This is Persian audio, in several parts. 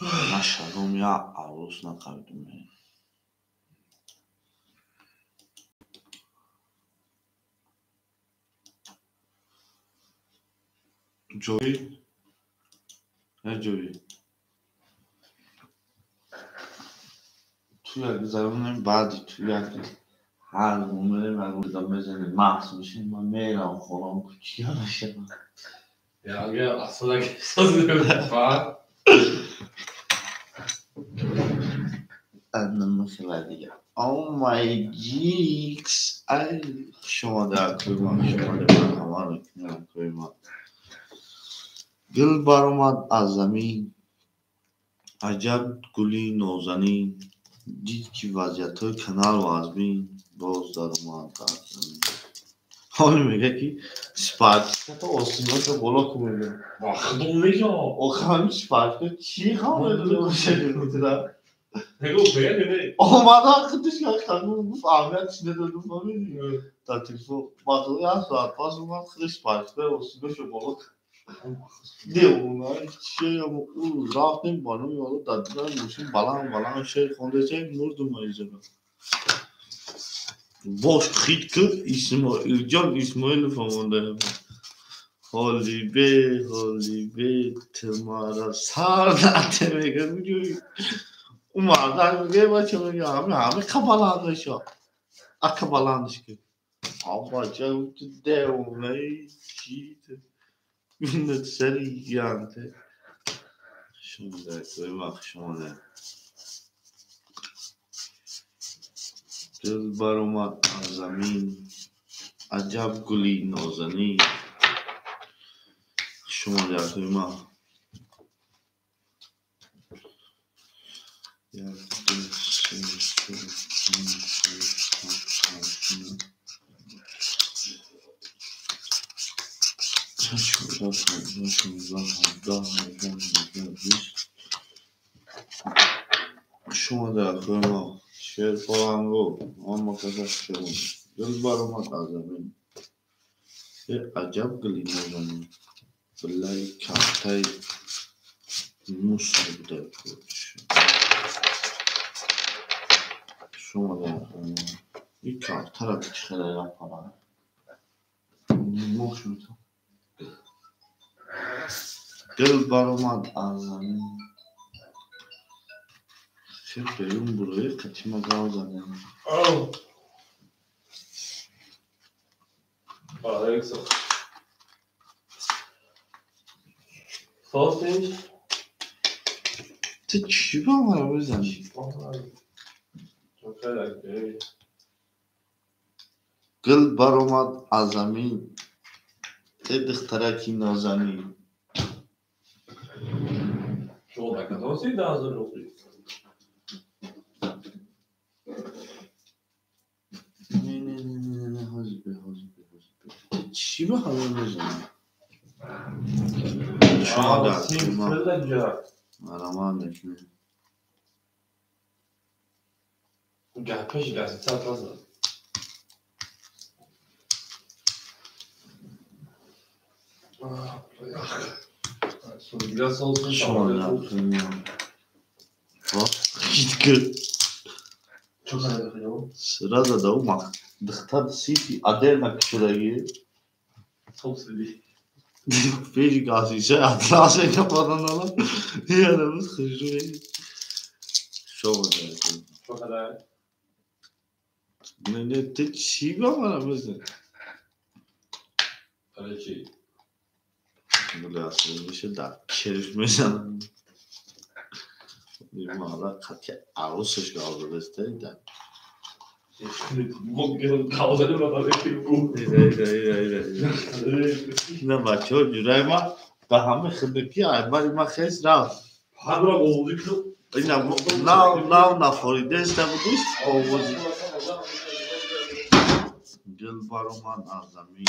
نشدم یا عروس نقبیدم. جوی؟ نه جوی. توی اگه زمانم بعدی توی اگه هر مومنه من بودم بزنه محص میشین من میرم خورم کوچی ها نشم. Ja, ja, achso, da gibt es das Fahrrad. الان مثل دیگه Oh my geeks ای شما در کوی من شما در من همه رو کنم کوی من دل برآمد از زمین عجب گلی نازنین دید که وضعیت های کنار و از بین باز در اومد از زمین حالا میگه که سپارتیستا آسیمت رو بالا کنه Wacht میگه آخه همین سپارتیستا چی خواهد رو باشه نمیتونم نگو بگه اومده خودش که خانم گفت اهمیتش نداره فهمیدی در تلفن بعد از ساعت پاس اومد خودش سپارتیستا آسیمت رو بالا نه اونایی چیه اون رفتیم بالا میاد دادن ماشین بلند شیر خونده چه مرد مایزه باش خیلی کرد اسماعیل جان اسماعیل فهمونده حالی به تمارا سر نته میگه میگوی اون مردن میگه بچه میگه همه کبالندش ها اکبالندش که بچه اون تو دیونه چیده بینده سری گیانته شما کوی وقت شما ده دل برآمد از زمین عجب گلی نازنین شما در کوی ما یک دو سه چهار پنج شش هفت هشت نه 20 شما در کوی ما شعر خواهم گفت اما کسش شدم دل برآمد از زمین عجب گلی نازنین بالله کفتای موش بوده شما در کوی ما این کفتر را بچخه دیگه پرانه موش بوده دل برآمد از زمین چه بیرون بروی قچیما گاو زده آره اکسا ساز نیست تو چی با من بزنی؟ گل برآمد از زمین ای دخترکی نازنین شما دکتر هستی دازده نوکری نه حاضر به چی با همه بزنی؟ شما در کوی ما مرمان نکنه گپش گزیده تازه شما در کوی ما خیلی که چون کنه بخیرم؟ سرا داده او دختر سیتی عدل نکشدگی توصیلی پیش گازیشه اطلاسه که پادن دالا یه روز خوشوی شما در کوی چون کنه؟ نه تو چی با من بزن برای چی؟ بله اصلا میشه در چشم میزنم این حالا قطعی عروسش که آزاده استایدن ممکن کاغذی رو برای بود نه بچه ها جورای ما به همه خدمتی اول ما خیلی رفت هم را قوضی کنم این نه نخوریده است بودیش آوازی دل برآمد از زمین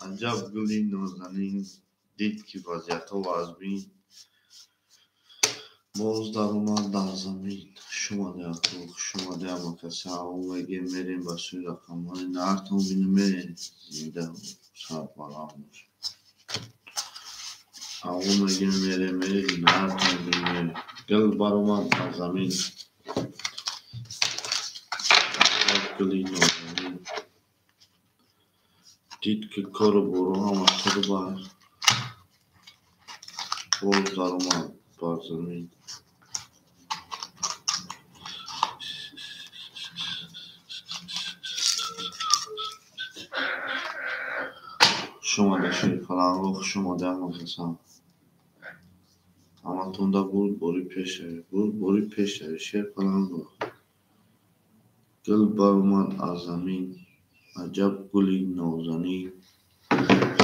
عجب گلی نازنین دید که وضعیت ها و از بین باز در اومد در زمین شما در کوخ شما در مکسه او مگه میریم با سوی رقم های نرتون بینه زیده سر برام او مگه میریم نرتون بینه گل بر من از زمین گلی نازنین دید که کار برو هم تو بر باز در اومد بر زمین شماده شیر قلنگو شماده مخصم اما تونده بود بوری پیش روی شیر قلنگو گل برآمد از زمین عجب گلی نازنین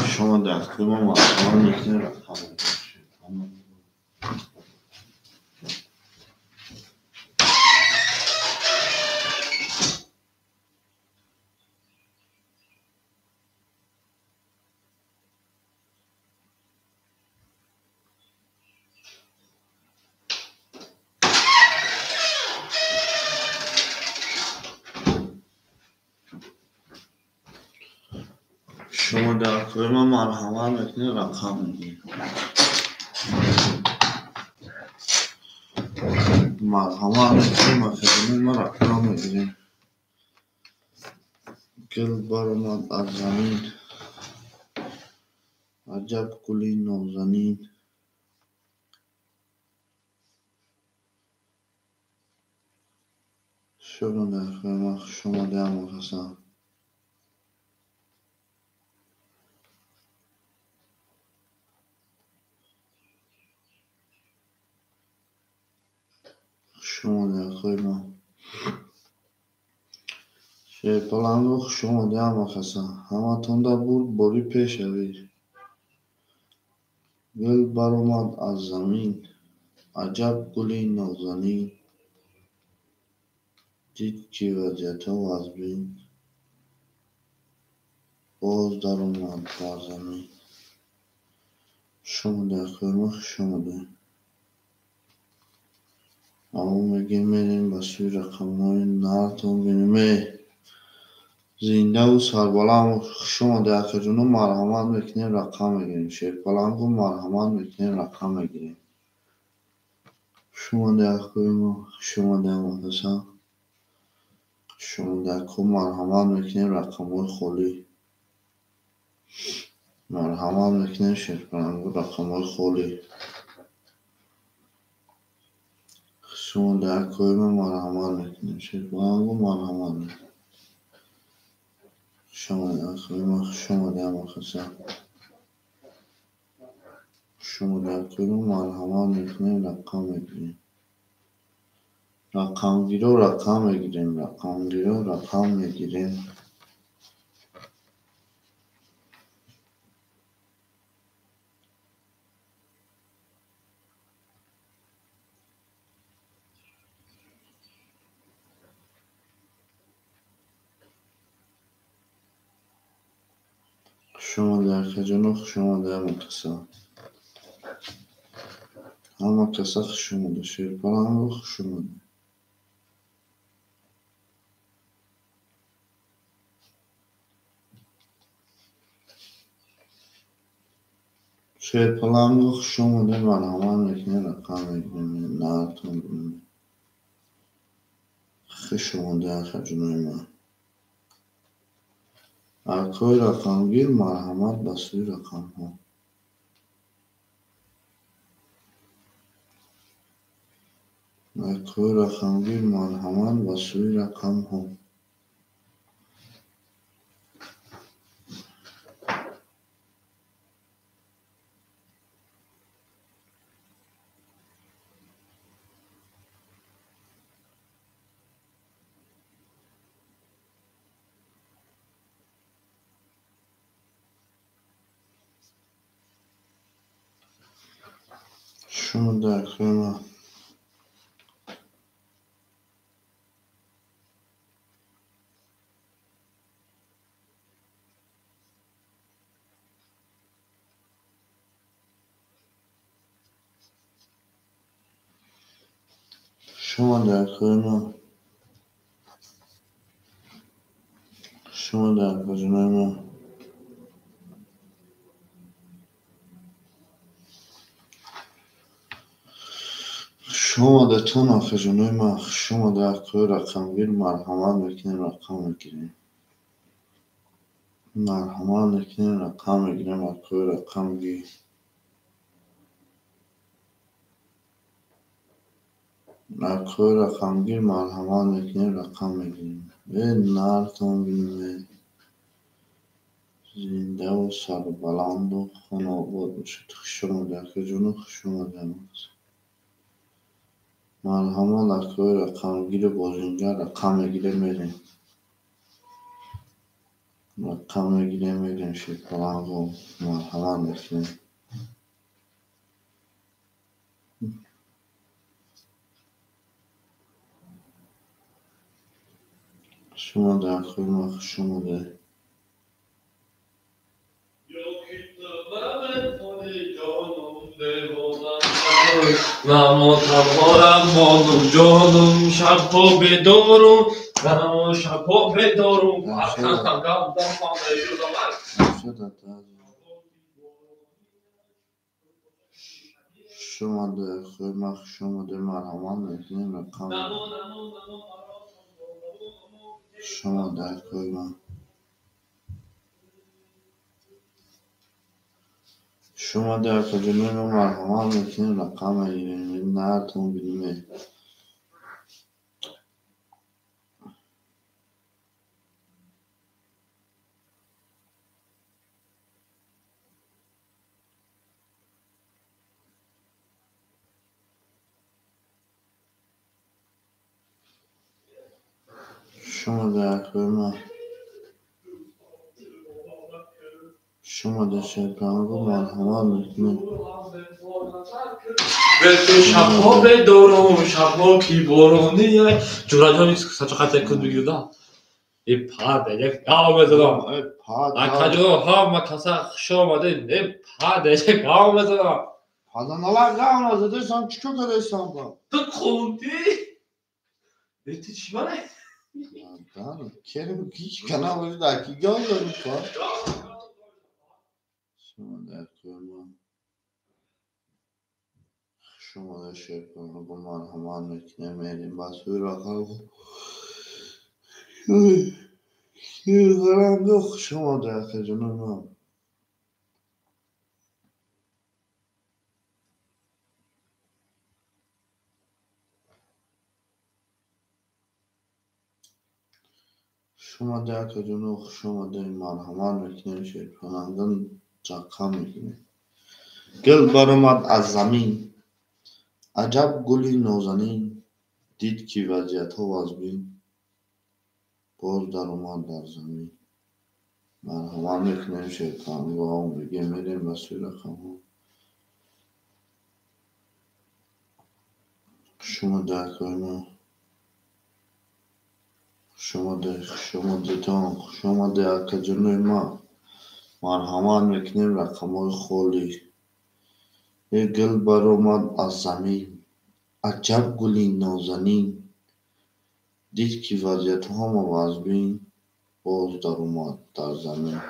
شما در اقلیم ما میتونه رقم شما در اقلیم مرحمت میتونه رقم میگیریم مرحمت میتونه مخدمه ما رقم میگیریم گل برآمد از زمین عجب گلی نازنین شما در اقلیم شما در مخصم شما در اقلیم شیر پلنگو شما در مخصم همه تونده بود بوری پیش روی گل برآمد از زمین عجب گلی نازنین دید که وضعیت از بین باز در اومد بر زمین شما در اقلیم شما در اما میگیم میریم به سوی رقم های نرتون بینیم زنده و سربلند شما در اقلیم مرحمت میکنیم رقم میگیریم شیر پلنگ و مرحمت میکنیم رقم میگیریم شما در اقلیم شما در مخصم شما در کم مرحمت میکنیم رقم های خولی مرحمت میکنیم شیر پلنگ و رقم های خولی شما در اقلیم مرحمت میکنیم شیر پلنگ و مرحمت میکنیم شما در اقلیم شما در مخصم شما در اقلیم مرحمت میکنیم رقم میگیریم رقم گیره و رقم میگیریم رقم گیره و رقم میگیریم شما در خجنخ شما در مخصم همه کسخ شما در شیر پلنگ شما در شیر پلنگ شما در مرحمت میکنیم رقم میگیریم نرتون بینیم شما در خجنوی من ارکای رقمگیر مرحمت به سوی رقم ها ارکای رقمگیر مرحمت به سوی رقم ها شما در اقلیم شما در اقلیم شما در اقلیم شما تون آخه جنوی من شما در کوی رقم گیر مرحمت میکنیم رقم میگیریم مرحمت میکنیم رقم میگیریم از کوی رقم گیر در کوی رقم گیر مرحمت میکنیم رقم میگیریم به نرتون بینیم زنده و سر بلند و خون آباد باشد شما در که جنو شما در مرحمت در کوی رقم گیر بازینجا رقم میگیره میریم رقم میگیره میریم شد بلند و مرحمت میکنیم شما در کوی مخ شما در نما تبارم بانم جانم شبا بدارم نما شبا بدارم شما در کوی مخ شما در مرحمت میکنیم رقم شما در کوی مخ شما در کجنوی ما مرحمت میکنیم رقم میگیریم نرتون بینیم شما در کوی مخ شما در شیطان رو مرحمت میکنیم به شبا بدارم شبا کی بارونیه جورا نیست saçı kaç yakın duyuyor da padecek devam edelim akacı ha kasa şomadı ne padecek devam edelim Padanalar devam edelim sen çıkıyor kadar İstanbul'a da konti ne tiç var Tamam Kerim hiç kanalı da ki görüyorum şu an شما در کوی مخ شما در شیطان رو مرحمت میکنیم میریم بسوی رقم شما در کجنوی من شما در کجنوی شما در مرحمت میکنیم شیطانندن رقم میکنیم گل برآمد از زمین عجب گلی نازنین دید که وضعیت ها از بین باز در اومد در زمین مرحمت میکنیم شیطان با هم بگه میریم بسوی رقم ها شما در کوی مخ شما در کجنوی ما مرحمت میکنیم رقم های خولی یه گل برآمد از زمین عجب گلی نازنین دید که وضعیت ها از بین باز در اومد در زمین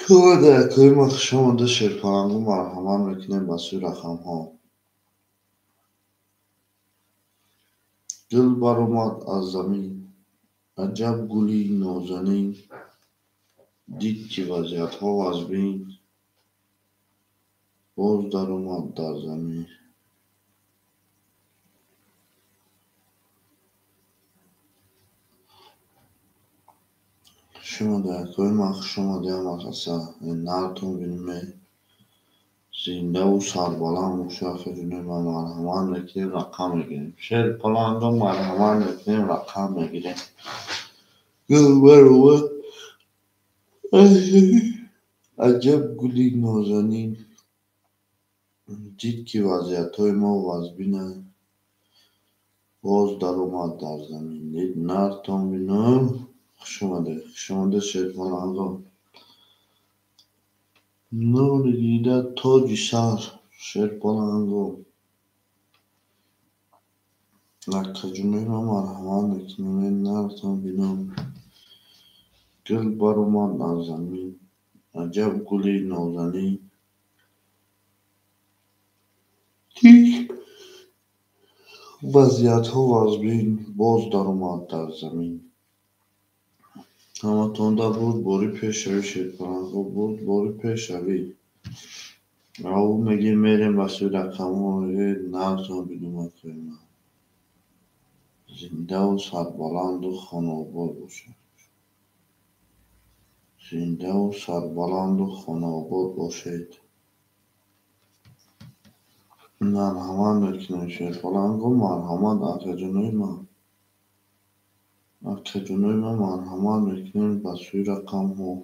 شما در کوی مخ شما در شیرپلنگو مرحمت میکنیم بسوی رقم ها گل برآمد از زمین عجب گلی نازنین دید که وضعیت ها از بین باز در اومد در زمین شما در کوی مخ شما در مخصه نرتون بینیم زنده و سربلند و شاخ جنوی من مرحمت میکنیم رقم میگیریم شیر پلنگ و مرحمت میکنیم رقم میگیریم گل برآمد عجب گلی نازنین دید که وضعیت های ما وزبینه باز در اومد در زمین دید نرتون بینم شما ده شیر پلنگ نور دیده تاج سر شیر پلنگ لکه جنوی ما مرحمت میکنیم نرتون بینم گل برآمد از زمین عجب گلی نازنین تیک وضعیت‌ها وازبین باز در اومد در زمین همتوندا بود باری پیشوی شیطانها بود باری پیشوی او میگه میریم واسه رقم‌های نرسان بدون قیمت زنده و سربلند و خانوار باشه زنده و سربلند و خانوار باشید مرحمت میکنه شیطان گفت مرحمت اکه جنوی من مرحمت میکنیم به سوی رقم ها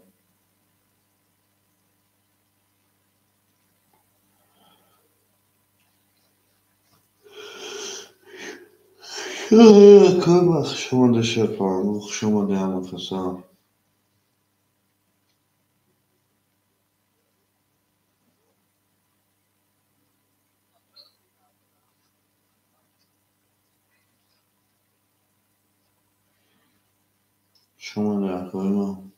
که وقت شما ده شیطان گفت شما ده همه کسا شما ده اکوی من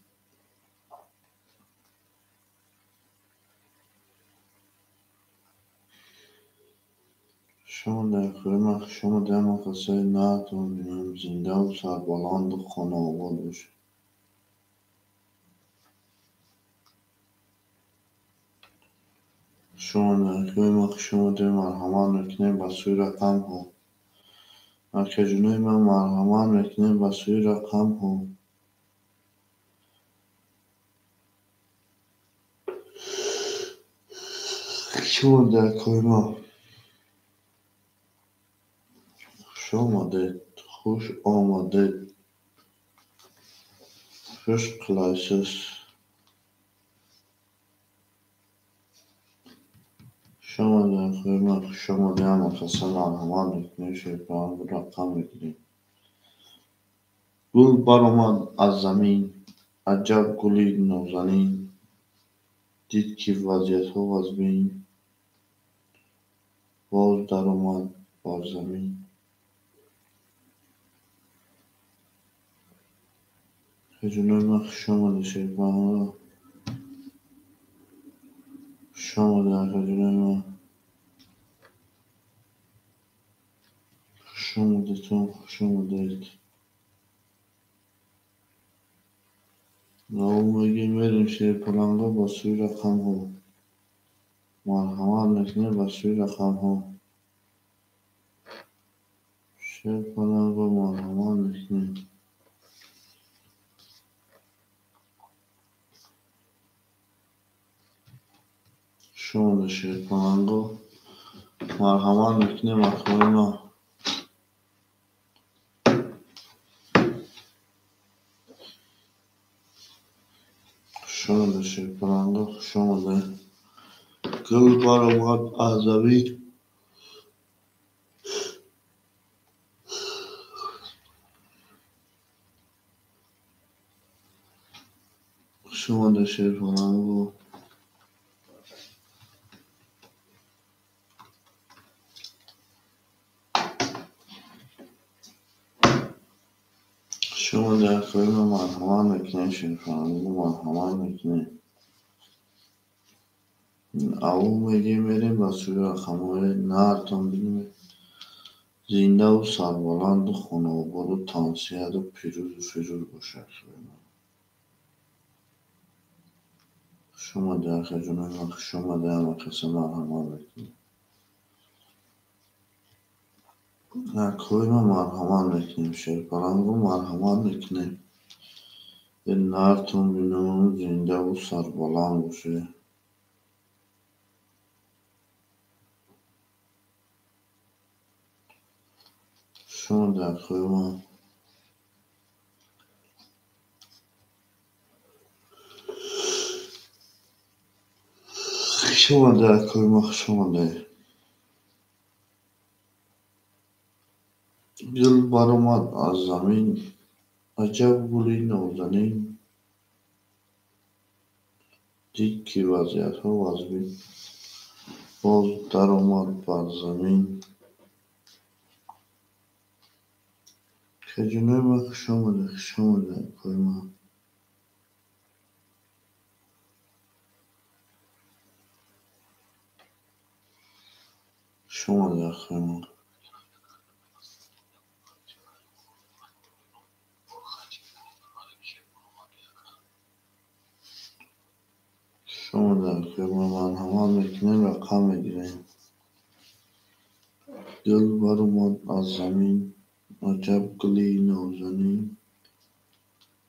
شما ده اکوی من شما ده همه کسای نهتون بینیم زنده و سربلند و خانه آباد باشه شما ده اکوی من شما ده مرحمت میکنیم به سوی رقم ها اکه جنوی من مرحمت میکنیم به سوی رقم ها شما ده اکوی من خوش آمدید خوش آمدید First classes شما در خدمت شما در مخصم مرحمت میکنید شیطان رقم میکنید گل برآمد از زمین عجب گلی نازنین دید که وضعیتها از بین باز در آمد بر زمین جنوی من خوش آمده شیطان خوش آمده جنوی من خوش آمده تو خوش آمدید او میگه میریم شیطانگا با سوی رقم ها مرحمت میکنه با سوی رقم ها شیطانگا مرحمت میکنه شما شیطانگا مرحمت میکنه مخواه ما شما شیطانگا شما گل برآمد از زمین شما شیطانگا شما در خیلی مرحمت میکنه شیطانگا مرحمت میکنه او میگه میریم با سوی رقمهای نرتان بینیم زنده و سربلند و خانوار و تانسیت و پیروز و فیروز باشه شما در خجونه شما در مکسه مرحمت میکنه نکوی ما مرحمت میکنیم شیطانگا مرحمت میکنه به نرتون بینیم زنده و سربلند باشه شما در خوی ما شما در خوی ما شما در گل برآمد از زمین عجب گلی نازنین دید که وضعیتها وازبین باز در آمد بر زمین که جنوی ما خوش آمده خوی ما شما در خیمه شما در خیمه من همان میکنه رقم میگیریم دل بر اومد از زمین عجب گلی نازنین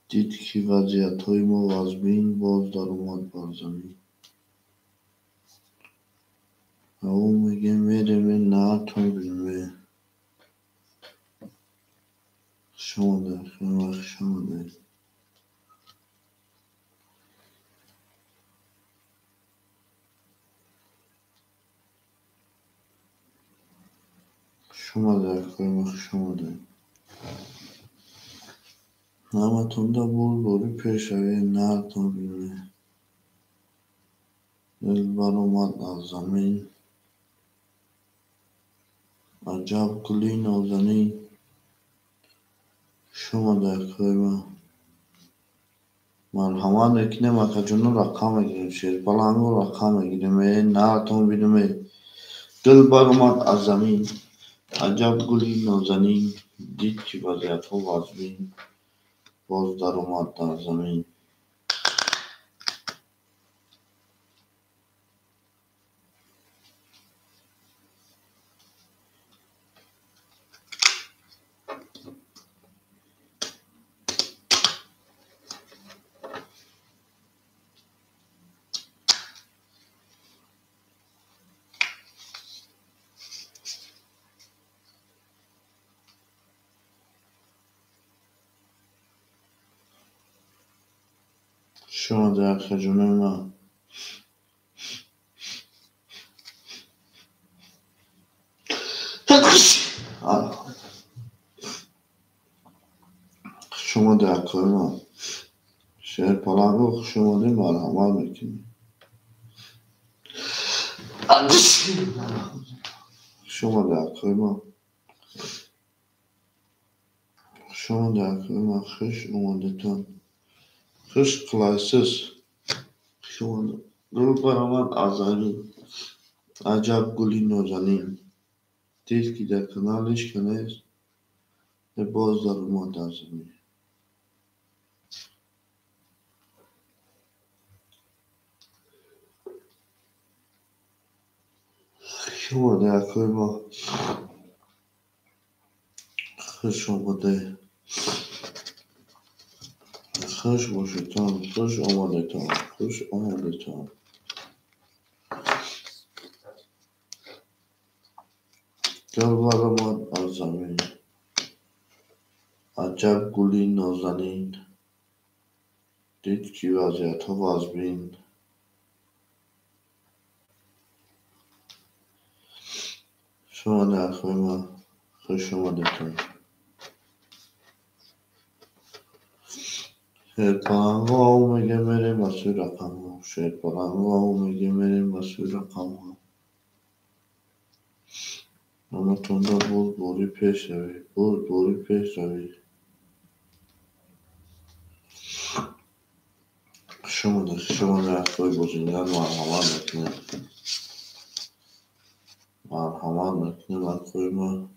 دید که وضعیت های ما وزبین باز در اومد بر زمین او میگه میره نه تو بیمه شما در خیمه شما در شما در خیمه شما در همتون دا بوری پیشوی نه تو بیمه دل بر اومد از زمین عجب گلی نازنین شما در خیمه مرحمت میکنیم اکا جنو رقم میگیریم شیر پلانگو رقم میگیریم نه تو بیدیم دل بر اومد از زمین عجب گلی نازنین دید که وضعیت ها وزبین باز در اومد در زمین شما در خجونه ما شما در خیمه شیر پلانگو شما دی مرحمت میکنیم شما در خیمه شما در خیمه خش اومده تان خش کلایسیس شما دل بر اومد از زمین عجب گلی نازنین دید که در کنارش کنه باز در اومد در زمین شما در خیمه خوش آمده خوش باشه تان خوش آمده تان خوش آمده تان دل بر اومد از زمین عجب گلی نازنین دید که وضعیت ها وزبین شما در خیمه خوش آمده تان شیر پلنگو میگه میریم مسیر رقم ها شیر پلنگو میگه میریم مسیر رقم ها اما تونده بود بوری پیش روی بود بوری پیش روی شما در خوی بزنگان مرحمت میکنیم مرحمت میکنیم از خوی ما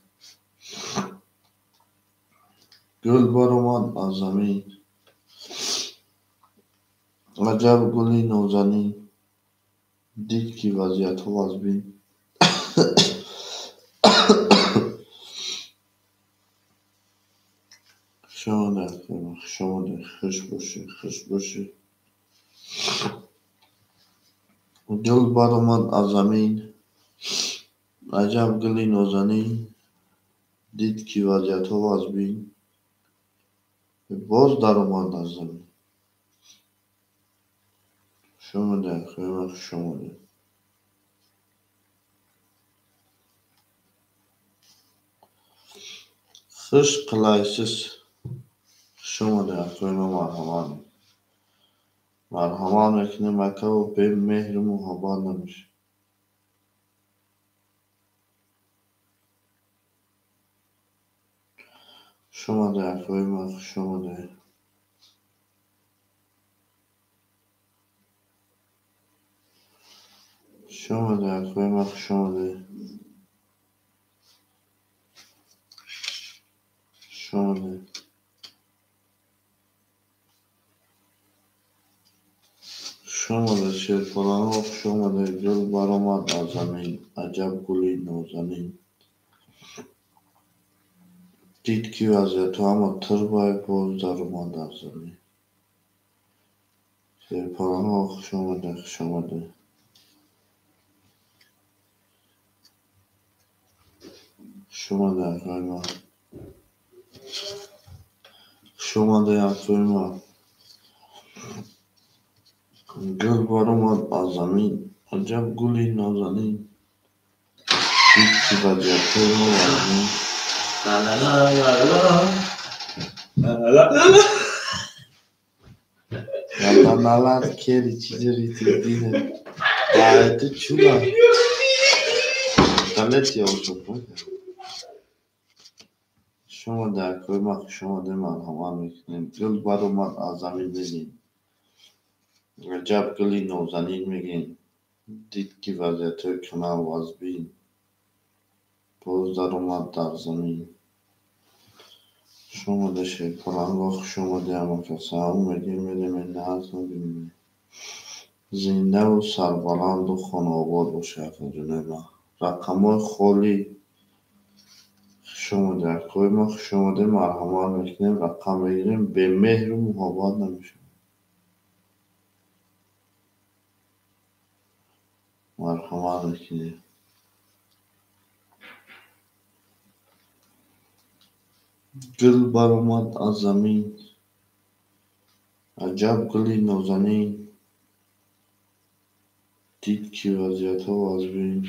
گل بر اومد از زمین عجب گلی نازنین دید که وضعیت ها وزبین شما در خیمه شما در خوش باشه خوش باشه گل بر اومد از زمین عجب گلی نازنین دید که وضعیت ها وزبین باز در اومد از زمین شما در خیمه شما در خوش کلایسیس شما در خیمه مرحمت میکنیم اکا و به مهر محبت نمیشه شما در خیمه شما در شما در خیمه شما در آمده شیرپاران خوش آمده گل برآمد از زمین عجب گلی نازنین دید که وضعیت اما تربای باز در اومد از زمین شیرپاران خوش آمده خوش آمده خوش آمده اکوی ما خوش آمده اکوی ما گل برآمد از زمین عجب گلی نازنین دید که وضعیت اما زمین لا لا لا لا لا لا لا لا Yalanlar keri çizeri tizdiğine ayeti çula galet ya o çok var ya şoma da koymak şoma deman havan mekinin gül barumat azami dedin acab gülin ozanin megin dit ki vaziyatı kana vazbin boz darumat dar zamin şoma da şey falan vak şoma da ama kasam megin medemen nazım bilmem زنده و سربلند و خانوار باشه جون ما رقمای خالی شماده کوی ما شماده مرحمت میکنیم رقم بگیریم به مهر و محبت نمیشه مرحمت میکنیم گل برآمد از زمین عجب گلی نازنین دید که وضعیت ها از بین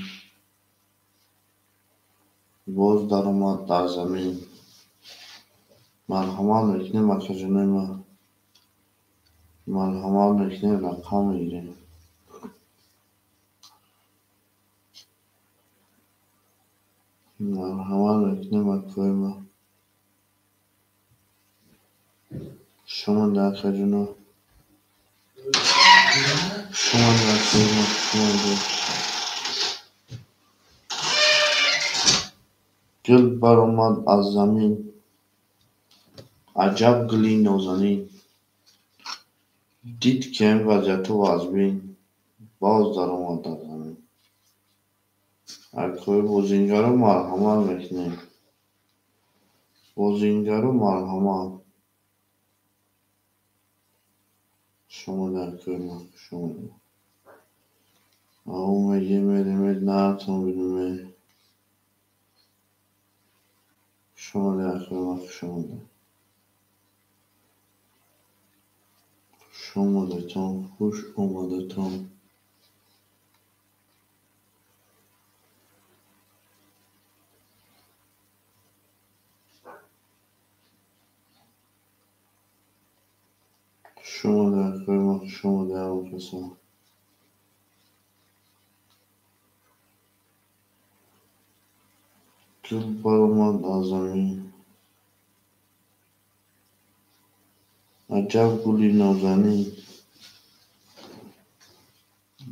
باز در اومد در زمین مرحمت میکنیم اکجونه ما مرحمت میکنیم رقم میگیریم مرحمت میکنیم اکوی ما شما در اکجونه شما در اکوی ما شما در گل برآمد از زمین عجب گلی نازنین دید که این وضعیت و از بین باز در اومد در زمین اکوی بوزینجا رو مرحمت میکنیم بوزینجا رو مرحمت شما در اکوی ما شما در آو میگه میرمید نهتون بدومه شما در اکوی ما شما در خوش آمده تان خوش آمده تان شما در اکوی ما شما در اون کسان گل برآمد از زمین عجب گلی نازنین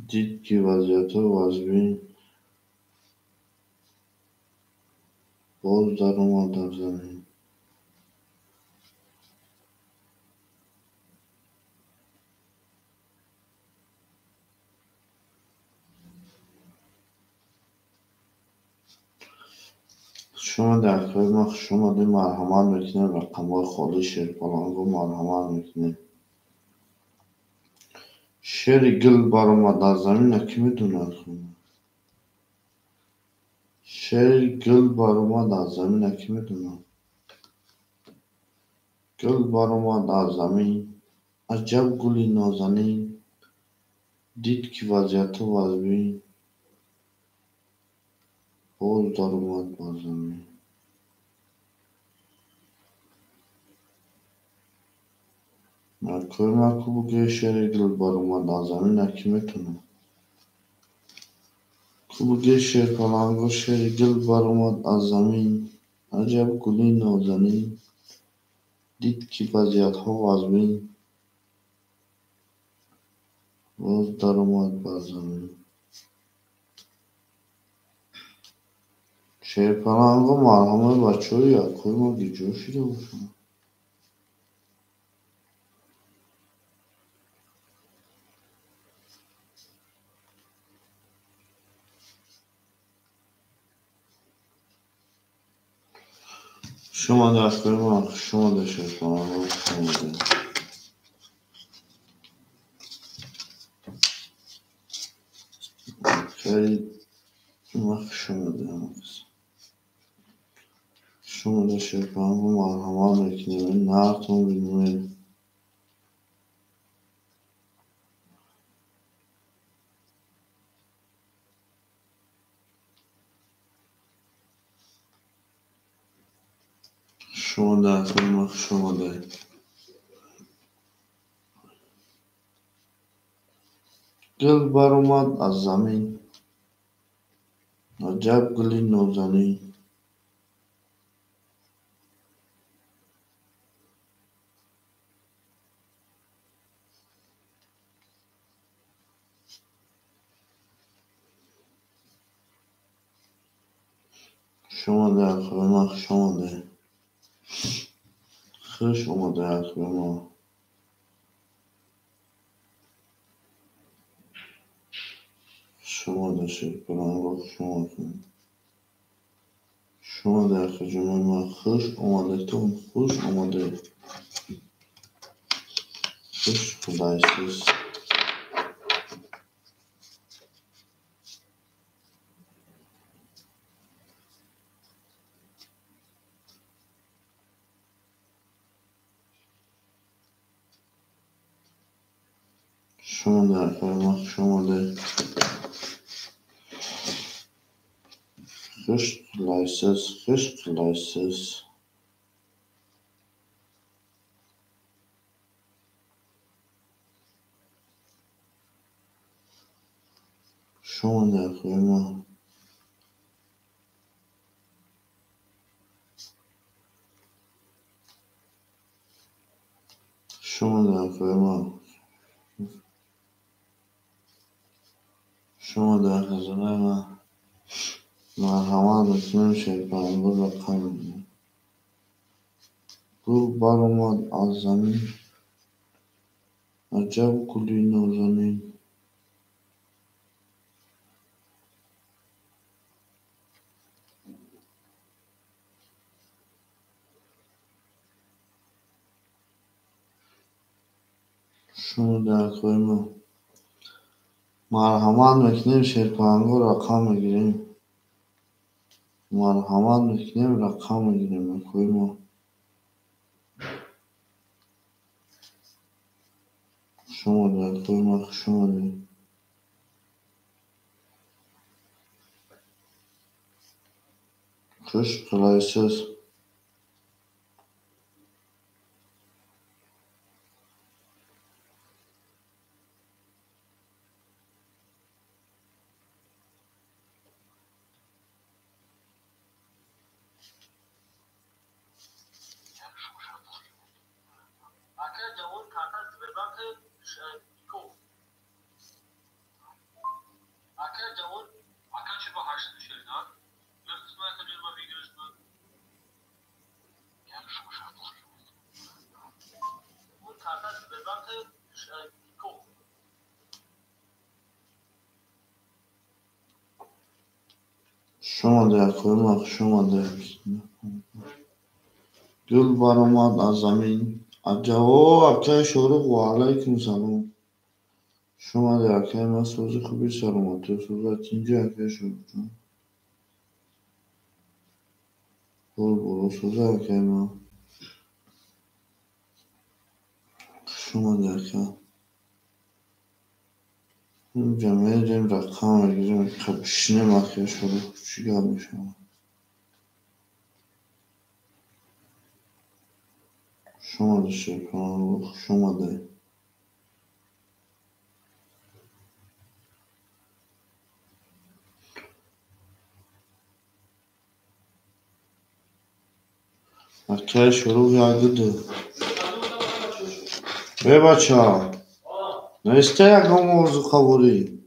دید که وضعیت و از بین باز در اومد در زمین شما در اکوی ما شما در مرحمت میکنیم رقمای خالی شیرپالانگ و مرحمت میکنیم شعر گل برآمد از زمین کی میدونه شعر گل برآمد از زمین کی میدونه گل برآمد از زمین عجب گلی نازنین دید که وضعیت و از بین باز در اومد بر زمین اکوی ما کو بگه شعر گل برآمد از زمین کی میتونه کو بگه شیرپالنگ و شعر گل برآمد از زمین عجب گلی نازنین دید که وضعیت ها از بین باز در اومد بر زمین شیرپالنگ و مرحمت بچه های اکوی ما گیجا شده باشن شما دست ما شما داشته کنم شما ده خیلی شما ده شما داشته کنم و مرحمت میکنیم نهتون بینیم شما دست ما شما ده گل بر اومد از زمین عجب گلی نازنین شما در خدمت شما ده خوش اومده از ما شما داشته کنم شما کنم شما در خدمت ما خوش اومده تون خوش اومده خوش خدایسیز شما در خدمت شما ده خوش خدایسیز خوش خدایسیز شما در خدمت شما در خدمت شما در خدمت مرحمت میکنیم شیطان رو رقم گل بر اومد از زمین عجب گلی نازنین شما در خدمت مرحمت میکنیم شیطان رو رقم میگیریم مرحمت میکنیم رقم میگیریم میکنیم شما در خدمت شما ده خوش خدایسیز شما در خدمت شما ده گل بر اومد از زمین عجب اکه شروع و علیکم سلام شما در اکه من سوزی خوبی سلامتی سوزت اینجا اکه شروع جان برو سوزه اکه من شما در اکه جمعه جیم رقم میگیریم کپشنه اکه شروع چیگر میشم شما داشته کنم شما ده اکه شروع یاده ده به بچه ها نیسته یک هم موضوع خبری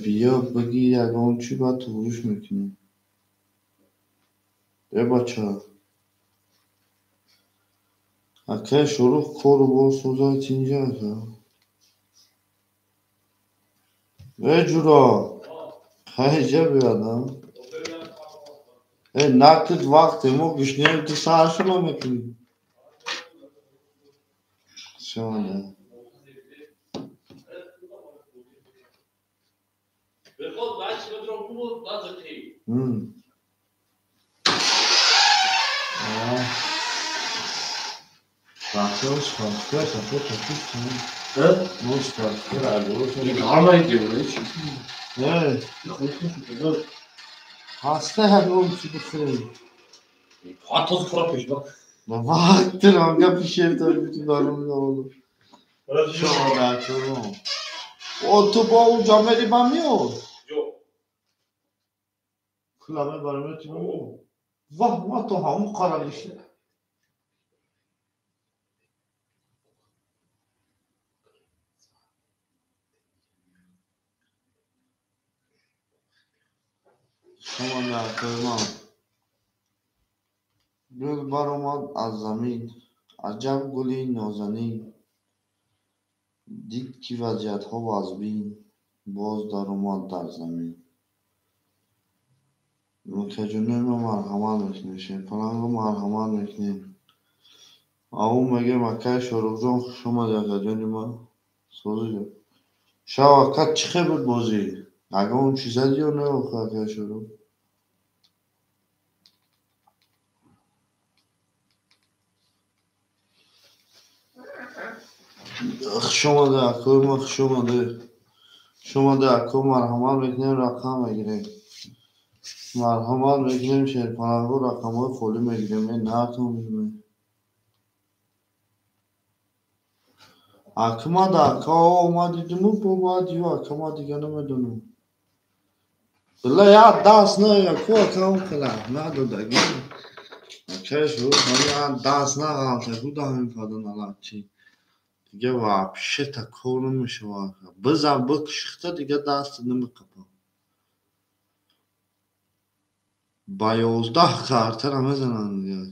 بیا بگی یک هم چی باید تو بروش میکنی به بچه ها اکه شروع کارو با سوزایت اینجا که به جورا خیلی بیادم nakit vaktimi güçlüğü dışarışma mekin. Şöyle. Bakıyoruz farklı kapı takıyorsun. Evet. Bu farklı herhalde. Almaya gidiyor hiç. Evet. Hasta her olmuş bu sırayı. Patoz kurapmış bak. Baktın aga bir şey tabii bütün darımda oldu. Şöyle açıyorum. Otobo cameli bamıyor. Yok. Kulağıma barımı açıyorum. Vah vah to hamur kararmıştı. Şöyle açıyorum. Gül baroman azamin. Acab guli nazanin. Did ki vaziyet ha vazbin. Boz daroman dar zamin. Mükecünüme merhamet میکنیم پناه مرحمت میکنیم او مگه مکه شروع شما در جانی ما سوزی شا وقت چخه بود بازی اگه اون چیزا دیو نه وقت شروع شما در کوم شما در کوم مرحمت میکنیم رقم میگیریم مرحمت میکنیم شیر پناه رقم های فولی میگیریم نه تو میگیریم Aklıma da kavma dedim bu diyor aklıma diye gelmedim. Billa ya das ne ya ko kam kala na do da gel. Keş bu ya das na galta bu da hem falan alati. Diye вообще такого не мешало. Быза бык шықты diye das ne mi kapı. Bayozda kartır ama zaman ya.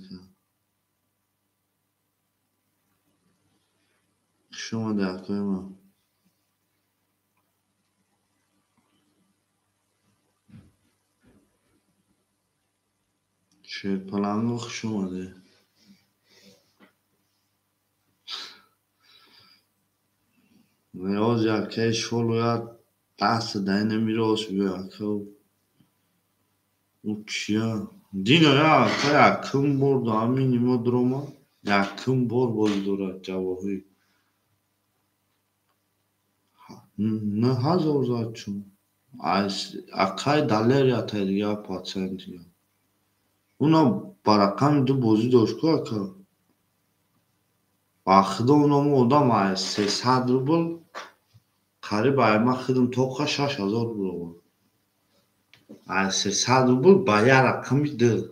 Şu anda aklıma. Şey falan yok şu anda. Neoz ya keş folu ya das da ne miros ya ko. Uçuyor. Dino ya yakın bordo aminimodroma yakın bor bozdura cevabı. Ne hazır zaten. Akay daler ya teriya patsent ya. Una barakam du bozu doşku aka. Baxda ona mı oda ma 300 rubl qarib ayma xidim toqa 6000 rubl. Ay 300 rubl baya rakamidir.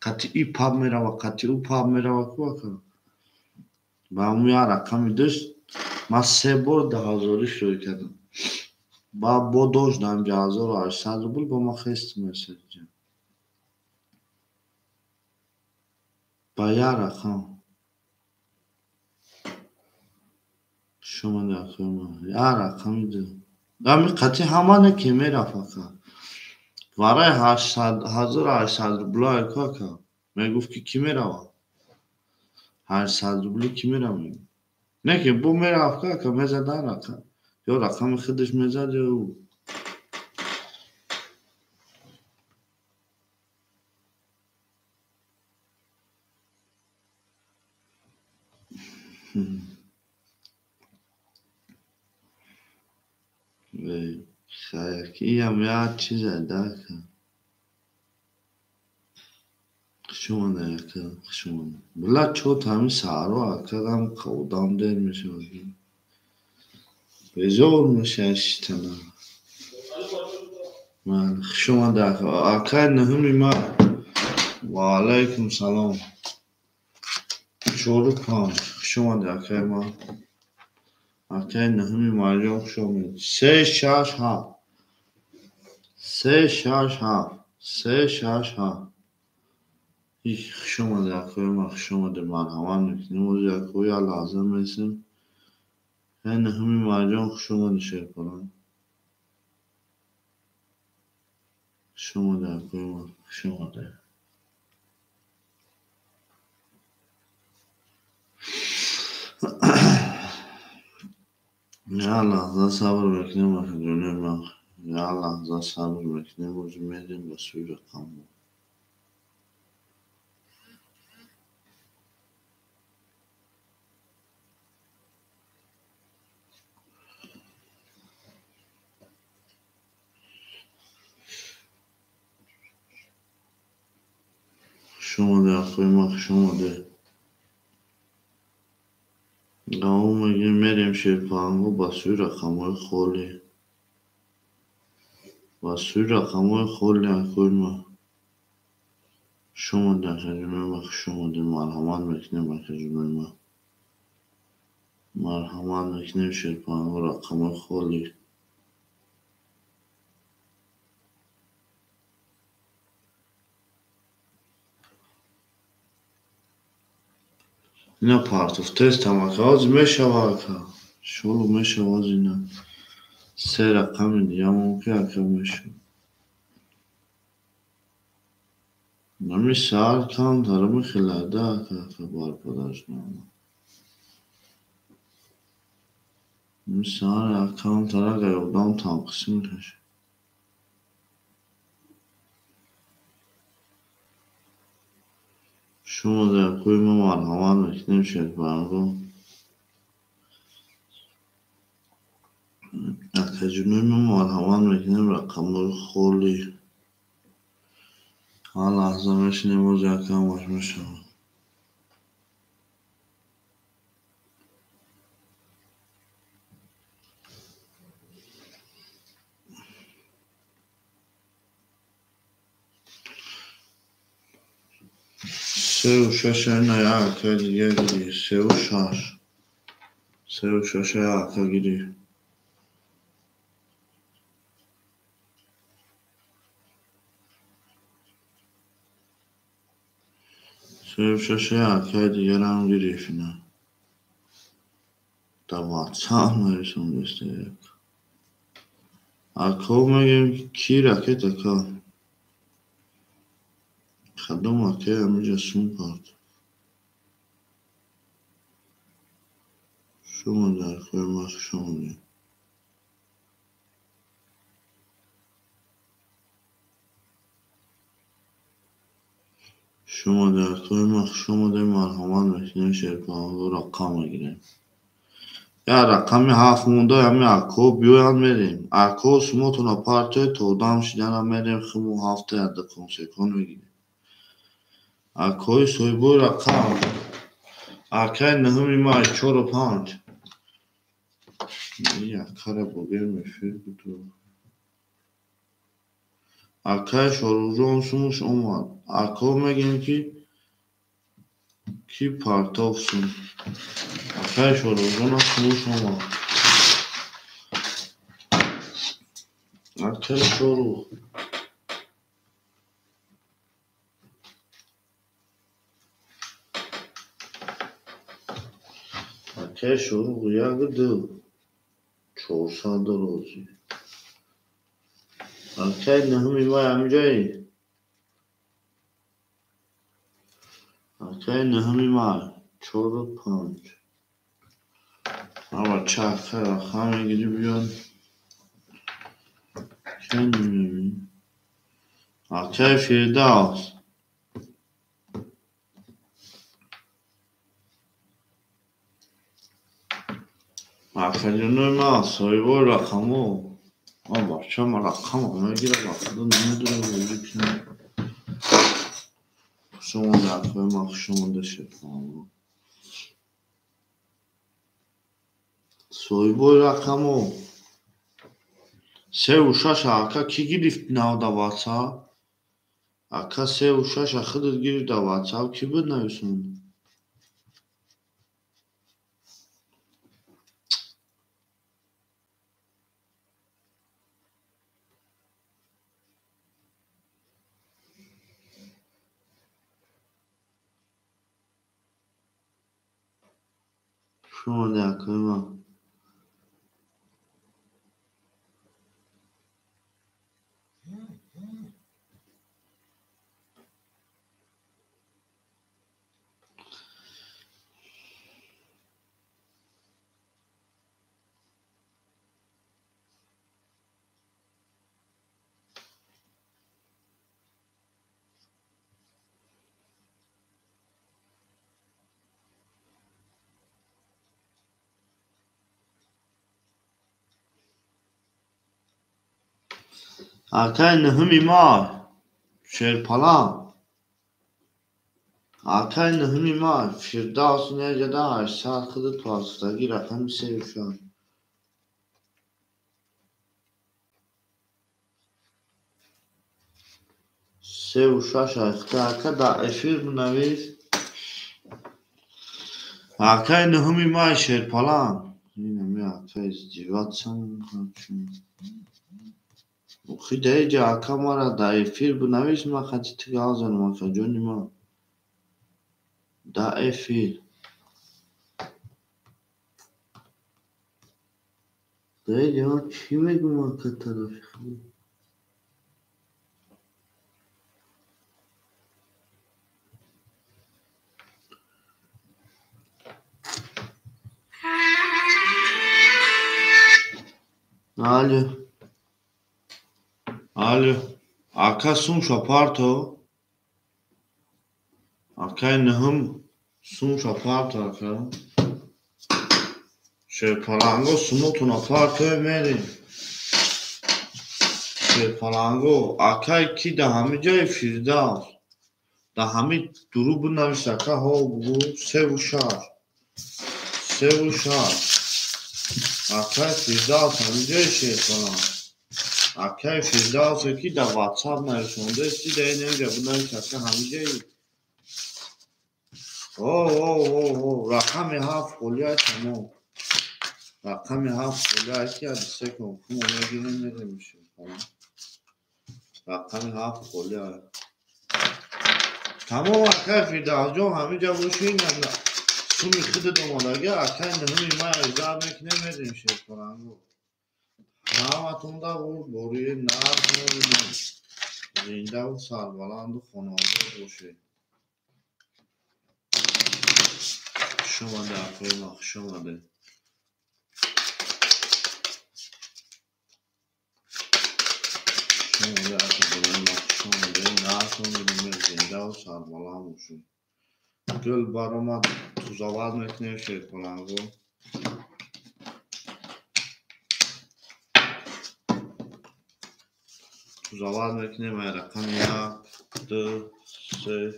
Kati pub merava kati pub merava ku aka. و اون یه رقمی داشت من 3 بار 10,000 شروع کردم با داشتم 1800 روبل با ما خست مسجد با یه رقم شما نکنم یه رقمی ده امی قطعی همانه که میره فقط برای 1800 روبل های که میگفت که کی میره 800 روبل کی میره میگفت نه که bu میره افکار که میزدن رقم یا رقم خودش میزد یا او خیلی هم یه چیزه درکه خشونه یکه خشونه بلا چوت همین سارو اکرم کودام در میشه بزور میشه اشتنا من خشونه درکه اکر نهمی ما و علیکم سلام چورو کام خشونه درکه ما اکر نهمی مالیون خشونه 367 367 هیچ شما در کوی شما در مرحمت میکنیم و در کوی لازم میسیم یعنی همین مرجان شما نشیر کنم شما در کوی شما در Ya lahza sabır bekle bakıcının bak. Ya lahza sabır bekle bakıcının basıyor kamu. شماره koymak şumade. Gavuma girmerim şerpangu basıyor rakamı kholi. Basıyor rakamı kholi koyma. Şumade hacime bak şumade marhaman mekne bakıcının bak. Marhaman mekne şerpangu rakamı kholi. Ne part of test ama kaz meşavaka. Şolu meşavazina. Sera kamin ya mumkin akameş. Nami saat kan tarımı khilada kabar padajna. Misal akan tara gayodam taqsim tash. شما در کوی ما مرحمت میکنیم شرفان از تجربه ما مرحمت میکنیم رقم رو خولی هر لحظه میشنیم و جکم باش میشم سه و شش اینا یا عکا دیگه گیری سه و شش یا عکا گیری سه و شش یا عکا دیگه هم گیری فینا دوات سام میرسون دسته یک عکا میگیم کی رکت اکا خدام عکا همیجا سون پارد شما در کوی ما شما دیم شما در توی مخ شما در مرحمت میکنیم شرپان رو رقم میگیریم یا رقمی هفت مونده همی اکو بیوین میریم اکو سموتون پارتوی تودام شیدن هم میریم خمو هفته یده کنسیکون میگیریم اکوی سویبوی رقم اکای نهمی مای چور و پانچ یا کاره بگیر میفیر بودو اکای شروع سموش اومد اکو میگیم ki parti olsun. Arkadaşlar o zaman konuşmama. Arkadaşlar uyağı çok sağda olsun. Arkadaşlar nahmi var amcayı. Arkadaşlar nahmi var. Çoru punch. Ama çakır hamı gidiyor. Kendimi. Arkadaşlar Firdevs. Arkadaşlar soybu rakamı. Ama şama rakam ama gire bakdı ne duruyor ki? Şoma da koymak şoma da şefam. Soybu rakamı. Sev şaşa aka ki girift navda vatsa. Aka sev şaşa xıdır girif da vatsa ki bu navsun. Şoma da koymak. Arkay nehmi mah şerpalan. Arkay nehmi mah Firdevs necda şarkıdı tuastagi rakam sevşan. Sevşa şarkı arka da efir bnaviz. Arkay nehmi mah şerpalan. Yine mi arkay civatsam. Xidayca kamera da efir bnaviz ma khatiti gazan ma kajoni ma. Da efir. Dayıca kime guma katarafı. Alo. Alo. Arka sun şaparto. Arkay nehim sun şaparto arka. Şerpalango sunutun aparto meri. Şerpalango arkay ki da hami cay Firdevs. Da hami duru bunavişaka ho bu sevuşar. Sevuşar. Arkay Firdevs hami cay şerpalan. Arkay Firdevs ki da WhatsApp nerede sti de neyce bunavişaka hami cay. رقم 7 خلیه تمام. رقم 7 خلیه یکی از سه کن کم اومدی نمیده میشه. رقم 7 خلیه تمام اکای Firdevs جان همه جا باشین نه سومی خود دومالگه اکای نهمی ما ازار نکنه میشه کنم همتون دا بود بروی نرد نبودن زنده و سربلند و خانواده باشه. شماده اکای ما شماده شماده اکای ما شماده نرد نبودن زنده و سربلند باشه. گل برامد توزاوز نکنه شیر کننگو توزاوز نکنه من رقم 1 2 3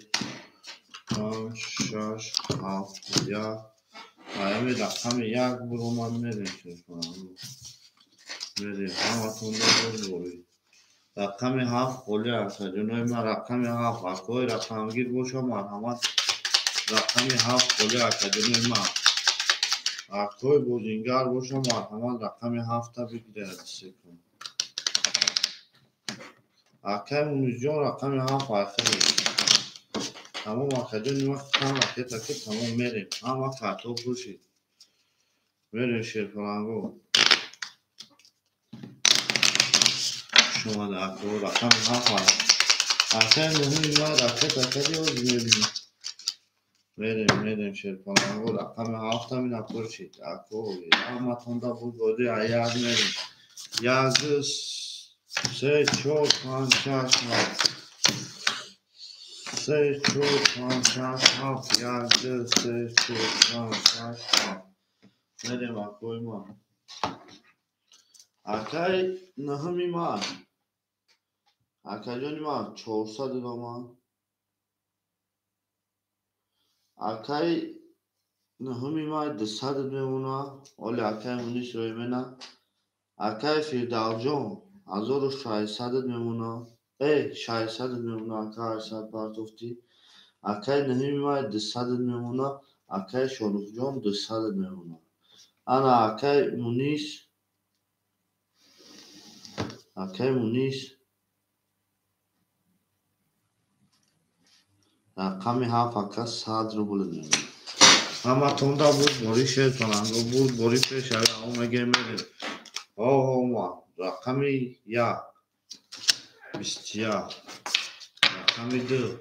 5 6 7 1 همی رقم 1 برامد میریم شیر کننگو میریم همتون دو بروی رقم 7 خلی ارسا جنوی من رقم 7 اکوی رقم گیر باشم مرحمت رقم 7 خلی ارسا جنوی من اکوی بوزینگر باشم مرحمت رقم 7 تا بگیره حدیثه کن اکای مونیزیون رقم 7 آخری تمام اکجا نیمه کم اکی تاکی تمام میریم هم اک فرطوب روشید میریم شیرپلنگو شما در اکو رقم 7 اکای نهمی ما اکی تاکی دیوز میبینیم میریم شیرپلنگو رقم 7 همین اکو روشید اکو همه تونده بود بودی ایاز میریم 1 3 4 5 6 7 3 4 5 6 7 1 3 4 5 6 7 میریم اکوی ما اکای نهمی ما اکای جانی ما 400 دوما اکای نهمی ما 200 میمونه ولی اکای مونیش روی منه اکای Firdevs جان 1600 میمونه 600 میمونه اکای 800 پارتوفتی اکای نهمی ما 200 میمونه اکای شانوخ جان 200 میمونه انا اکای مونیش رقم 7 اکای 100 رو بلند همه تونده بود باری شیر کنند بود باری پیش همه مگه میریم ما رقم 1 21 رقم 2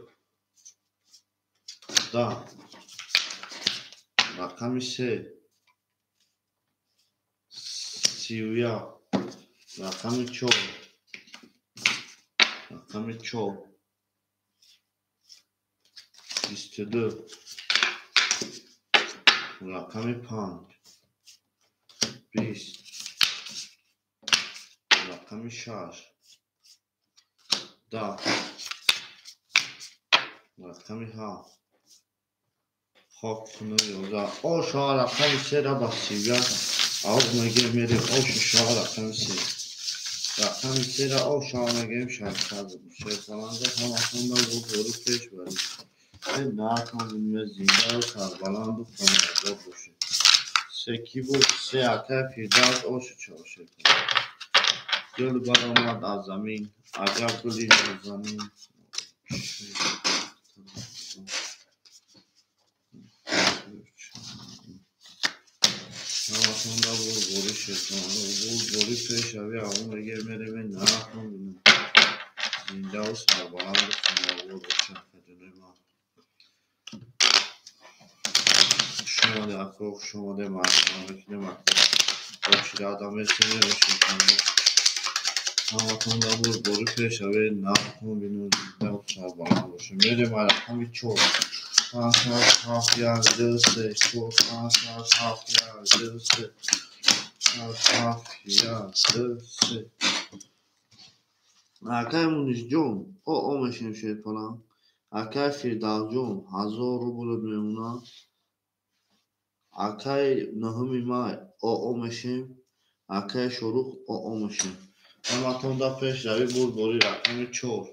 10 رقم 3 31 رقم 4 رقم 4 22 رقم 5 20 رقم 6 10 رقم 7 خاک کنه 11 او شما رقم 3 را با سیگار آب مگه میریم او شما رقم 3 رقم 3 را او شما مگه شاید شیطانانده هم اکنده بود برو پیش برید این ناکن بینیم زینده و سربلند و خانواده باشه 3 کی بود 3 اکه پیرداز او شما شیطان گل برآمد از زمین عجب گلی نازنین همتون را بوری شیطان بوری پیش اوی اون اگر میریم ناکن بینیم زنده و سربلند و خانواده باشه خدونه ما شما ده اکوخ شما ده مرحمه بکنیم اکوخ باشید آدم سنه و شیطان همتون را بوری پیش اوی ناکن بینیم زنده و سربلند باشه میریم رقم 4 5 2 4 5 2 3 Akay Muniz John o meşin şey falan. Akay Firdal John Hazor Rubul Memuna. Akay Nahumi May o meşin. Akay Şoruk o meşin. Ama tonda peş ravi bul bori rakamı 4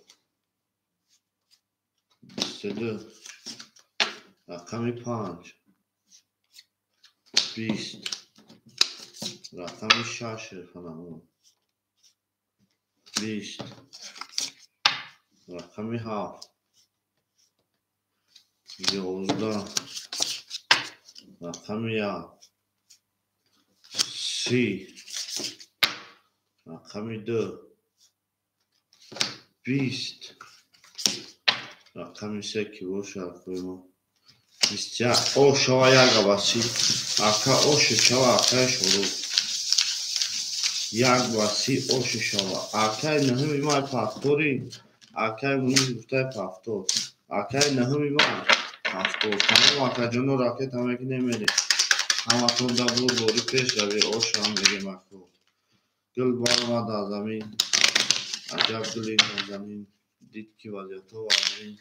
Sede rakamı 5 20 rakamı 6 falan. 20 rakamı 7 11 rakamı 30 rakamı 4 20 rakamı 8 boş koyma 20 o şavaya gabasi aka o şava aka şoru یک واسی او شوا اکای نهمی ما پافتوری اکای مونی گفته پافتور اکای نهمی ما پافتور تمام اکای جنو راکت همه که نمیری همه تون دا بوری پیش روی او شام بگه مکو گل بارمد از زمین عجب گلی زمین دید که وضعیت و آمین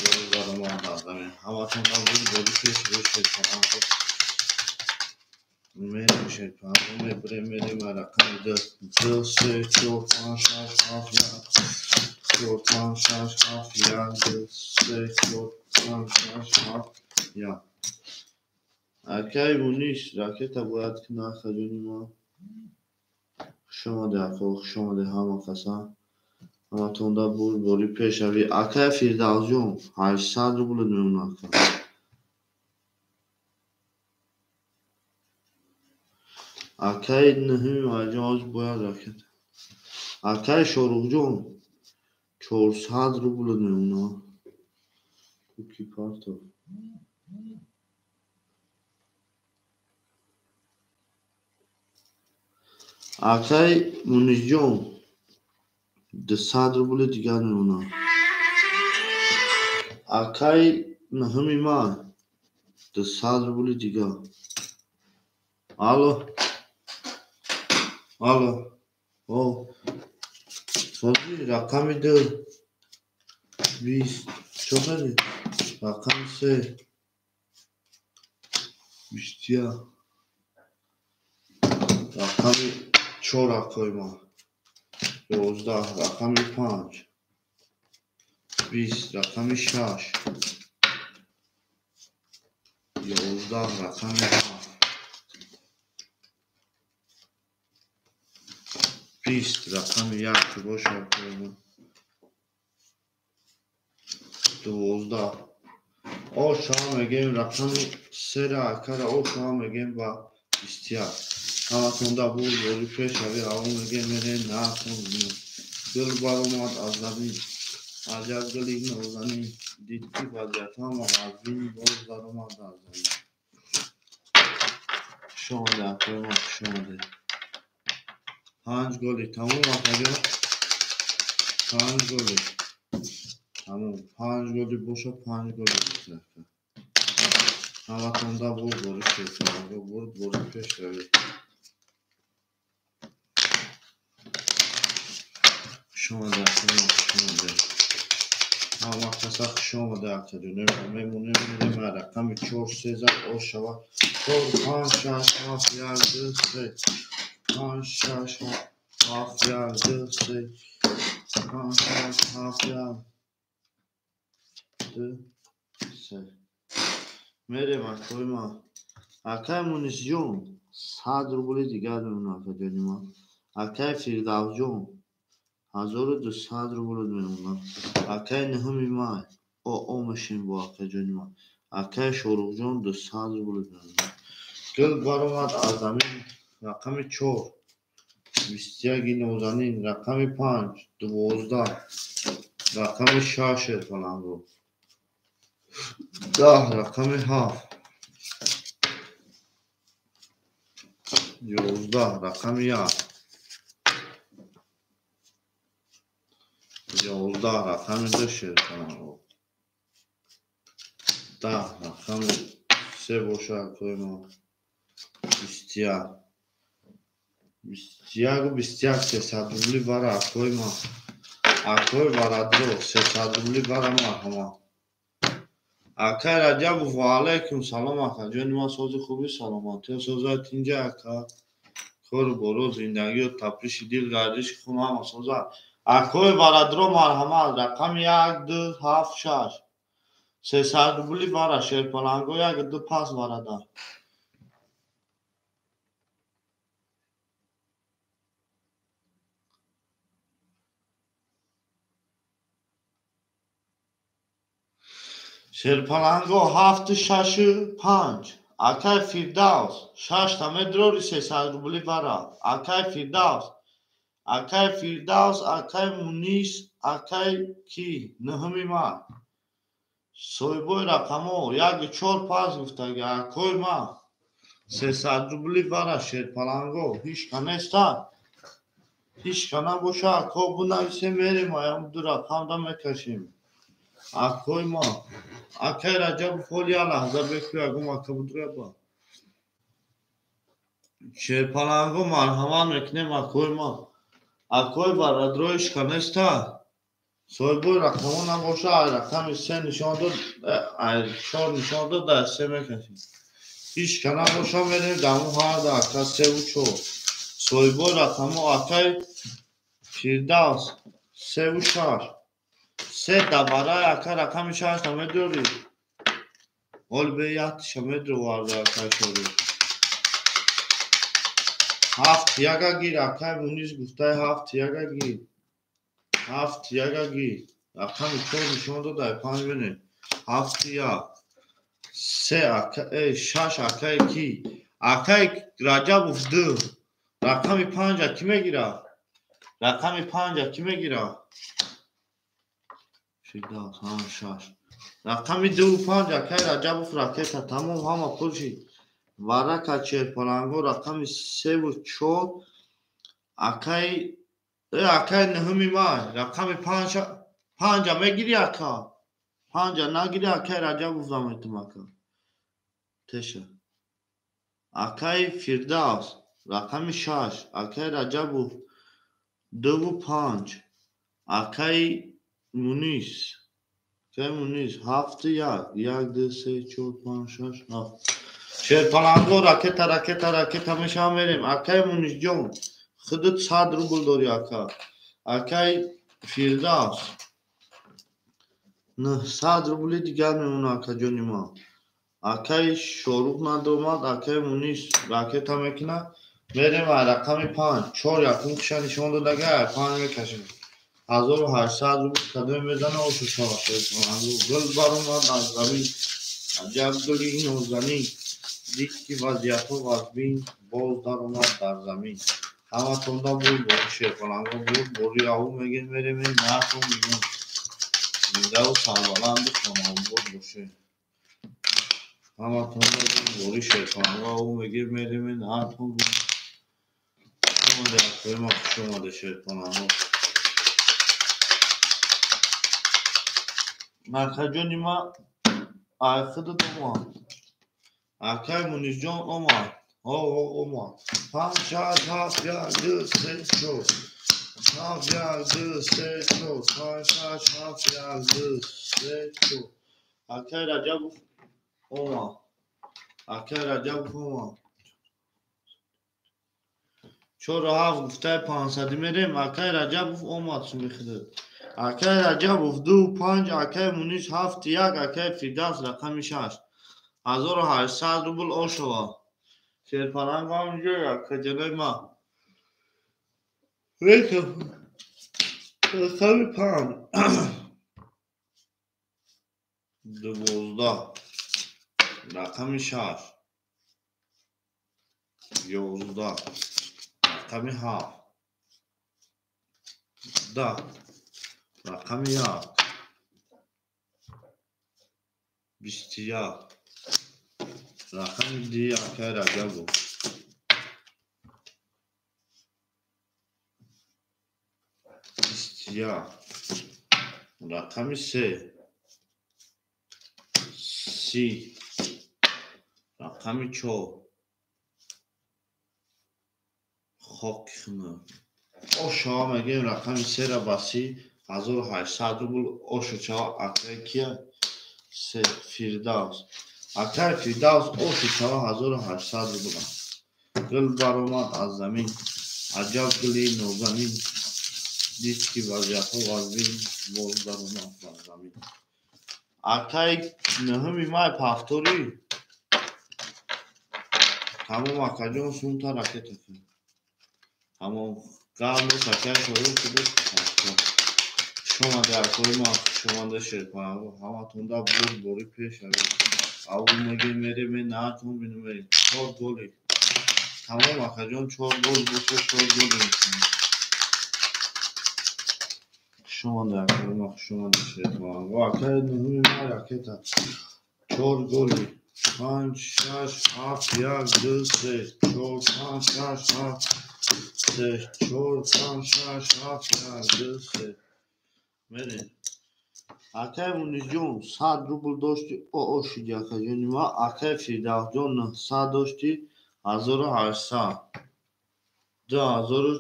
گل بارمد از زمین همه تون دا بوری پیش روی شیطان میریم شیطان میریم رقم 2 3 4 5 6 7 4 5 6 7 2 3 4 5 6 7 اکای مونیش راکت باید که نخجونی ما شما ده اکوخ شما ده همه کسا همه تونده بوری پیش اوی اکای فیردال جون 800 رو بلد میمون اکا Akay nehmi acaz boya raket. Akay şorukjon 400 rubl neuna. Kuki parto. Akay munizjon 200 rubl digar neuna. Akay nehmi ma 200 rubl digar. Alo. Alo. Oh. Sorry, rakamı 4 20 çok hadi. Rakam 3 20 ya. Rakamı çora koyma. 11 rakamı 5 20 rakamı 6 11 rakamı 20 rakamı 1 boş koyma. 12 o şam egem rakamı sera kara o şam egem ba istiyar hamatunda bu boli peş abi avun egem ne nakun gül baromat azami acab geli nozani didki vaziyat ama azmin boz baromat azami şoma da koyma şoma da 5 goli tamam ataca 5 goli tamam 5 goli boşa 5 goli güzel Havatonda bol bol peş abi خوش آمده خوش آمده اما کسا خوش آمده اکتجونه میمونه میره رقم 4 3 زد او شود 4 5 6 7 1 2 3 5 6 7 1 2 3 5 6 7 1 2 3 میریم اکتوی ما اکای مونیسیون 100 روبل دیگر میمونه اکتجونی ما اکای فیرداو جون 1200 روبل میمونه اکای نهمی مای او ماشین با اکتجونی ما اکای شروع جون 200 روبل میمونه گل برآمد از زمین رقم 4 21 نوزنین رقم 5 12 رقم 6 فلان رو 10 رقم 7 11 رقم 1 11 رقم 2 فلان رو 10 رقم 3 باشه توی ما 21 300 روبلی برای اکوی ما اکوی برادرو 300 روبلی برای مرحمه اکای رجب و علیکم سلام اکا جانی ما سوز خوبی سلامتی سوزات اینجا اکا کار برو زندگی و تپریش دیل گردش خون همه سوزات اکوی برادرو مرحمه رقم 1 2 7 6 300 روبلی برای شیرپلنگو 1 2 پس برادر شیرپلنگو 7 6 5 اکای فیرداوس 6 تا مدروری 300 روبلی برای اکای فیرداوس اکای مونیس اکای کی نهمی ما سویبوی رقمو 1 4 5 گفتگی اکوی ما 300 روبلی برای شیرپلنگو هیچ کنستا هیچ کنه باشه اکو بنویسیم بریم ایم دو رقم دا میکشیم اکوی ما اکای رجب فولیا لحظه بکوی اگم اکا بدره با شیرپلنگو مرحمه میکنیم اکوی ما اکوی برادرویش کنستا سویبوی رقمو نباشه رقم 3 نشان داد 4 نشان داد در 3 میکشیم هیچ کنه باشه میریم دمو هر در اکا 3 و 4 سویبوی رقمو اکای فیرداوس 3 و 6 3 تا برای اکا رقم 6 تا میدوری اول به یاد شمید رو وارده اکا شوری 7 یکا گیر اکای مونیز گفته 7 یکا گیر 7 یکا گیر رقم 4 نشان داده 5 بینه 7 یک 3 اکای 6 اکای کی اکای رجب 2 رقم 5 کی میگیره رقم 5 کی میگیره شیدا ها 6 رقم 2 و 5 اکای رجب راکت تمام همه پرشی ورکا شیرپلنگو رقم 3 و 4 اکای نهمی مای رقم 5 میگیری اکا 5 نگیری اکای رجب بفرمایتم اکا تشه اکای فیرداوس رقم 6 اکای رجب 2 و 5 اکای مونیس 7 1 2 3 4 5 6 7 شیرپلنگو راکت همیشه میریم اکای مونیس جون خودت 100 روبل داری اکا اکای فیرداوس 900 روبل دیگر میمونه اکا جونی ما اکای شروع ندومد اکای مونیس راکت هم میکنه میریم رقم 5 4 یکم کشن نشان دادگه 5 میکشیم 1800 روبل قدم میزنه و ششا شیرپلنگو گل برآمد از زمین عجب گلی نوزنی دید که وضعیت ها وزبین باز در اومد در زمین همه تونده بود باری شیرپلنگو بود باری او میگین میریم این نکن میگن زنده و سربلند شما بود باشه همه تونده بود باری شیرپلنگو او میگین میریم این نکن میگن اومده اکوی ما خوش اومده شیرپلنگو مرکه جونی ما خودت اومد اکای مونیز جون اومد اومد 5 6 7 1 2 3 4 هفت یک دو سه چهار پنج شش هفت یک دو سه چهار اکه رجب اوما اکه رجب اوما 4 و 7 گفته 500 میریم اکه رجب اومد چون میخده اکه رجب 2 و 5 اکه مونیش 7 یک اکه فیردوس رقم 6 1800 روبل آشوا شیرپرنگ هم اینجا یک جلوی ما رقم 5 12 رقم 6 11 رقم 7 10 رقم 1 21 رقم دی اکه رجب 21 رقم 3 30 رقم 4 خاک خمه آشا مگه رقم 3 را بسی 1800 روبل آشا چا اکه کیه 3 فیردوس اکه فیردوس آشا چا 1800 روبل گل برآمد از زمین عجب گلی نازنین دید که وضعیت ها وزین باز برآمد بر زمین اکه نهمی مای پفتوری تمام اکه جان سونتا رکت کن تمام قبل اکه شروع شده شما در کوی ما شما در شیرپرنگ همه تونده بود باری پیش اول مگه میره می نه کن بینوی 4 گلی تمام اکه جان 4 گل بوشه 4 گل میکنه شما در کوی ما شما در شیرپرنگ اکه نهمی مای اکه تا 4 گلی 5 6 7 1 2 3 4 5 6 7 3 4 5 6 7 1 2 3 میرین اکه مونیش جون 100 روبل داشتی او شدی اکه جونی ما اکه فیردوس جون 100 داشتی 1800 2000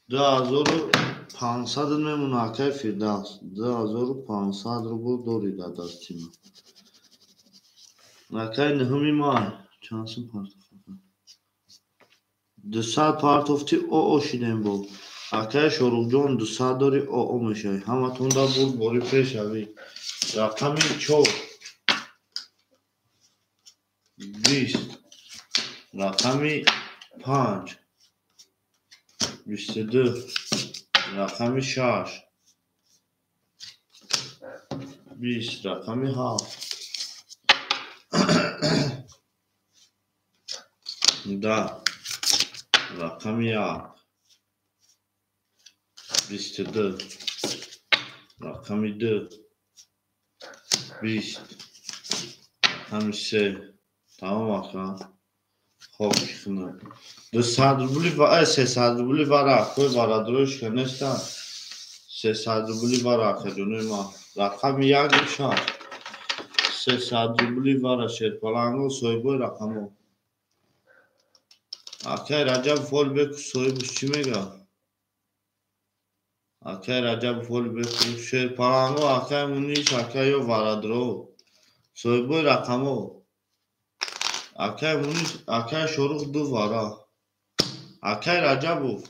2500 میمونه اکه فیردوس 2500 روبل داری در دستی ما اکه نهمی مای چانسون پارت 200 پارتوفتی او شدیم بود اکه شروع جان 200 داری او میشه همه تونده بود باری پیش اوی رقم 4 20 رقم 5 22 رقم 6 20 رقم 7 10 رقم 1 22 رقم 2 20 رقم 3 تمام اکه خاک خونه 200 روبلی و 300 روبلی وره کوی وره دروش که نیستن 300 روبلی وره اکه جونوی ما رقم 1 شد 300 روبلی وره شیرپرنگ و سویبوی رقم اکه رجب فول بکو سویبوش چی میگه اکه رجب فول بکو شیرپرنگ و اکه مونیش اکه یا وره درو سویبوی رقم اکه مونیش اکه شروع 2 وره اکه رجب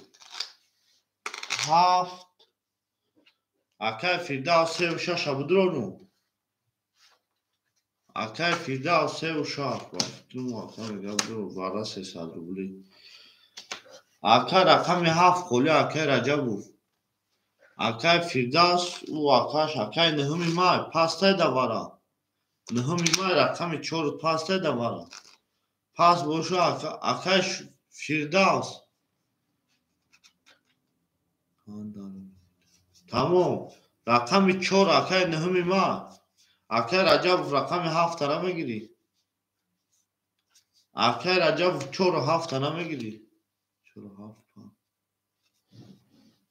7 اکه فیردوس 3 و 6 بدرونو اکه فیردوس 3 و 6 بافتون اکه میگه بدرو وره 300 روبلی اکه رقم 7 خولی اکه رجب اکه فیردوس و اکه نهمی مای پسته ده وره نهمی مای رقم 4 پسته ده وره پس باشو اکه فیردوس تمام رقم 4 اکه نهمی مای اکه رجب رقم 7 نمیگیری اکه رجب 4 و 7 نمیگیری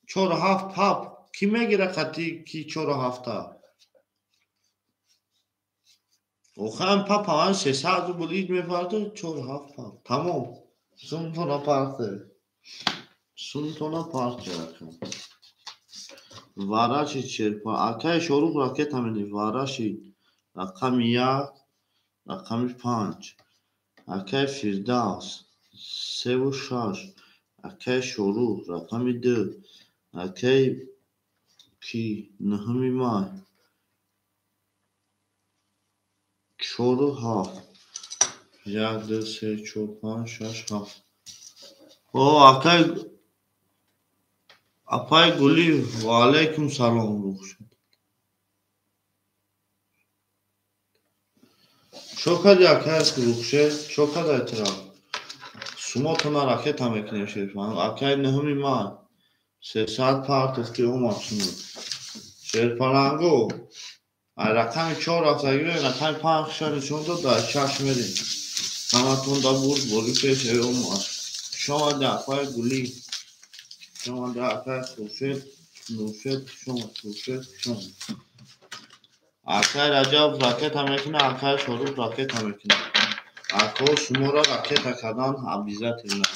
4 و 7 پاپ کی میگیره قطعی کی 4 و 7 Oxan papan 300 rubl id mefardı 4 pap. Tamam. Suntona partı. Suntona partı yakın. Varashi çerpa. Akay şoruk raket ameni. Varashi. Rakam 1. Rakam 5. Akay Firdavs. 3 و 6. Akay şoruk. Rakam 2. Akay ki. Nahmi may. 4 و 7. 1 2 3 4 5 6 7. O akay apay guli ve aleyküm selam ruhşu. Çok hadi akay ruhşu. Çok hadi etraf. Sumotona raket amekine şerifan. Akay nehmi may. 300 part ki o maçını. Şerifanago. Rakam 4 hafta giriyor. Rakam 5 şarı sonunda da şaşmedi. Kamatun da boli peşe o maç. Şoma da apay guli. Şoma da akay ruhşu. Nuşet şoma. Nuşet şoma. Akay Racab raket amekine. Akay şoruk raket amekine. Ako sumora raket akadan abizat inler.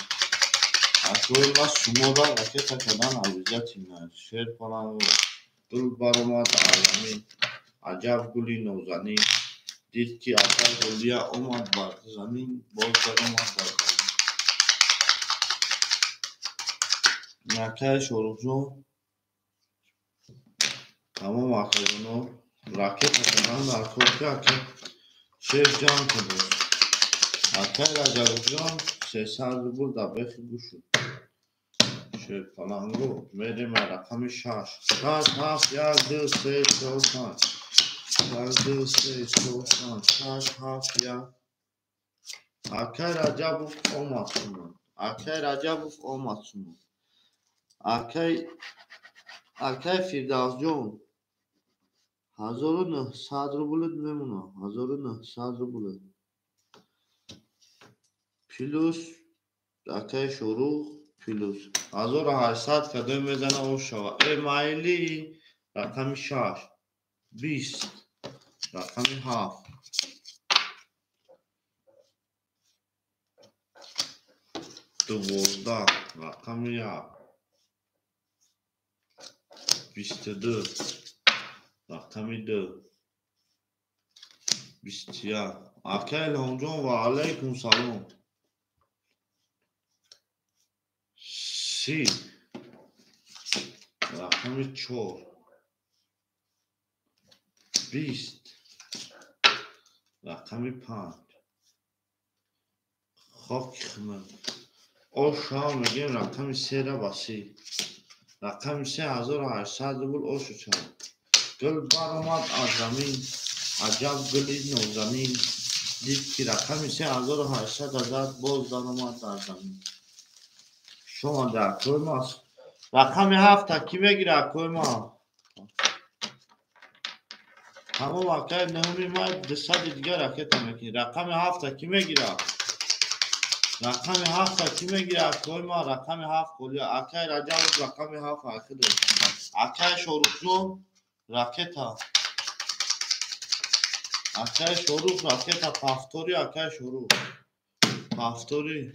Ako ilma sumora raket akadan abizat inler. Şer falan var. Dul baromat alami. Acab guli nozani. Did ki akay goliya omad var. Zamin bol baromat var. Akay şorukcu. Tamam akay bunu. Raket akadan da akay akay. Şer can kadar. Akay Racab'cığım 300 burada 5 guşu. Şöyle falan bu. Verime rakamı şaş. Şaş haf yazdı 390. Yazdı 390. Şaş haf ya. Akay Racab'ı olmasın mı? Akay Racab'ı olmasın mı? Akay Firdavs'cığım. Hazırını sadrı bulun memnun. Hazırını sadrı bulun. Plus Akay şoruk plus 1800 kadın بدن او شوا مایلی رقم 6 20 رقم 7 دوازده رقم 1 22 رقم 2 21 Akay Lonjon ve aleyküm selam. Si رقم 4 20 رقم 5 خاک خمر او شام میگیم رقم 3 را باسی رقم 3800 بود او شو چند گل برآمد از زمین عجب گلی نوزمین دید که رقم 3800 ازد باز درآمد در زمین شما در کوی ماست رقم 7 تکی بگیره کوی ما تمام واقعا نهمی ما دسته دیگه راکت هم میکنی رقم 7 تکی میگیره رقم 7 تکی میگیره کوی ما رقم 7 کولی اکای رجب رقم 7 اکده اکای شروع راکت ها اکای شروع راکت ها پافتوری اکای شروع پافتوری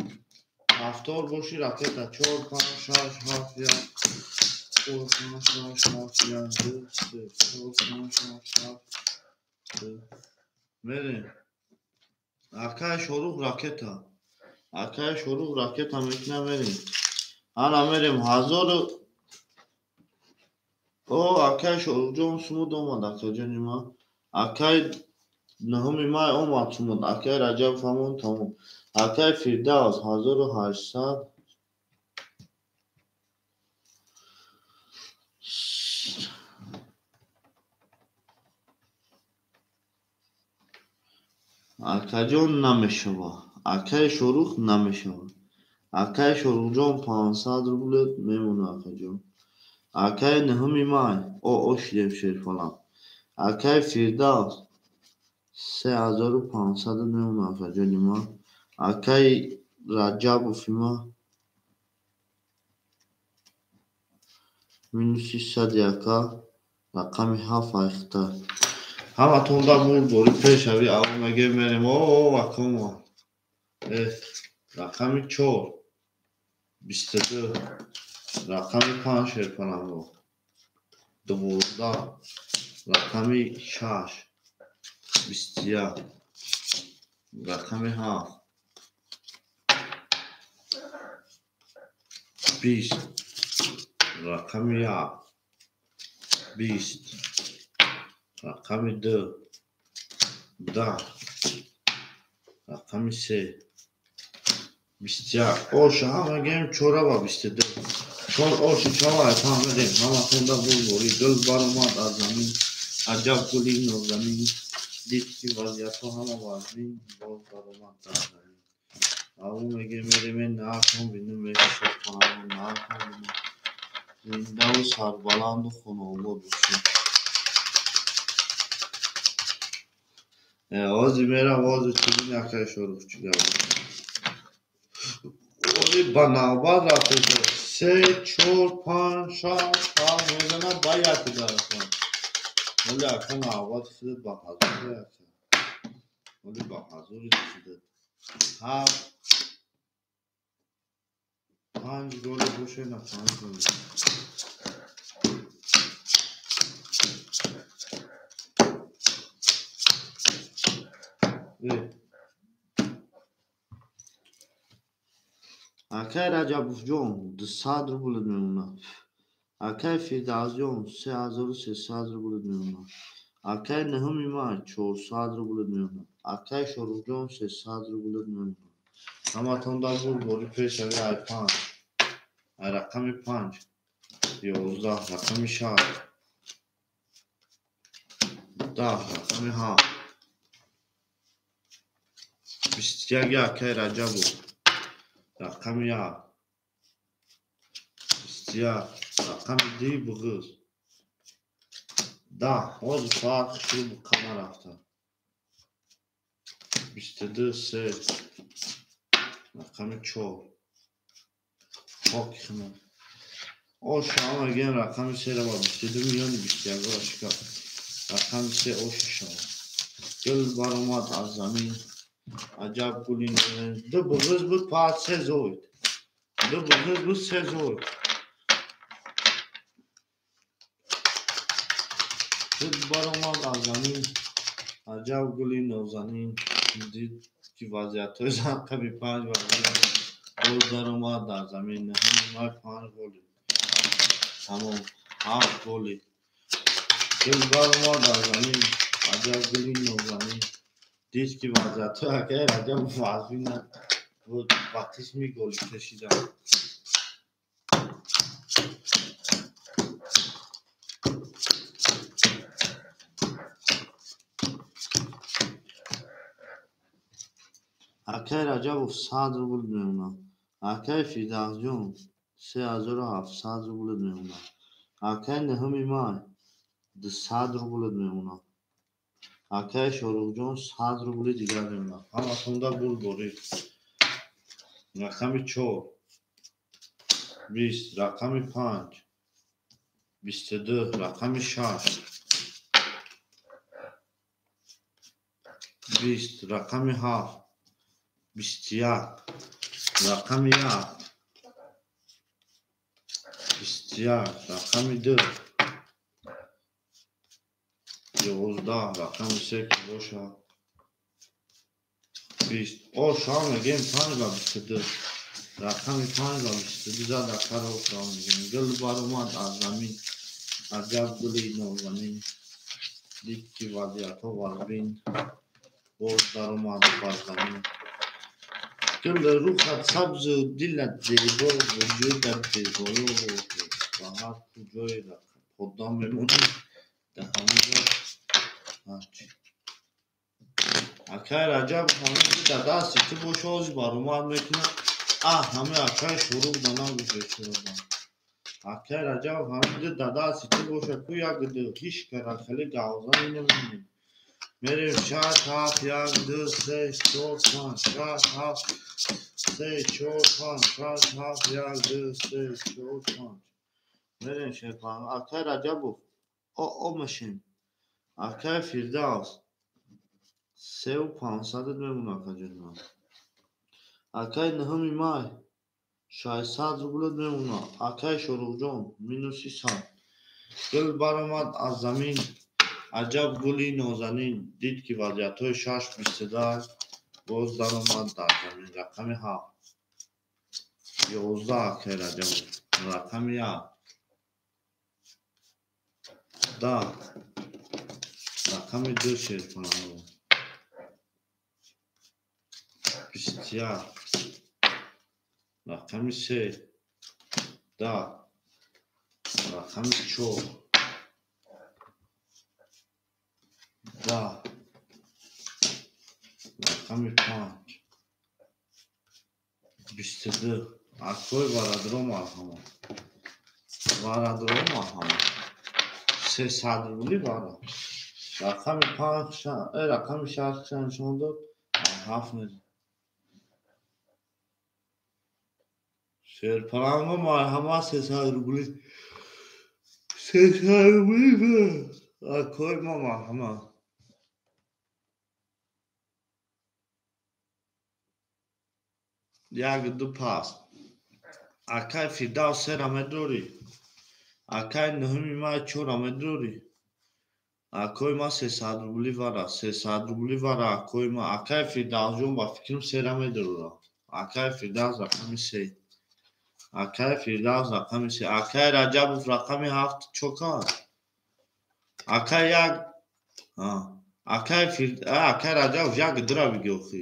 پافتور باشی راکت ها 4 5 6 7 یا 4 5 6 7 یا 2 3 4 5 6 7 میریم اکای شروع راکت ها اکای شروع راکت ها میکنه میریم حالا میریم 1000 او اکای شروع جون سمود اومد اکای جانی ما اکای نهمی مای اومد سمود اکای رجب فهمون تموم اکای فردوس 1800 اکای جون نمیشوه اکای شروع نمیشوه اکای شروع جون 500 روبل میمونه اکای جون اکای نهمی مای او شدیم شیر فلان اکای فردوس 3500 میمونه اکای جانی ما اکای رجب فیما -300 یکا رقم 7 اختار همتون دا بول پیشوی اما مگه بریم وکم رقمی 4 22 رقمی 5 کنم رو 12 رقمی 6 21 رقمی 7 20 رقمی 1 20 رقمی 2 10 رقمی 3 21 اوش همه گیم 4 و 22 چون اوش چوای فهمیدیم همتون دا بول گل بار اومد از زمین عجب گلی نازنین دید که وضعیت ها همه وزنین باز بار اومد در زمین او میگه میریم نکن بینیم میشه کنم نکن بینیم زنده و سربلند و خونوما بشیم آوازی میره آوازی چیزی نکه شروع چیگه اولی بنابر رفته 3 4 5 6 7 میزنه باید درستان ولی اکنون آواز خودت با حضوری اکنون ولی با حضوری خودت 7 5 گل بوشه نه 5 گل اکای رجب جون 200 روبل میمونه اکای فیداز جون 3300 روبل میمونه اکای نهمی ماه 400 روبل میمونه اکای شروع جون 300 روبل میمونه اما تون دا بوری پیشوی ای 5 ای رقمی 5 11 رقمی 6 10 رقمی 7 21 اکای رجب رقمی 1 21 رقمی دی بغز 10 حوض فرق شروع بکنه رفته 22 3 رقمی 4 پاک خمه اوش همه گیم رقمی 3 رو با 22 میلیون 21 رو شکر رقمی 3 اوش شما گل بار اومد از زمین عجب گلی نزنین دو بغز بود پاید 3 زوید دو بغز بود 3 زوید گل بار اومد از زمین عجب گلی نازنین دید که وضعیت های زنقبی 5 وزنین گل در اومد در زمین همین مای 5 گلی تمام 7 گلی گل بار اومد در زمین عجب گلی نازنین دید که وضعیت های اگه عجب وزنین بود وقتیش می گلی کشیدم اکای رجب 100 روبل میمونه اکای فیداز جون 3700 روبل میمونه اکای نهمی ماه 200 روبل میمونه اکای شروع جون 100 روبل دیگر میمونه همه تونده بول بوری رقمی 4 20 رقمی 5 22 رقمی 6 20 رقمی 7 21 رقمی 1 21 رقمی 2 11 رقمی 3 که باشه 20 اوش همه گیم 5 و 22 رقمی 5 و 22 زد اکر اوش همه گیم گل بار اومد از زمین عجب گلی نازنین دید که وضعیت ها وزبین باز در اومد بر زمین گل روخت سبز و دلت زیبا وجودت زیبایی و هر کجای خدا میمونی در همه جا هرچی اکای رجب همه در دستی تو باشه آزی بر اومد میکنه همه اکای شروع دانه گوشه چرا اکای رجب همه در دستی تو باشه کو یک دو هیچ کرد خیلی گوزن نمیمونی میریم 6 7 1 2 3 4 5 6 7 3 4 5 6 7 1 2 3 4 5 میریم 6 5 اکای رجب او مشین Акай Фирдавс 3500 мемуна акаҷона. Акай Наҳами май 600 рублет мемуна. Акай Шорухҷон минуси 100. Гул баромад аз замин. Аҷаб гули нозанин. Дид ки вазъиятҳои шаш бистадар боз даромад дар замин. Рақами 7. 11 Акай Раҷабов. Рақами 1. 10. Рақами 2 Шерпанҳо. 21. Рақами 3. 10. Рақами 4. 10. Рақами 5. 22. Акой Варадро марҳамат. Варадро марҳамат. 300 рубли бара. Рақами 5 рақами 6 нишон дод. 7 нез. Шерпаранго марҳамат 300 рубли. 300 рубли бара. Акой ма марҳамат. Як ду пас. Акай Фирдавс 3 рамедори. Акай Наҳами май 4 рамедори. Акой ма 300 рубли вара. 300 рубли вара акой ма. Акай Фирдавсҷон ба фикрам 3 рамедора. Акай Фирдавс рақами 3. Акай Фирдавс рақами 3. Акай Раҷабов рақами 7 чокар. Акай як Акай Раҷабов як дра биги охи.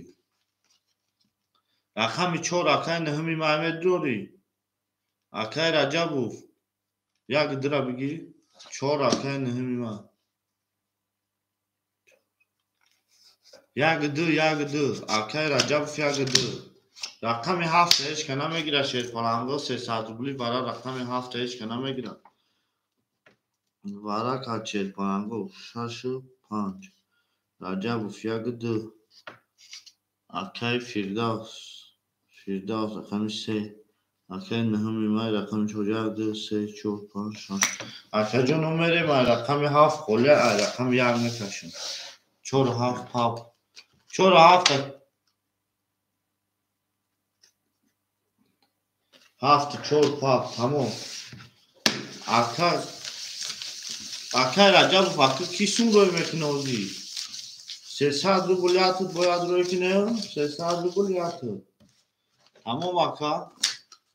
Рақами 4 Акай Наҳами май медори. Акай Раҷабов як дра биги. 4 Акай Наҳами май. Як ду Акай Раҷабов як ду. Рақами 7 ҳеҷ ка намегира Шерпаланго 300 рубли бара рақами 7 ҳеҷ ка намегира. Бара ка Шерпаланго 65. Раҷабов як ду. Акай Фирдавс рақами 3. Акай Наҳами май рақами 4 як ду 3 4 5 6. Акаҷон номери май рақами 7 холе ай рақами 1 мекашем. 4 7 пап. 4 7 4 пап тамом. Акай Раҷабов ака ки сум рӯй мекунозӣ? 300 рубл ятуд бояд рӯй кунем. 300 рубл ятуд. Тамом ака.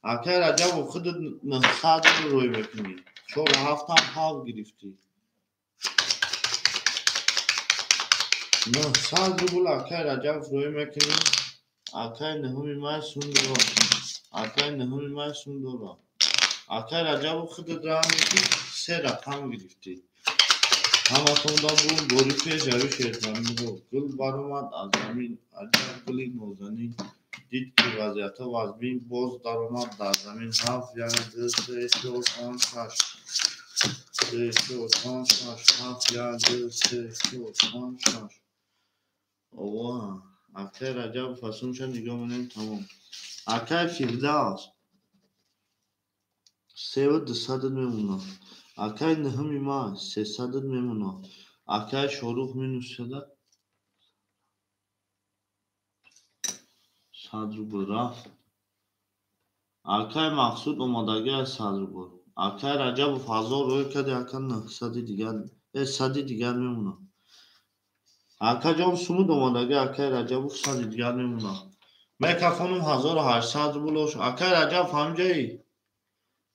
Акай Раҷабов худут 900 рубл рӯй мекунӣ. 4 7 пап гирифтӣ. 900 рубл Акай Раҷабов рӯй мекунӣ. Акай Наҳами май сум дора. Акай Наҳами май сум дора. Акай Раҷабов худут рамеки 3 рақам гирифтӣ. Ҳаматонда бу бори пеш ҷави Шерпанҳо. Гул баромад аз замин. Аҷаб гули нозанин. Дид ки вазъиятҳо аз бин боз даромад дар замин. 7 1 2 3 4 5 6. 3 4 5 6 7 1 2 3 4 5 6. Аллоҳ. Акай Раҷабов асумша нигоҳ менем тамом. Акай Фирдавс 3200 мемуна. Акай Наҳами май 300 мемуна. Акай Шорух минус 100 рубл рафт. Акай Мақсуд омодагӣ аз 100 рубл. Акай Раҷабов 1000 рӯй кади ака 900 дигар 100 дигар мемуна. Акаҷон сумуд омодагӣ Акай Раҷабов 100 дигар мемуна. Мекафонум 1800 рубл ош. Акай Раҷабов ҳамҷаи?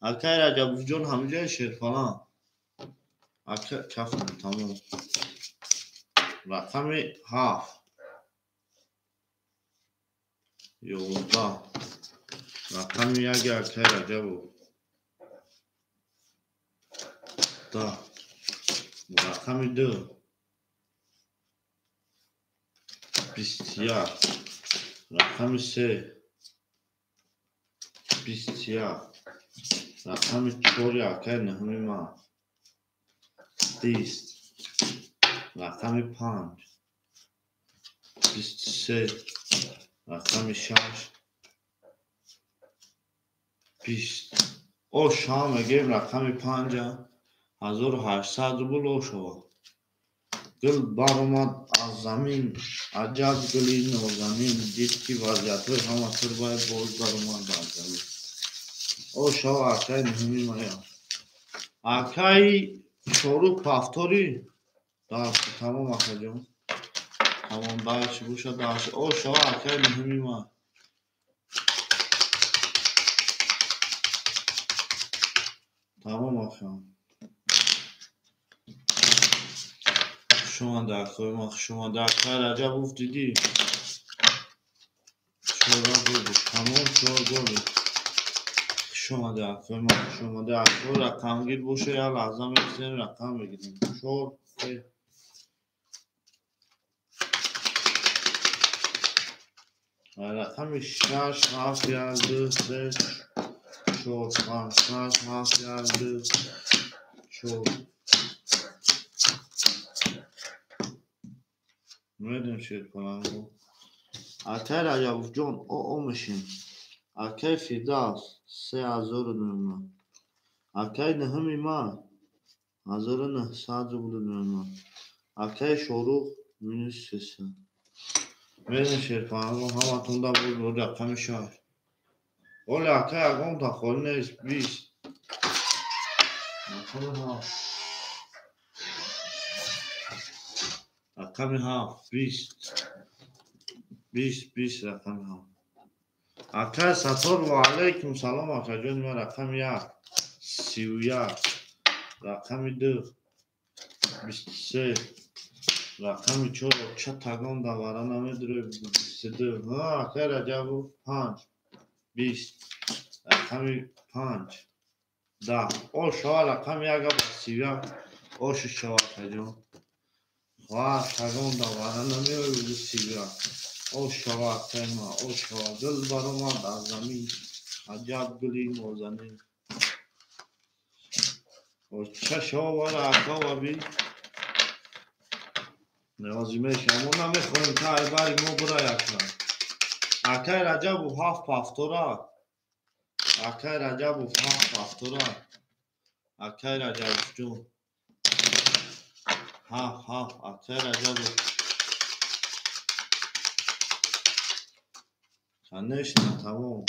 Акай Раҷабовҷон ҳамҷаи Шерпалан? Акай кафон тамом. Рақами 7. 11. Рақами 1 Акай Раҷабов. 10. Рақами 2. 21. Рақами 3. 21. Рақами 4 Акай Наҳами май. 20. Рақами 5. 23. Рақами 6. 20. Ош ҳам мегем рақами 5 1800 рубл ошова. گل برآمد از زمین عجب گلی نازنین دید که وضعیت‌های همه سر باید باز برآمد از زمین او شو اکای نهمی مایا اکای شروع پافتوری درست تمام اکا جان تمام داشت بوشه داشت او شو اکای نهمی ما تمام اکا شما دکای ما شما دکای رجب افتیدی شورا گل تمام شورا گل شما دکای ما شما دکای رقم گیر باشه یا لازم میکنیم رقم بگیریم شور رقم 6 7 11 3 4 5 6 7 11 4 میدونم چی کنم اکای رجب جان او میشیم اکای فیداس 3000 اکای نهمی ما 1900 بود اکای شروع minus 300 میدونم چی کنم همه تون دا بود رقم شهر ولی اکای اگام تا خواهی نیست 20 رقم هفت 20 رقم هفت اکای ستار و علیکم سلام اکای جان من رقم 1 31 رقم 2 23 رقم 4 چه تگان دواره نمیداره 22 اکای رجب 5 20 رقم 5 10 او شما رقم 1 31 او شما اکای جان واه تگان دواره نمیداره 31 او شوا تیما او شوا گل برآمد از زمین عجب گلی نازنین او چه شوا اکا و بی نیازی میشم اون نمیخوریم تا بری مو برای اکا اکای رجب و 7 پافتورا اکای رجب و 7 پافتورا اکای رجب جون 7 اکای رجب کنش نه تمام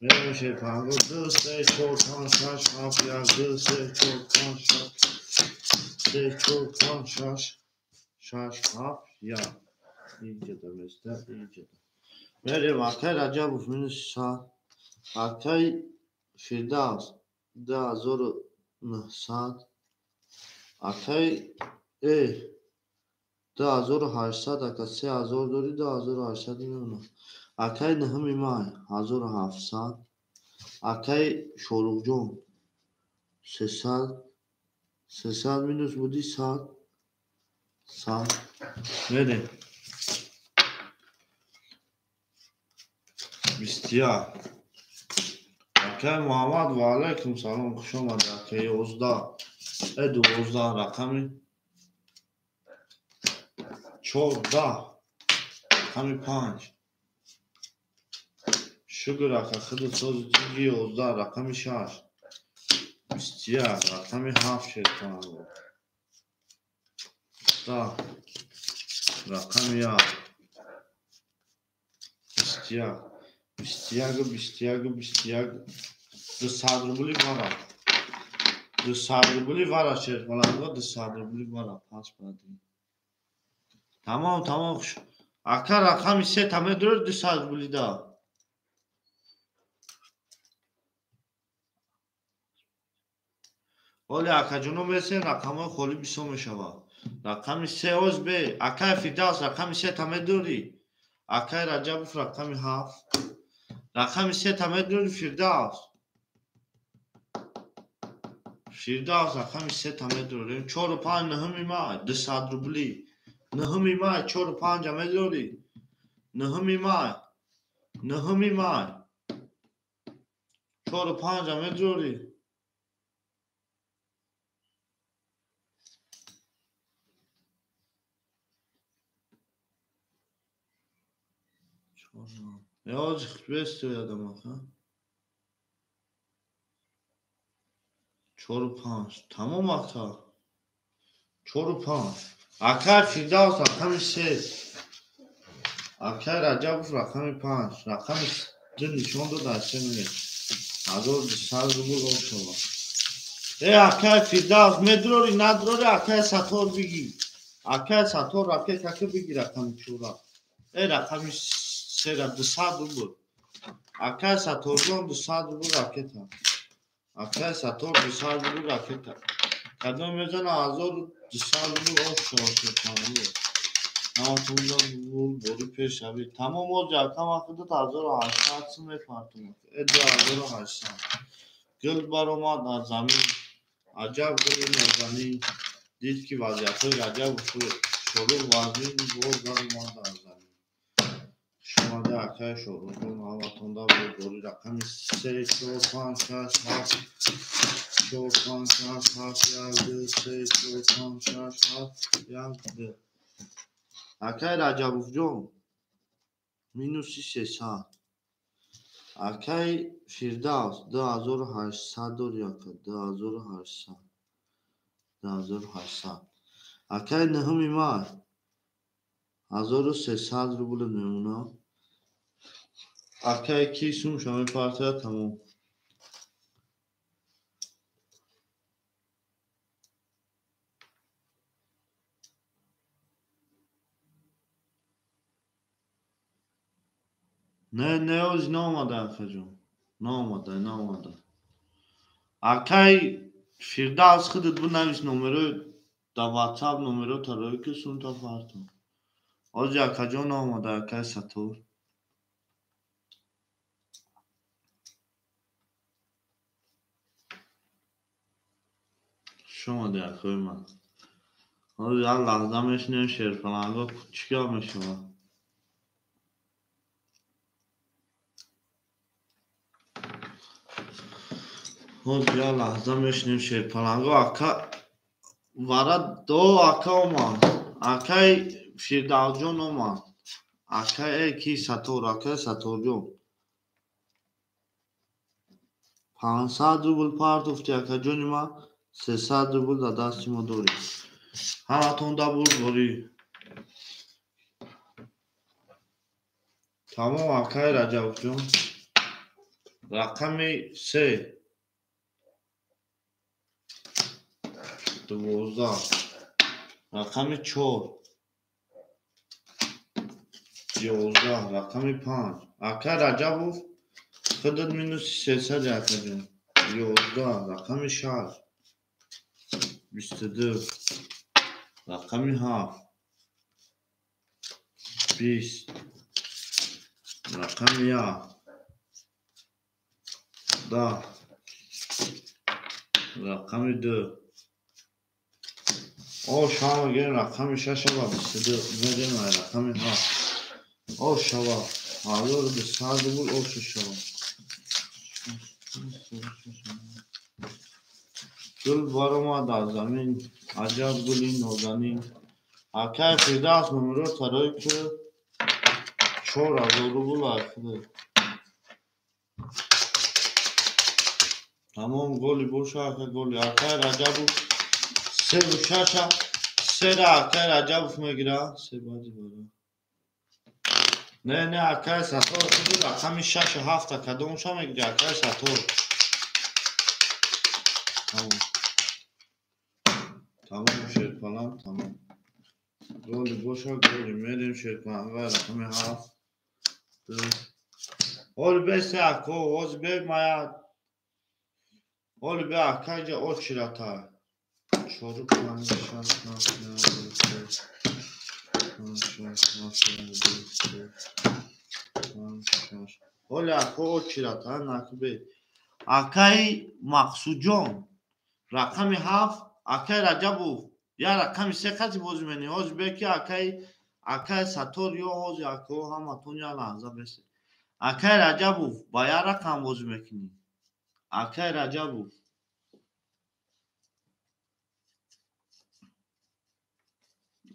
میشه پنگو 2 3 4 5 6 7 11 3 4 5 6 3 4 5 6 6 7 یا iyice de besler iyice de. Meryem Akay Racabov minus Akay Firdevs da zor nihsad Akay da zor 800 Akay 3000 داری 2800 میمونه Akay نهمی مای 1700 Akay شروع جون 300 minus بودی 100 Nereye? بسیار اکای محمد و علیکم سلام خوش آمد اکای 12 رقمی 14 رقمی 5 شکر اکا خود سازی 11 رقمی 6 بسیار رقمی 7 شد کنم 10 رقمی 1 بسیار دو صدر بولی بارا دو صدر بولی بارا شد کنم دو صدر بولی بارا پاس بادی تمام اکا رقمی 3 تمه دور دو صدر بولی دا ولی اکا جونو میسه رقم خولی بیسو میشوا رقمی 3 اوز بی اکا فیداس رقمی 3 تمه دوری اکا رجب رقمی 7 رقمی 3 تمه دوری فیداس رقمی 3 تمه دوری 4 و 5 نهمی ماه 200 روبلی نهمی ماه 4 و 5 همه دوری نهمی ماه 4 و 5 همه دوری یاد بست یادم آخه 4 و 5 تمام وقتا 4 و 5 اکای فیردوس رقم 3 اکای رجب رقم 5 رقم دو نشان دو دسته میگه 1200 روبل شما ای اکای فیردوس مدروری ندروری اکای ساتور بگی اکای ساتور اکای تکه بگی رقم 4 ای رقم 3 را 200 روبل اکای ساتور جان 200 روبل اکتا اکای ساتور 200 روبل اکتا کدام میزنه 1200 روبل شما کنه همونجا بوری پیش شوید تمام جاکم وقتی 1800 سمت پارتون ادو 1800 گل برآمد از زمین عجب گل نازنین دید که وضعیت عجب شروع وزین باز برآمد از زمین شماره اکای شروع همتون دا بوری رقم 3 4 5 6 7 4 5 6 7 1 2 3 4 5 6 7 1 2 اکای رجب جون مینوسی 300 اکای فیردوس 2800 یاکا 2800 اکای نهم مای 1300 روبل نمونه اکای کیسون شامل پارتیا تمام نه اوز نامده اکا جون نامده اکای فیردوس خودت بنویس نمره در واتساپ نمره ترایی که سون تا پارتون آج اکا جون آمده اکای ساتور شما ده اکای من آج یه لحظه میشنیم شیر پلنگا چیکار میشوه آج یه لحظه میشنیم شیر پلنگا اکا وارد دو اکا اومد اکای فیردوس جون اومد اکای کی ساتور اکای ساتور جون 500 روبل پارت افتی اکا جون ما 300 روبل در دستی ما داری همتون دا بوری تمام اکای رجب جون رقم 3 12 رقم 4 11 رقم 5 اکای رجب خودت مینوسی 300 اکا جون 11 رقم 6 22 رقم 7 20 رقم 1 10 رقم 2 او شما گیر رقم 6 و 22 میدیم رقم 7 او شما حالا به ساعت بود او شما گل برآمد از زمین عجب گلی نازنین اکای فیردوس نمره ترایی که 4000 روبل اخده تمام گلی بوشه اکا گلی اکای رجب 3 و 6 3 را اکای رجب میگیره 3 بازی باره نه اکای ساتور خودی رقم 6 و 7 کدومش هم میگیره اکای ساتور تمام شیر کنم تمام گلی بوشه گلی میریم شیر کنم و رقم 7 اول بسته اکو اوز بی مایا اول بی اکای جا او چیراتا چورو کنم اول اکو او چیراتا نکبه اکای مقصود جان رقم 7 اکای رجب یا رقم 3 کسی بوز منی اوز بی که اکای ساتور یا اوز اکو هم اتون یا لحظه بسته اکای رجب با یا رقم بوز میکنی اکای رجب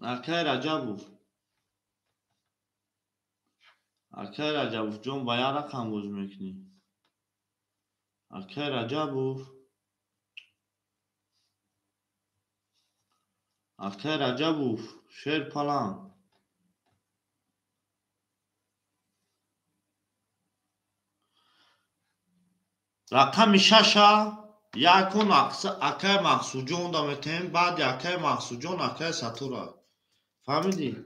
اکای رجب جون با یا رقم بوز میکنی اکای رجب Akay Rajabov Sherpalan. Rakami Shasha Yakun Akay Mahsujon dametem bad Akay Mahsujon Akay Satura. فهمیدی؟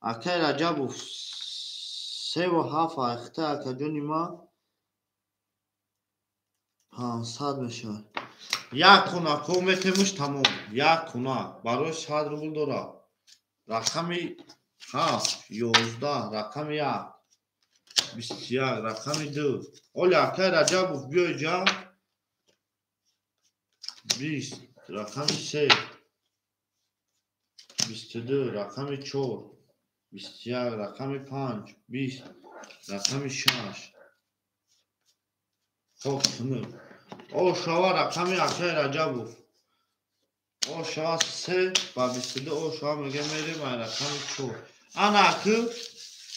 Akay Rajabov 3 و 7 اخته اکجونی ما 500 میشه. یک کنا کومتمش تمام. یک کنا برای 100 روبل داره. رقمی 7 11 رقم 1 21 رقم 2 اولی Akay Rajabov بیا اینجا 20 رقم 3 22 رقم 4 21 رقم 5 20 رقم 6 خب تمام او شوا رقم Akay Rajabov او شوا 3 و 22 او شوا میگه میریم رقم 4 انا اکو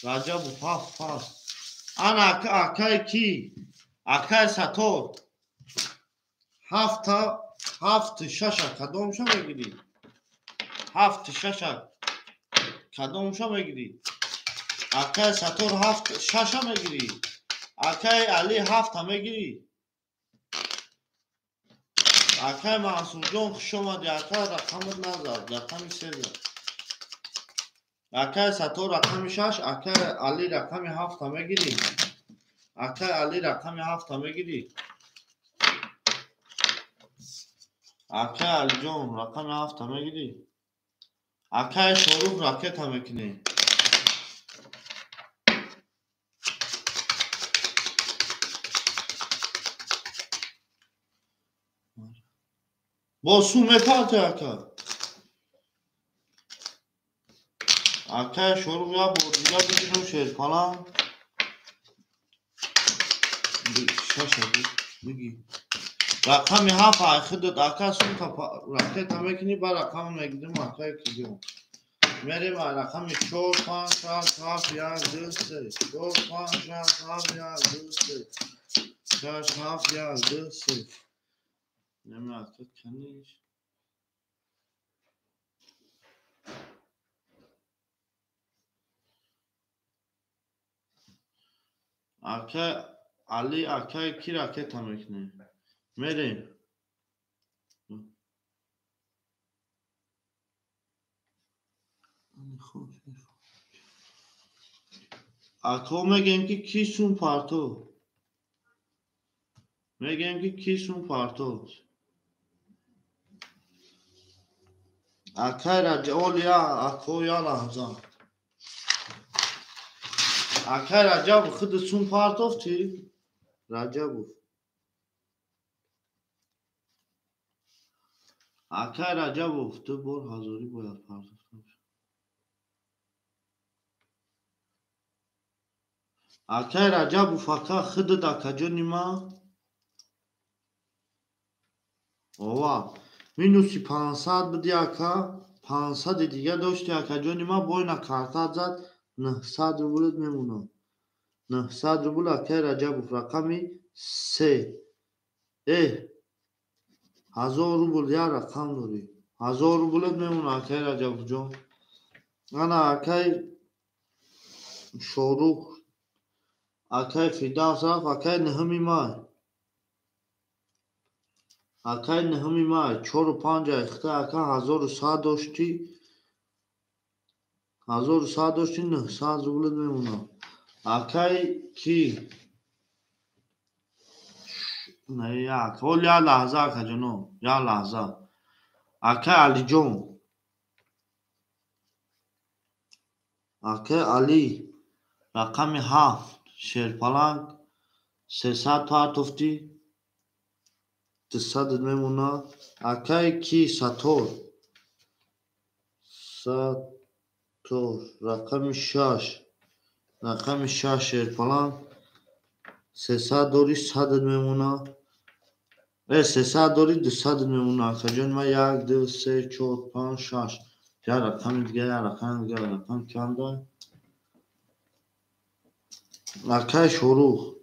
Rajabov هفت انا Akay کی Akay Sator هفت شش کدومشو میگیری 7 6 کدومشو میگیری Akay Sator 7 6 میگیری Akay علی 7 میگیری Akay Mahsujon خوش اومدی Akay رقمت نزد رقم 3 Akay Sator رقم 6 Akay علی رقم 7 میگیری Akay علی رقم 7 میگیری Akay علی جون رقم 7 میگیری Akay شروع راکت میکنی با سومه پاته Akay شروع یا بردیا بگیرم شیرپالان شاشه بگی رقم 7 خودت Akay سوم تا راکت میکنی با رقم میگیرم Akay کیجون میریم رقم 4 5 7 7 1 2 3 4 5 6 7 1 2 3 6 7 1 2 3 نمیاد کنیش Akay علی Akay کی راکت میکنه میریم Akay میگیم که کی سوم پارتو میگیم که کی سوم پارتو Akay Rajabov یا Akay یا لحظه Akay Rajabov خود سوم پارتو چی Rajabov Akay Rajabov تو بار هزاری باید پارتو Akay Rajabov فقط خودت اکجونی ما اوه مینوسی 500 بدی Akay 500 دیگه داشتی اکجونی ما بوینا کارتا زد 900 روبلت میمونه 900 روبل Akay Rajabov رقمی 3 1000 روبل یا رقم داری 1000 روبلت میمونه Akay Rajabov جون انا Akay شروع Akay فیدا صرف Akay نهمی ماه Akay نهمی ماه 4 و 5 اخته Akay 1100 داشتی 1100 داشتی 900 روبلت میمونه Akay کی نه یا کل یا لحظه که جنو یا لحظه Akay علی جون Akay علی رقم 7 شیرپلنگ 300 پارتوفتی 300 میمونه Akay کی ساتور رقم 6 شیرپلنگ 300 داری 100 میمونه 300 داری 200 میمونه Akay جون ما 1 2 3 4 5 6 یا رقم دیگه رقم کم داره Akay شروع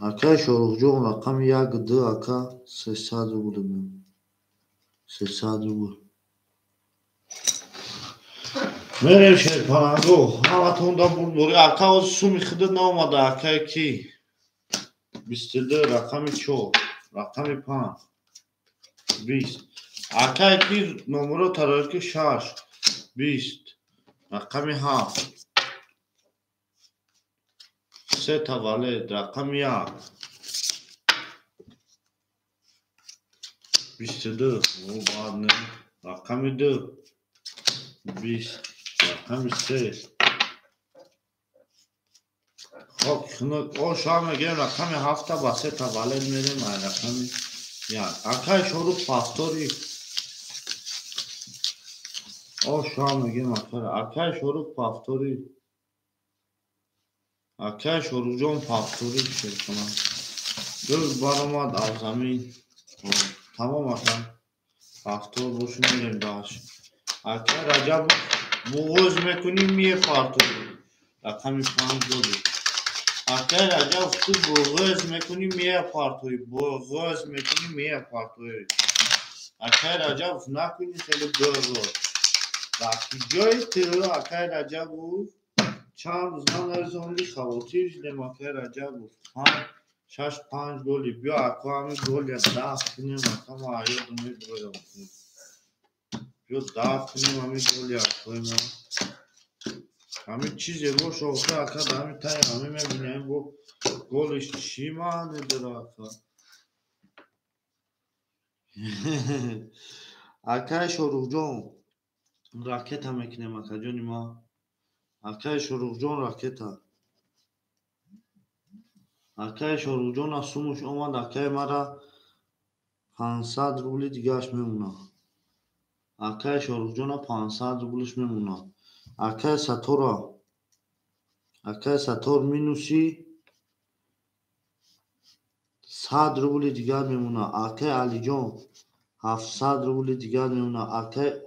Akay Şorukcuğum rakam ya gıdı aka 300 ruble. 300 ruble. Merhaba Şerpanango. Havatonda bulburi aka o sumi xıdı ne olmadı akay ki. Bistede rakamı çok. Rakamı pan. Biz. Akay ki numara tarar ki şaş. Bist. Rakamı ha. Se tavale rakamı ya. Bistede. O bağını. Rakamı de. Biz. Rakamı se. خب او شام میگم رقم 7 تا با 3 تا والد میریم رقم یا اکای شروع پاستوری او شام میگم اکای شروع پاستوری اکای شروع جون پاستوری شد کنم دو برامد از زمین تمام اصلا پاستور باشون میریم باش اکای رجب بغوز میکنیم میه پاستوری رقم 5 دادی اکای رجب تو بغوز میکنی میه پارتوی بغوز میکنی میه پارتوی اکای رجب نکنی خیلی بغوز وقتی جای تو اکای رجب بود چند روز من ارزانلی خواتیر جلیم اکای رجب بود 5 گولی بیا اکا همه گولی دفت کنیم اکا ما آیا دومی برویم بیا دفت کنیم همه گولی اکای ما همه چیزی باش آخه اکا دمی تایی همه میبینیم با گلش چی معنی داره اکا اکای شروع جون راکت هم میکنیم اکا جونی ما اکای شروع جون راکت هم اکای شروع جون اسومش اومد اکای مرا 500 روبلی دیگهش میمونه اکای شروع جون 500 روبلش میمونه اکای ساتور مینوسی 100 روبلی دیگر میمونه اکای علی جون 700 روبلی دیگر میمونه اکای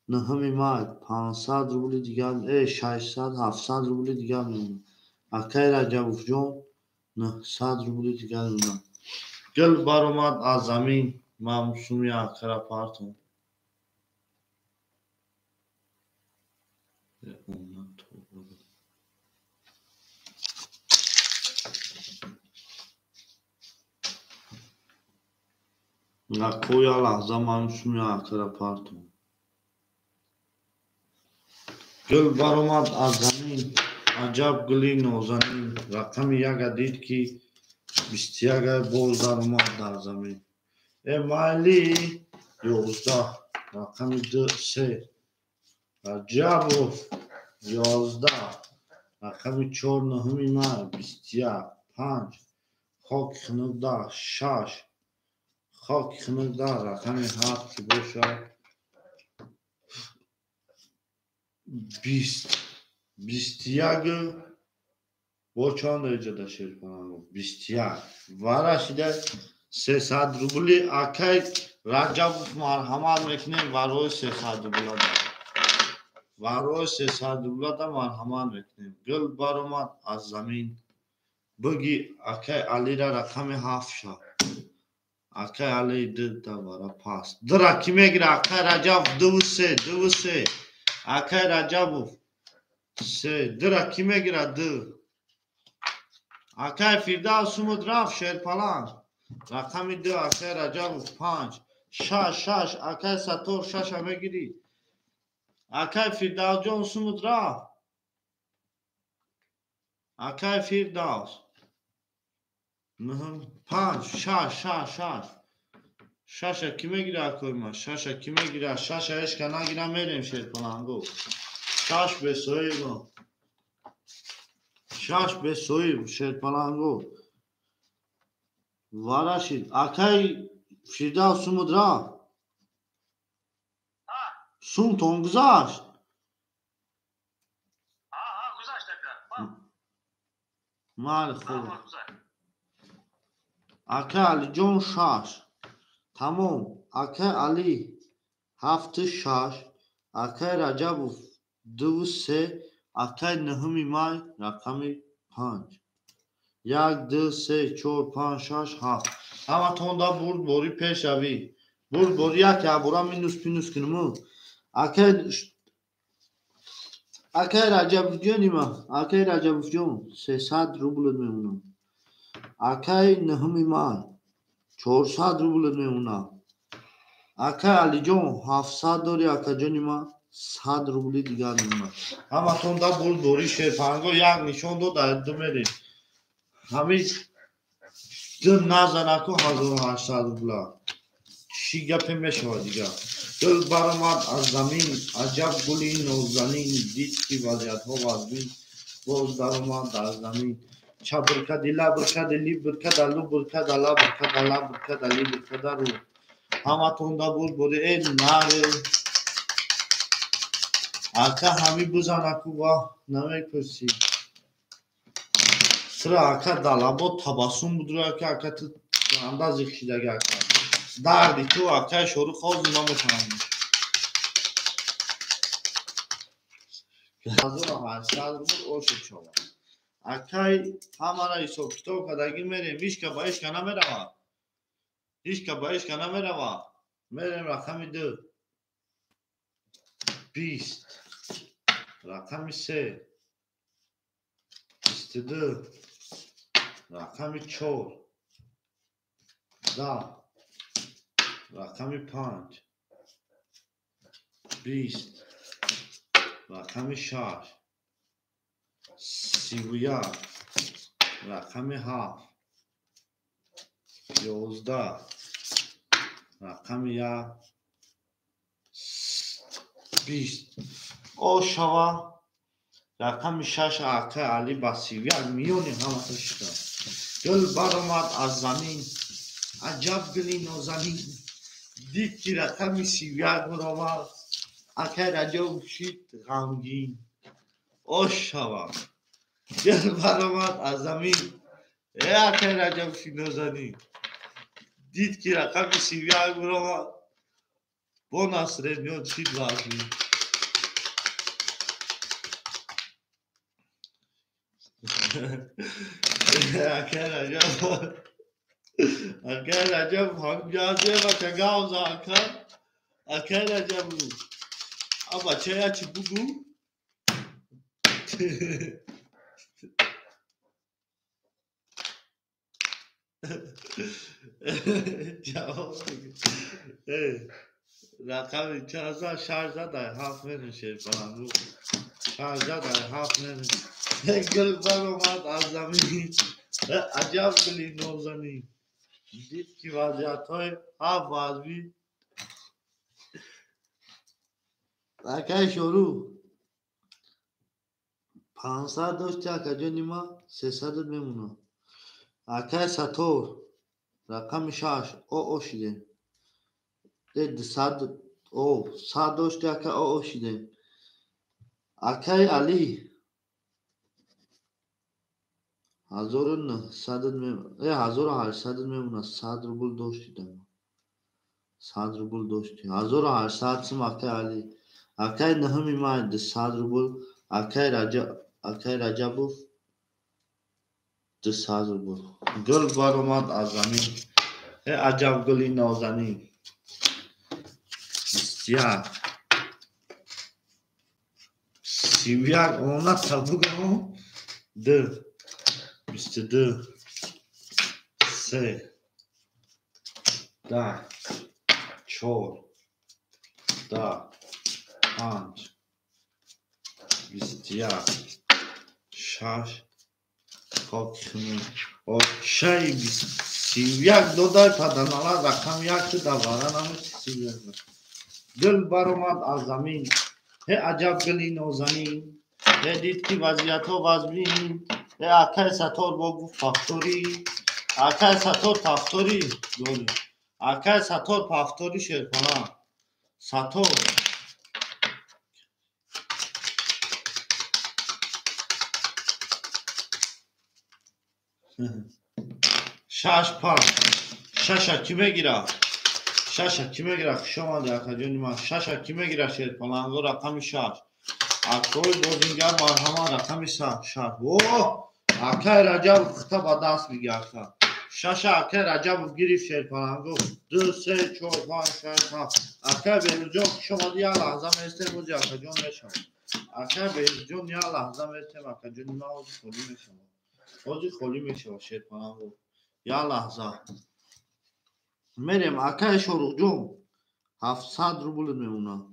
نهمی مای 500 روبلی دیگر 600 700 روبلی دیگر میمونه اکای رجب جون 900 روبلی دیگر میمونه گل برآمد از زمین ممسومی اکر پارتون نکویا لحظه ممسومی اکر پارتون گل برآمد از زمین عجب گلی نازنین رقم یک دید که 21 باز در اومد در زمین مالی 11 رقم 3 عجب 11 رقم 4 نهمی مای 21 5 خاک خنده 6 خاک خنده رقم 7 که باشه 20 21 با چند درجه داشته کنم 21 ورشیده 300 روبلی اکای رجب مرحمت میکنیم وروی 300 روبلی وروی 300 روبلی مرحمت میکنیم گل برآمد از زمین بگی اکای علی را رقم 7 شد اکای علی دید برا پاس درا کی میگیره اکای رجب 2 اکای رجب 3 درا کی میگیره 2 اکای فردوس اومد رفت شیرپلنگ رقم 2 اکای رجب 5 6 اکای ساتور 6 همه گیری اکای فردوس جون اومد رفت اکای فردوس 5 6 کی میگیره اکای ما 6 کی میگیره 6 اش که نگیره میریم شیرپلنگو 6 به سوی 6 به سوی شیرپلنگو ورشید اکای فردوس اومد رفت سوم تون گذاشت گذاشت مال خوب اکای علی جون 6 تمام اکای علی 7 6 اکای رجب 2 3 اکای نهمی مای رقم 5 1 2 3 4 5 6 7 ҳаматонда бурд бори пешавӣ бурд бори як ябора минус кунуму акай раҷабовҷонима акай раҷабовҷон 300 рублет мемонам акай наҳуми май 400 рублет мемонам акай алиҷон 700 дори акаҷони ман 100 рубли дигар мемонам ҳаматонда бурд бори шерпанго як нишон дод айду мерем ҳамин дум назанаку 1800 рубла чӣ гапе мешавад дигар гул баромад аз замин аҷаб гули нозанин дид ки вазъиятҳо вазбин боз даромад аз замин ча буркади ла буркади ли буркадалу буркадала буркадала буркадали буркадару ҳаматонда бурд бори э наре ака ҳами бузанаку ва намепурсӣ сира ака далабо табассум будро ака ту андазӣ хишидаги ака дарди ту акай шору хози ма мефаҳмӣ 1800 рубл ошуд шавад акай ҳамара ҳисоб китоб кардагӣ мерем ишка ба ишка намеравад ишка ба ишка намеравад мерем рақами 2 20 рақами 3 22 рақами 4 10 рақами 5 20 рақами 6 31 рақами 7 11 рақами 1 20 ошава рақами 6 акай али ба 31 миллиони ҳамата шуда гул баромад аз замин аҷаб гули нозанин дид ки рақами 31 баромад акай раҷабов шид ғамгин ошава гул баромад аз замин э акай раҷабов нозанин дид ки рақами 31 баромад бо насремён шид вазбин акай раҷабов ҳамҷазе бача гавза акай раҷабов а бачая чӣ бугу рақами чаза 607 мерем шерпананду 607 мерем гул баромад аз замин аҷаб гули нозанин дид ки вазъиятҳои ҳам вазбин акай шору 500 дошти акаҷони ман 300 мемонам акай сатор рақами 6 оо шидем 100 дошти ака оо шидем акай али 1800 мемонад 100 рубл дошти дам 100 рубл дошти 1800 сум акай али акай наҳуми май 200 рубл акай раҷабов 200 рубл гул баромад аз замин э аҷаб гули нозанин 21 31 она табугамо 2 22 3 10 4 10 5 21 6 шай 31 додай паданала рақам як давара намешид гул баромад аз замин э аҷаб гули нозанин э дид ки вазъиятҳо вазбин э акай сатор бо гуфт пафторӣ акай сатор пафторӣ дори акай сатор пафторӣ шерпанан сатор шаш паст шаша кӣ мегирад шаша кӣ мегирад хушомади акаҷони ман шаша кӣ мегирад шерпаланго рақами 6 акои бозингар марҳамат рақами 6 о Akay Rajabov xita ba dast میگه اکا شاشا اکای رجبوف گرفت شیرپناه گفت 2 3 4 5 6 7 اکای بهروز شما یه لحظه میسته بودی اکا جون نشون اکای بهروز یه لحظه میسته اکا جون ما اوزی خالی میشم اوزی خالی میشه شیرپناه گفت یه لحظه میریم اکای شروع جون 700 روبل میمونه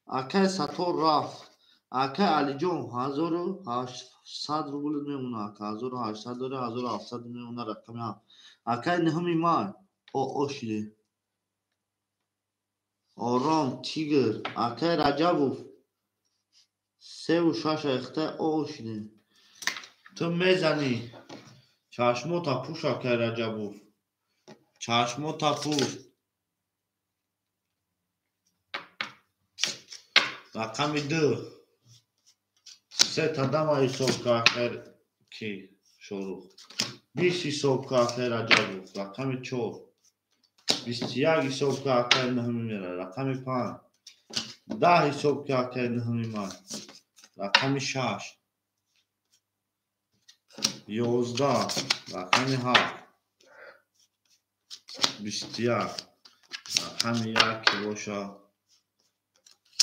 اکای سطور رفت اکای علی جون 1800 روبل میمونه اکا 1800 داره 1700 میمونه رقمی هم اکای نهمی مای او شده آرام تیگر اکای رجبوف 3 و 6 اخته او شده تو میزنی چشمو تا پوش اکای رجبوف چشمو تا پوش رقمی 2 3 تا دم حساب که اکای کی شروع 20 حساب که اکای رجبوف رقمی 4 21 حساب که اکای نهمی میره رقمی 5 10 حساب که اکای نهمی میره رقمی 6 11 رقمی 7 21 رقمی 1 که باشه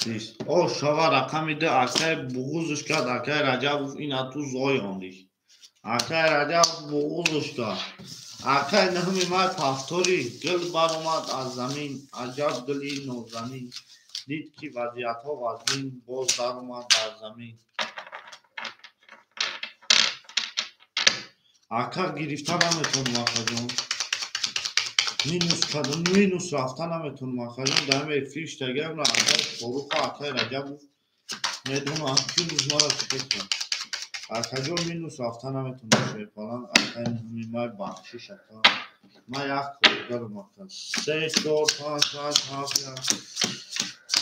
20 او شوا رقمی 2 اکای بغوزش کرد اکای رجبوف این تو زای آمدی اکای رجبوف بغوزش کرد اکای نهمی مای پفتوری گل برآمد از زمین عجب گلی نوزمین دید که وضعیت ها وزین باز در اومد در زمین اکا گرفتن نمیتون ماخا جون مینوس کدون مینوس رفتن نمیتون ماخا جون دائم یک فیش تگرم را اکای فروخ و اکای رجبوف میدون اکی روز مارا چکت اکا جون مینوس رفتن نمیتون باشه پلان اکای نهمی مای بخشی شکا ما یک کارگر ماخا 3 4 5 6 7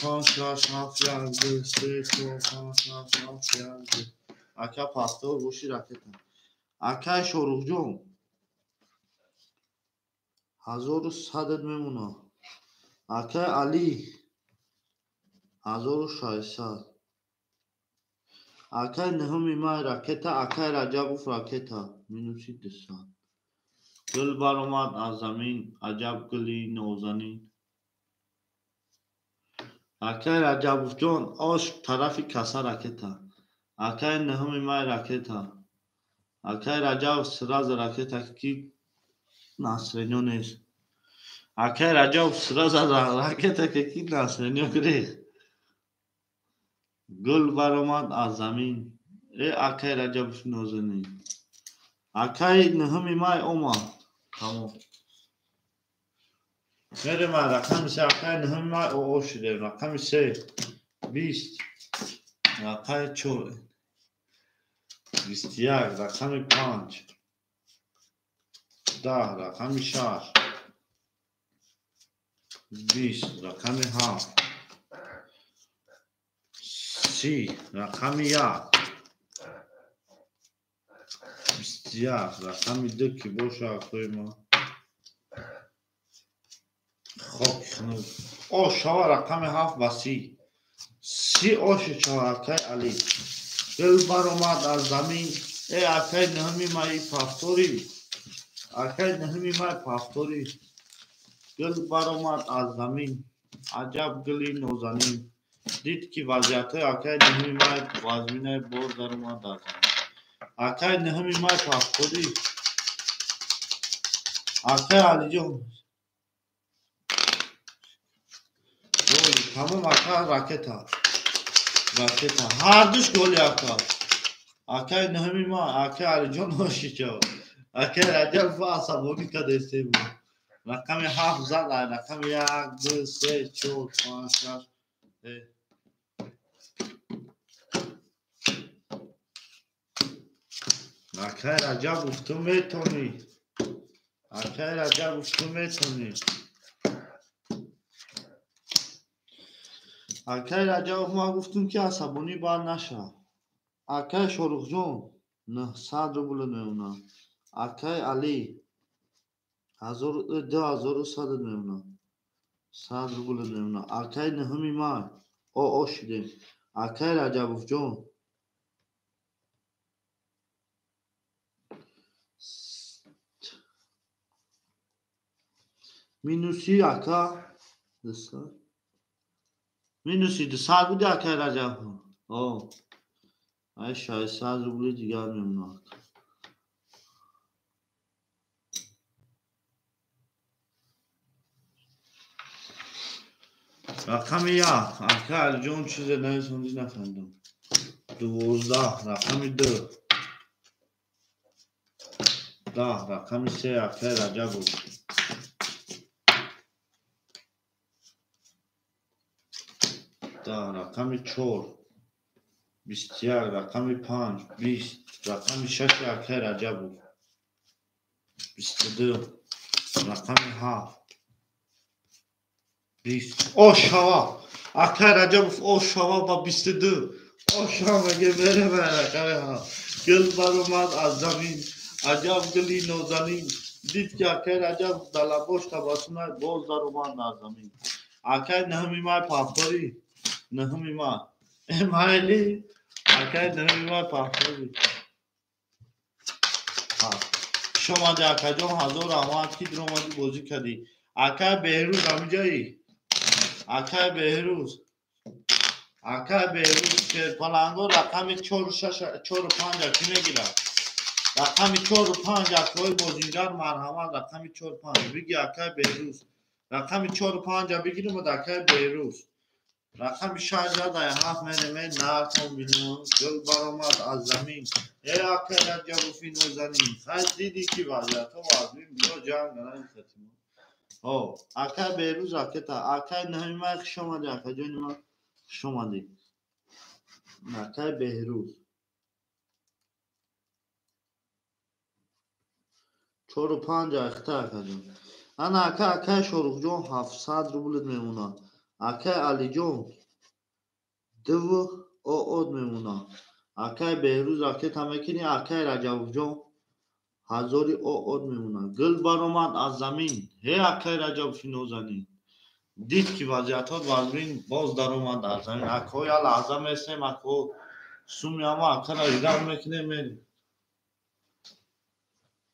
5 6 7 2 3 4 5 6 7 2 اکا پاستور روشی رکتن اکای شروع جون 1100 میمونه اکای علی 1600 اکای نهمی مای راکتا اکای رجبوف راکتا مینوسی دستان گل برآمد از زمین عجب گلی نوزنین اکای رجبوف جون آش طرفی کسا راکتا اکای نهمی مای راکتا اکای رجبوف سراز راکتا کی ناصرینو نیست اکای رجبوف سراز راکتا کی ناصرینو گره گل برآمد از زمین ای اکای رجبوف نازنین اکای نهمی مای اومد تمام میریم رقم 3 اکای نهمی مای او شده رقم 3 20 اکای 4 21 رقم 5 10 رقم 6 20 رقم 7 30 رقم 1 21 رقم 2 که باشه اکای ما خب خنود او شوا رقم 7 و 30 اوش شوا اکای علی گل برآمد از زمین ای اکای نهمی مای پفتوری اکای نهمی مای پفتوری گل برآمد از زمین عجب گلی نوزنین دید که وضعیت اکای نهمی مای وزمینه باز در اومد در زمین اکای نهمی مای پفتوری اکای علی جون تمام اکای راکتا هر دوش گلی اکای نهمی ما اکای علی جون هاشی چو اکای رجب و عصبانی کده استه بود رقم 7 زد رقم 1 2 3 4 5 6 اکای رجب تو میتونی اکای رجب تو میتونی اکای رجب ما گفتیم که عصبانی باید نشه اکای شروع جون 900 روبل میمونه اکای علی 2100 میمونه 100 روبل میمونه اکای نهمی مای او شده اکای رجبوف جون Minusi aka. Minusi de sabe de aka raja. Oh. Ay şahit rubli دیگر میمونه. رقم یک aka الجون چیز نهیزوندی نفندم. 12 رقم 2 10 رقم 3 aka رجب بود. 10 رقم 4 21 رقم 5 20 رقم 6 aka رجب بود. 22 رقم 7 20 Oşava aka رجب Oşava با 22 Oşava مگه بره برقه ها گل بر اومد از زمین عجب گلی نازنین دید که اکه رجب دلباش تبسمه باز در اومد از زمین اکه نهمی مای پافتاری نهمی مای امایلی اکه نهمی مای پافتاری شما ده اکه جام هزار آمد کی در اومدی بازی کردی اکه بهروز همی جایی اکه بهروز که پلنگو رقم 4 و 5 کی میگیره رقم 4 و 5 اکای بازیگر مرحمت رقم 4 و 5 بگی اکای بهروز رقم 4 و 5 بگیریم و اکای بهروز رقم 6 در 7 میرمه نرکن بینون گل برآمد از زمین ای اکای رجب و فین و زنین خیلی دیدی کی وضعیت و وضعیم بیا جنگ نرین ختیم اکای بهروز اکای نهیمه شما دی اکای جانیمه شما دی اکای بهروز 4 و 5 اختار کردم انا اکای شروع جون 700 روبل میمونه اکای علی جون 2 او میمونه اکای بهروز اکای تمکنی اکای رجب جون 1000 او میمونه گل برآمد از زمین هی اکای رجب فینو زنین دید که وضعیت ها وزبین باز در اومد از زمین اکای لحظه میسیم اکای سومی اما اکای را ایران میکنه میریم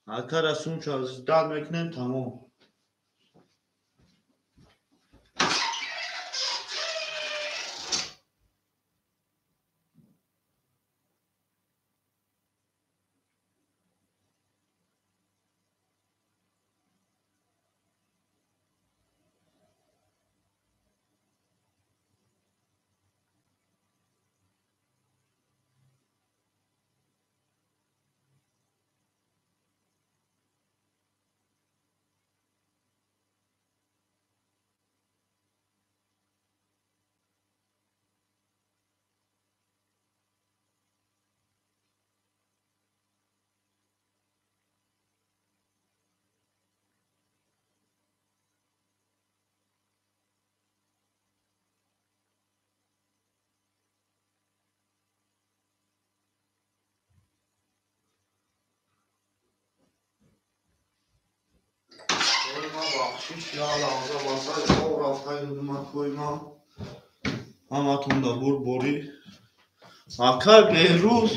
اکای را سوم شد در میکنیم تمام یا لحظه واسه او رفته دادم کویما همتون دا بوری اکای بهروز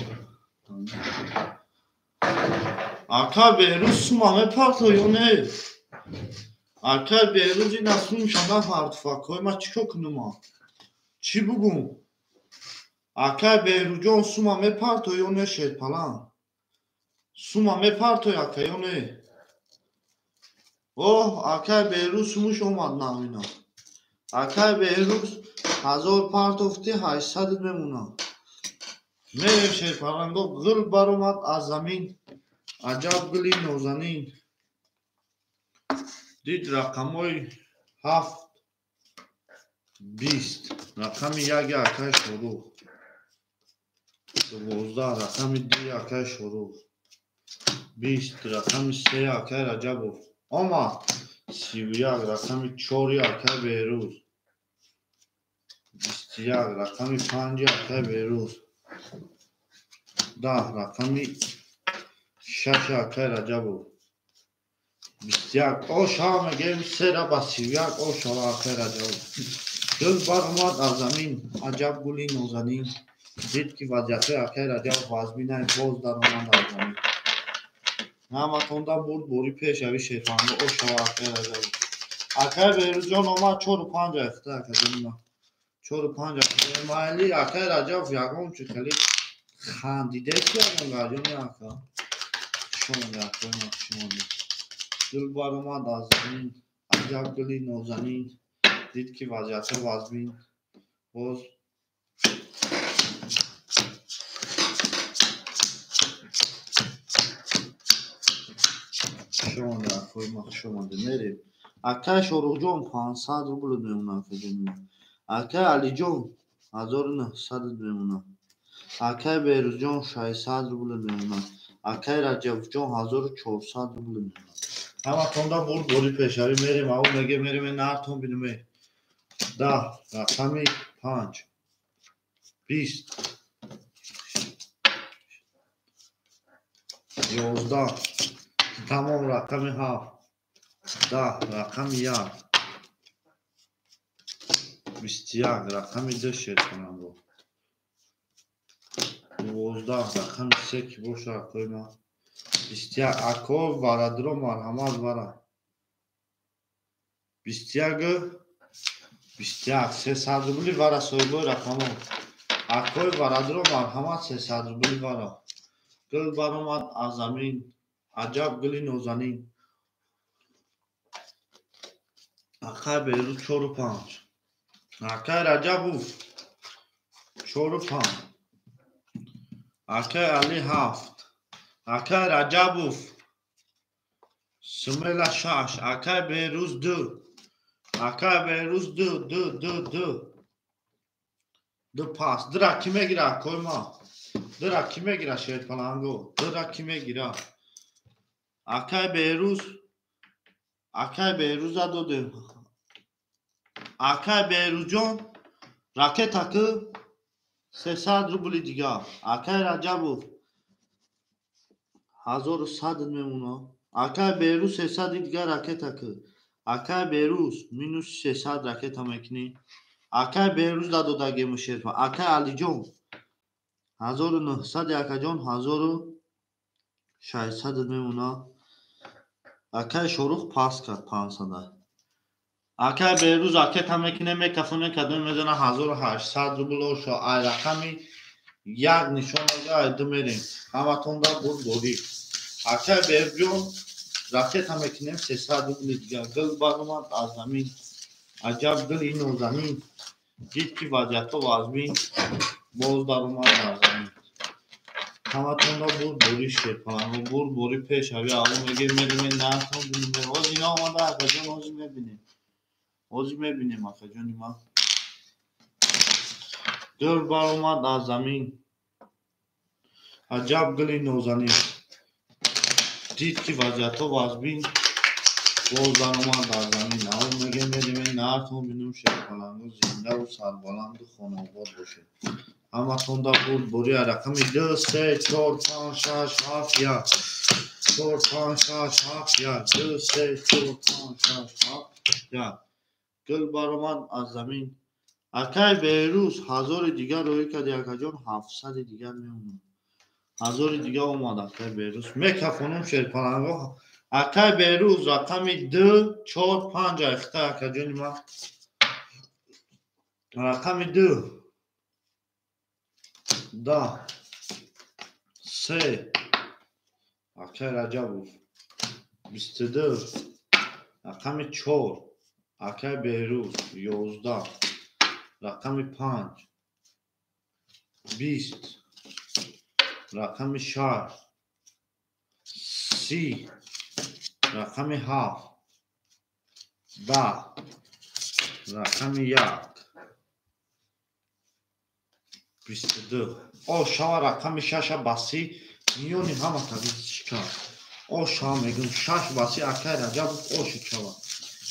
سومامه پرتو یا نه اکای بهروز این اصلیم شده پرتو فکای ما چیکو کنم چی بگم اکای بهروز جان سومامه پرتو یا نه شد پلان سومامه پرتو اکای یا نه اکای بهروز سومش اومد نمینا اکای بهروز 1000 پرتوفتی 800 میمونه میریم شیر پرنگو گل برآمد از زمین عجب گلی نازنین دید رقمای 7 20 رقم 1 اکای شروع 12 رقم 2 اکای شروع 20 رقم 3 اکای رجب آمد 31 رقم 4 اکای بهروز 21 رقم 5 اکای بهروز 10 رقم 6 اکای رجب 21 آشا میگیم 3 را با 31 آشا اکای رجب گل برآمد از زمین عجب گلی نازنین دید که وضعیت اکای رجب وزبینه باز در اومد از زمین همتون دا بوری پیش اوی شیطانگو آشا اکای رجب اکر بیروزان آمد 4 و 5 اخته اکر 4 و 5 اخته مایلی اکر عجب یکم چه کلی خندیده که اون گاجون اکر شما اکر شما دل بار آمد از زمین عجب گلی نازنین دید که وضعیت وزبین باز شما اکر شما میریم اکر شروع جان 500 روبل میمونه اکر علی جان 1900 میمونه اکر بیروز جان 600 روبل میمونه اکر رجب جان 1400 روبل میمونه همه توندا بوری پیشاری میریم او میگه میریم نرتون بینیم 10 رقمی 5 20 11 تمام رقمی 7 10 رقمی 1 21 رقمی 2 شیر کنم رو 12 رقمی 3 که باشه رقمی ما 21 اکو برادر مرحمت برا 21 300 روبلی برا سویلو رقم اکوی برادر مرحمت 300 روبلی برا گل برامد از زمین عجب گلی نازنین اکر بیروز 4 و 5 اکر رجب اوف 4 و 5 اکر علی 7 اکر رجب اوف سمیل 6 اکر بیروز 2 اکر بیروز 2 پاس درا کی میگیره اکوی ما درا کی میگیره شیر پلنگو درا کی میگیره اکر بیروز داده اکر بیروز جان راکت اکر 300 روبلی دیگه اکر رجب 1100 میمونه اکر بیروز 300 دیگه راکت اکر بیروز مینوس 300 راکت میکنی اکر بیروز داده گیم شیر اکر علی جان 1900 اکر جان 1600 میمونه اکر شروع پاس کرد 500 اکر بیروز راکت میکنه میکفونه کدوم میزنه 1800 روبل شو ای رقمی یک نشون میده میریم همه تون دا بوری اکر بیروز جان راکت میکنه 300 روبل دیگه گل برامد از زمین عجب گل اینو زمین دید که وضعیت وزبین باز در اومد از زمین همه تون دا بوری شیر کنن بوری پیش هوی اون میگه میریم نه تون بینیم باز اینا آمده اکر جان آزی میبینیم آزی میبینیم اکر جانی ما گل برامد از زمین عجب گلی نازنین دید که وضعیت وزبین باز در اومد از زمین اون میگه میریم نهرتون بینیم شیر پلنگو زنده و سربلند و خانواد باشه همه تون دا بوری رقمی 2 3 4 5 6 7 1 4 5 6 7 1 2 3 4 5 6 7 1 گل برامد از زمین اکر بیروز 1000 دیگر روی کردی اکر جان 700 دیگر میمونه 1000 دیگه اومد اکر بیروز میکفونم شیر پلنگو اکر بیروز رقمی 2 4 5 اخته اکر جانی ما رقمی 2 10 3 اکر رجب 22 رقمی 4 اکر بیروز 11 رقمی 5 20 رقمی 6 30 رقمی 7 10 رقمی 1 22 او شما رقمی 6 باسی میونی همه تبیز شکر او شما میگم 6 باسی اکر عجب او شکر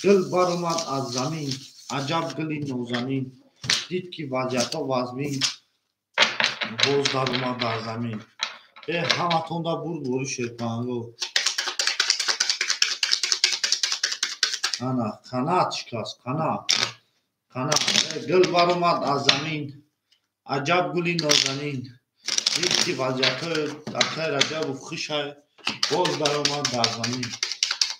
گل برامد از زمین عجب گلی نازنین دید که وضعیت وزبین باز در اومد در زمین همه تون دا بوری شیر پلنگو قنات شکست قنات گل برامد از زمین عجب گلی نازنین دید که وضعیت اکر عجب و خوش باز در اومد در زمین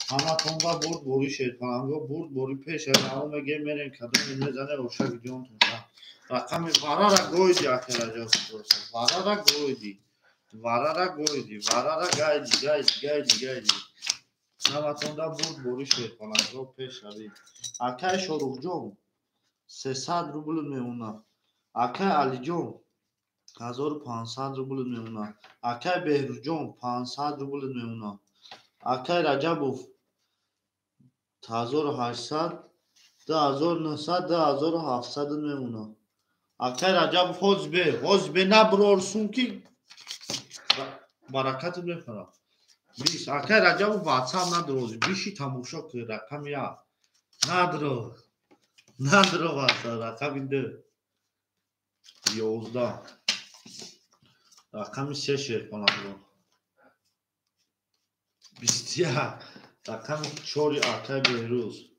Hamatong'a burd boru Sherpanango burd boru pesh ayağıma gelmeyen kadın ilmezane roşa gidiyorsun tunca. Rakamı varara goydi akeraca olsa. Varara goydi. Varara goydi. Varara gaydi. Hamatong'a burd boru Sherpanango pesh abi. Akay şorukcum 300 rubl meuna. Akay Alijon 1500 rubl meuna. Akay Behrujjon 500 rubl meuna. Akay Rajabov 1800 2900 2700 meuna. Akay Rajabov hozbe nabrorsun ki barakatı befara. Biz Akay Rajabov WhatsApp nadroz bişi tamuşa kı rakam ya. Nadro WhatsApp rakam indi. Yozda. Rakam şeşer falan. Bistia. Rakam çori Akay Behruz.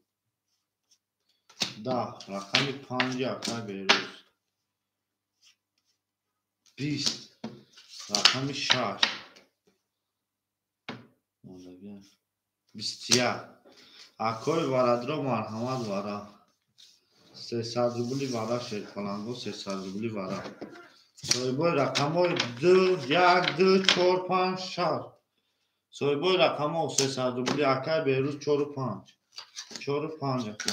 Da. Rakam 5 Akay Behruz. Bist. Rakam 6. Bistia. Akoy varadro marhamat vara. 300 rubli vara Sherpanango 300 rubli vara. Soyboy rakamoy 2 1 2 4 5 6. Soyboy rakamoy 300 rubli Akay Behruz 4 5 akay.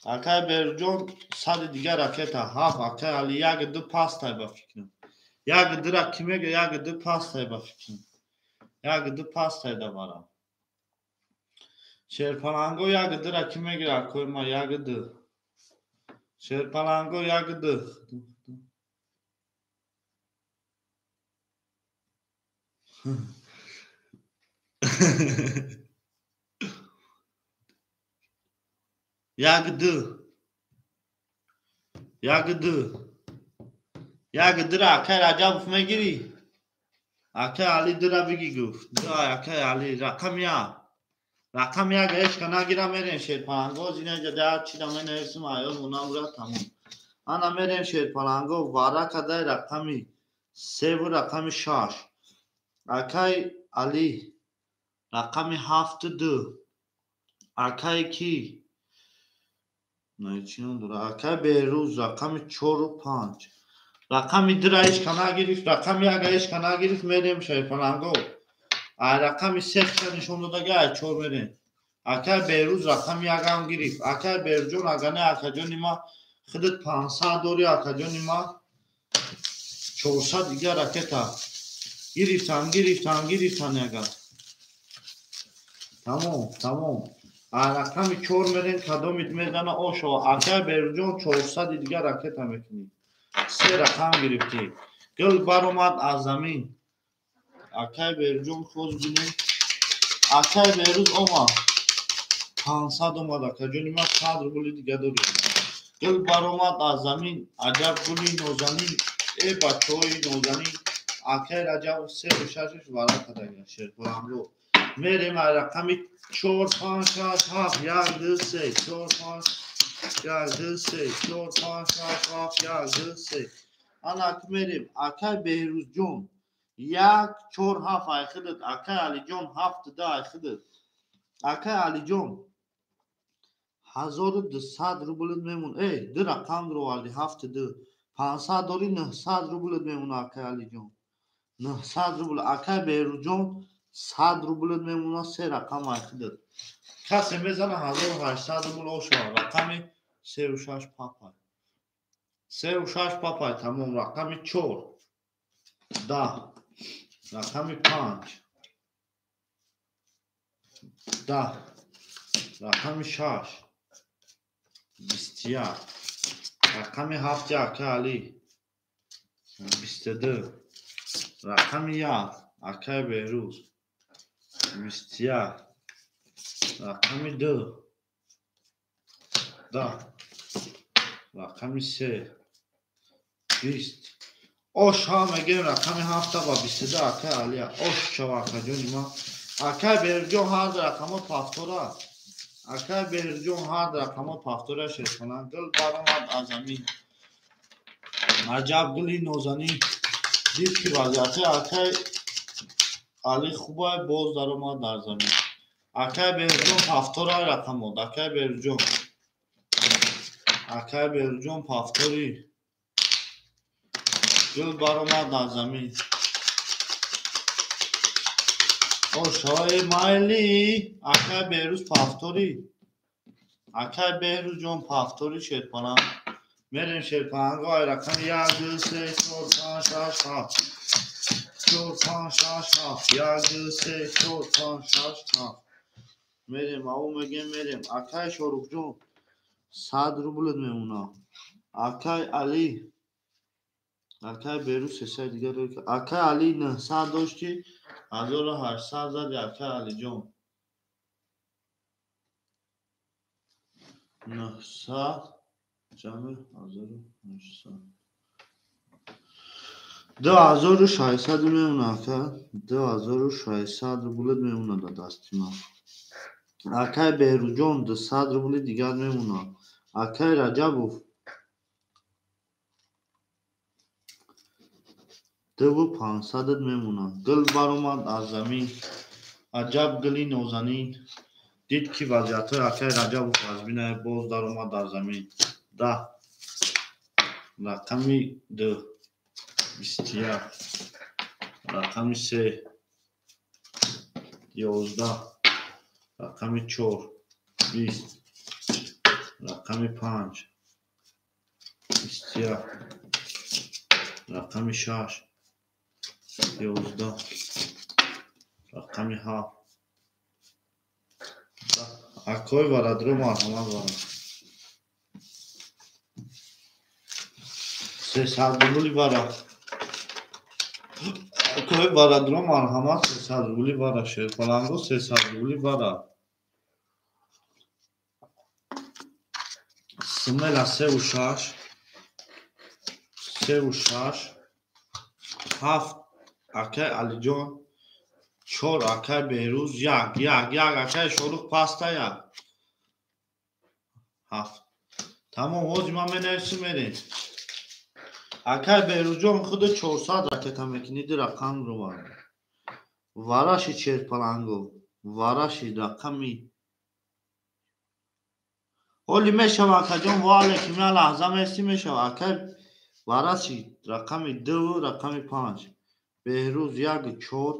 Akay Behruzjon sadi digar raketa haf Akay Ali yag 2 pastay ba fikrim. Yag dira kime yag 2 pastay ba fikrim. Yag 2 pastay da vara. Sherpanango yag dira kime gira koyma yag 2. Sherpanango yag 2. Yag dira Akay Rajabov megiri. Akay Ali dira bigi guft. Da Akay Ali rakam ya geç kana gira meren Sherpanango zine jada çida men ersim ayo munavra tamam. Ana meren Sherpanango vara kaday rakami sev rakami 6. Akay Ali rakami 7. Akay 2. Nayçinon dura Akay Behruz rakami 4 5. Rakami dira iş kana girif rakami ya geç kana girif meren Sherpanango. Ay rakami 80 şonu da gel çor meren. Akay Behruz rakami yagam girif. Akay Behruzjon agane akajon ima خودت 500 دوری akajon ima 400 دیگه raketa. Giriftan yaga. Tamam. Rakami çor meren kadom itmezana oşo. Akay Behruzjon 400 دیگه raketa mekini. 3 rakam girifti. Gül baromat azamin. Akay Behruzjon koz bine. Akay Behruz oma 500 اومد akajon ima 100 rubli دیگه دوری. Gül baromat azamin. Acab guli nozani. Bachoy nozani. Akay Rajabov 3 vara kadar Sherpanango. Merem rakami 4 5 7 7 yag 2 4 5 yag 2 4 5 7 yag 2. Ana merem Akay Behruzjon yak 4 7 ayxıdır. Akay Alijon 7 da ayxıdır. Akay Alijon 1200 rubl memon. Dir rakam ro aldi 7 da 500 dori 900 rubl memon Akay Alijon. 900 rubl Akay Behruzjon 100 rubl memona 3 rakam ayxıdır. Kase mezana 1800 rubl oşo rakami 36 papay. 36 papay tamam rakami 4 da rakami 5 da rakami 6 Bistia. Rakami 7 Akay Ali 22. Rakami ya Akay Behruz Bistia. Rakami 2 da rakami 3 Bist. Oş ham eger rakami 7 va 22 Akay Ali oş çava akajon ima. Akay Behruzjon har rakamo paftora. Akay Behruzjon har rakamo paftora Sherpanango baromat azami. Acab guli nozani. Did ki vaziyati Akay Ali خوبه باز در اومد در زمین Akay Behruzjon paftora raqam oldu. Akay Behruzjon. Akay Behruzjon paftori. Gul baromad dar zamin. Oşay mayli. Akay Behruz paftori. Akay Behruzjon paftori şerpanan. Merim şerpanan gay raqam 1 2 3 4 5 6 7 4 5 6 7 2 3 4 5 6 میریم او میگه میریم اکای شاروخ جون 100 روبل میمونه اکای علی اکای بیروس سه دیگه رو اکای علی 900 داشتی 1800 زدی اکای علی جون 900 جمع 1800 2600 میمونه اکای 2600 روبل میمونه دا دستی ما اکای بیروجون 200 روبل دیگر میمونه اکای رجبوف 2500 میمونه گل برآمد از زمین عجب گلی نازنین دید که وضعیت اکای رجبوف از بینه باز در اومد در زمین 10 رقمی 2 21 رقمی 3 11 رقمی 4 20 رقمی 5 21 رقمی 6 11 رقمی 7 اکای ورادرو مرحمت بارم 300 روبلی برا اکای ورادرو مرحمت 300 روبلی برا شیرپلنگو 300 روبلی برا سملا 3 و 6 3 و 6 7 اکای علی جان 4 اکای بیروز 1 اکای شاروخ پاستا 1 7 تمام حاج من بنویسیم بریم اکای بیروز جان خود 400 رکت هم میکنید رقم رو برد وراشی چرپلنگو وراشی رقمی اولی میشه اکای جان واله که من لحظه میستی میشه اکای وراشی رقمی 2 رقمی 5 بیروز 1 4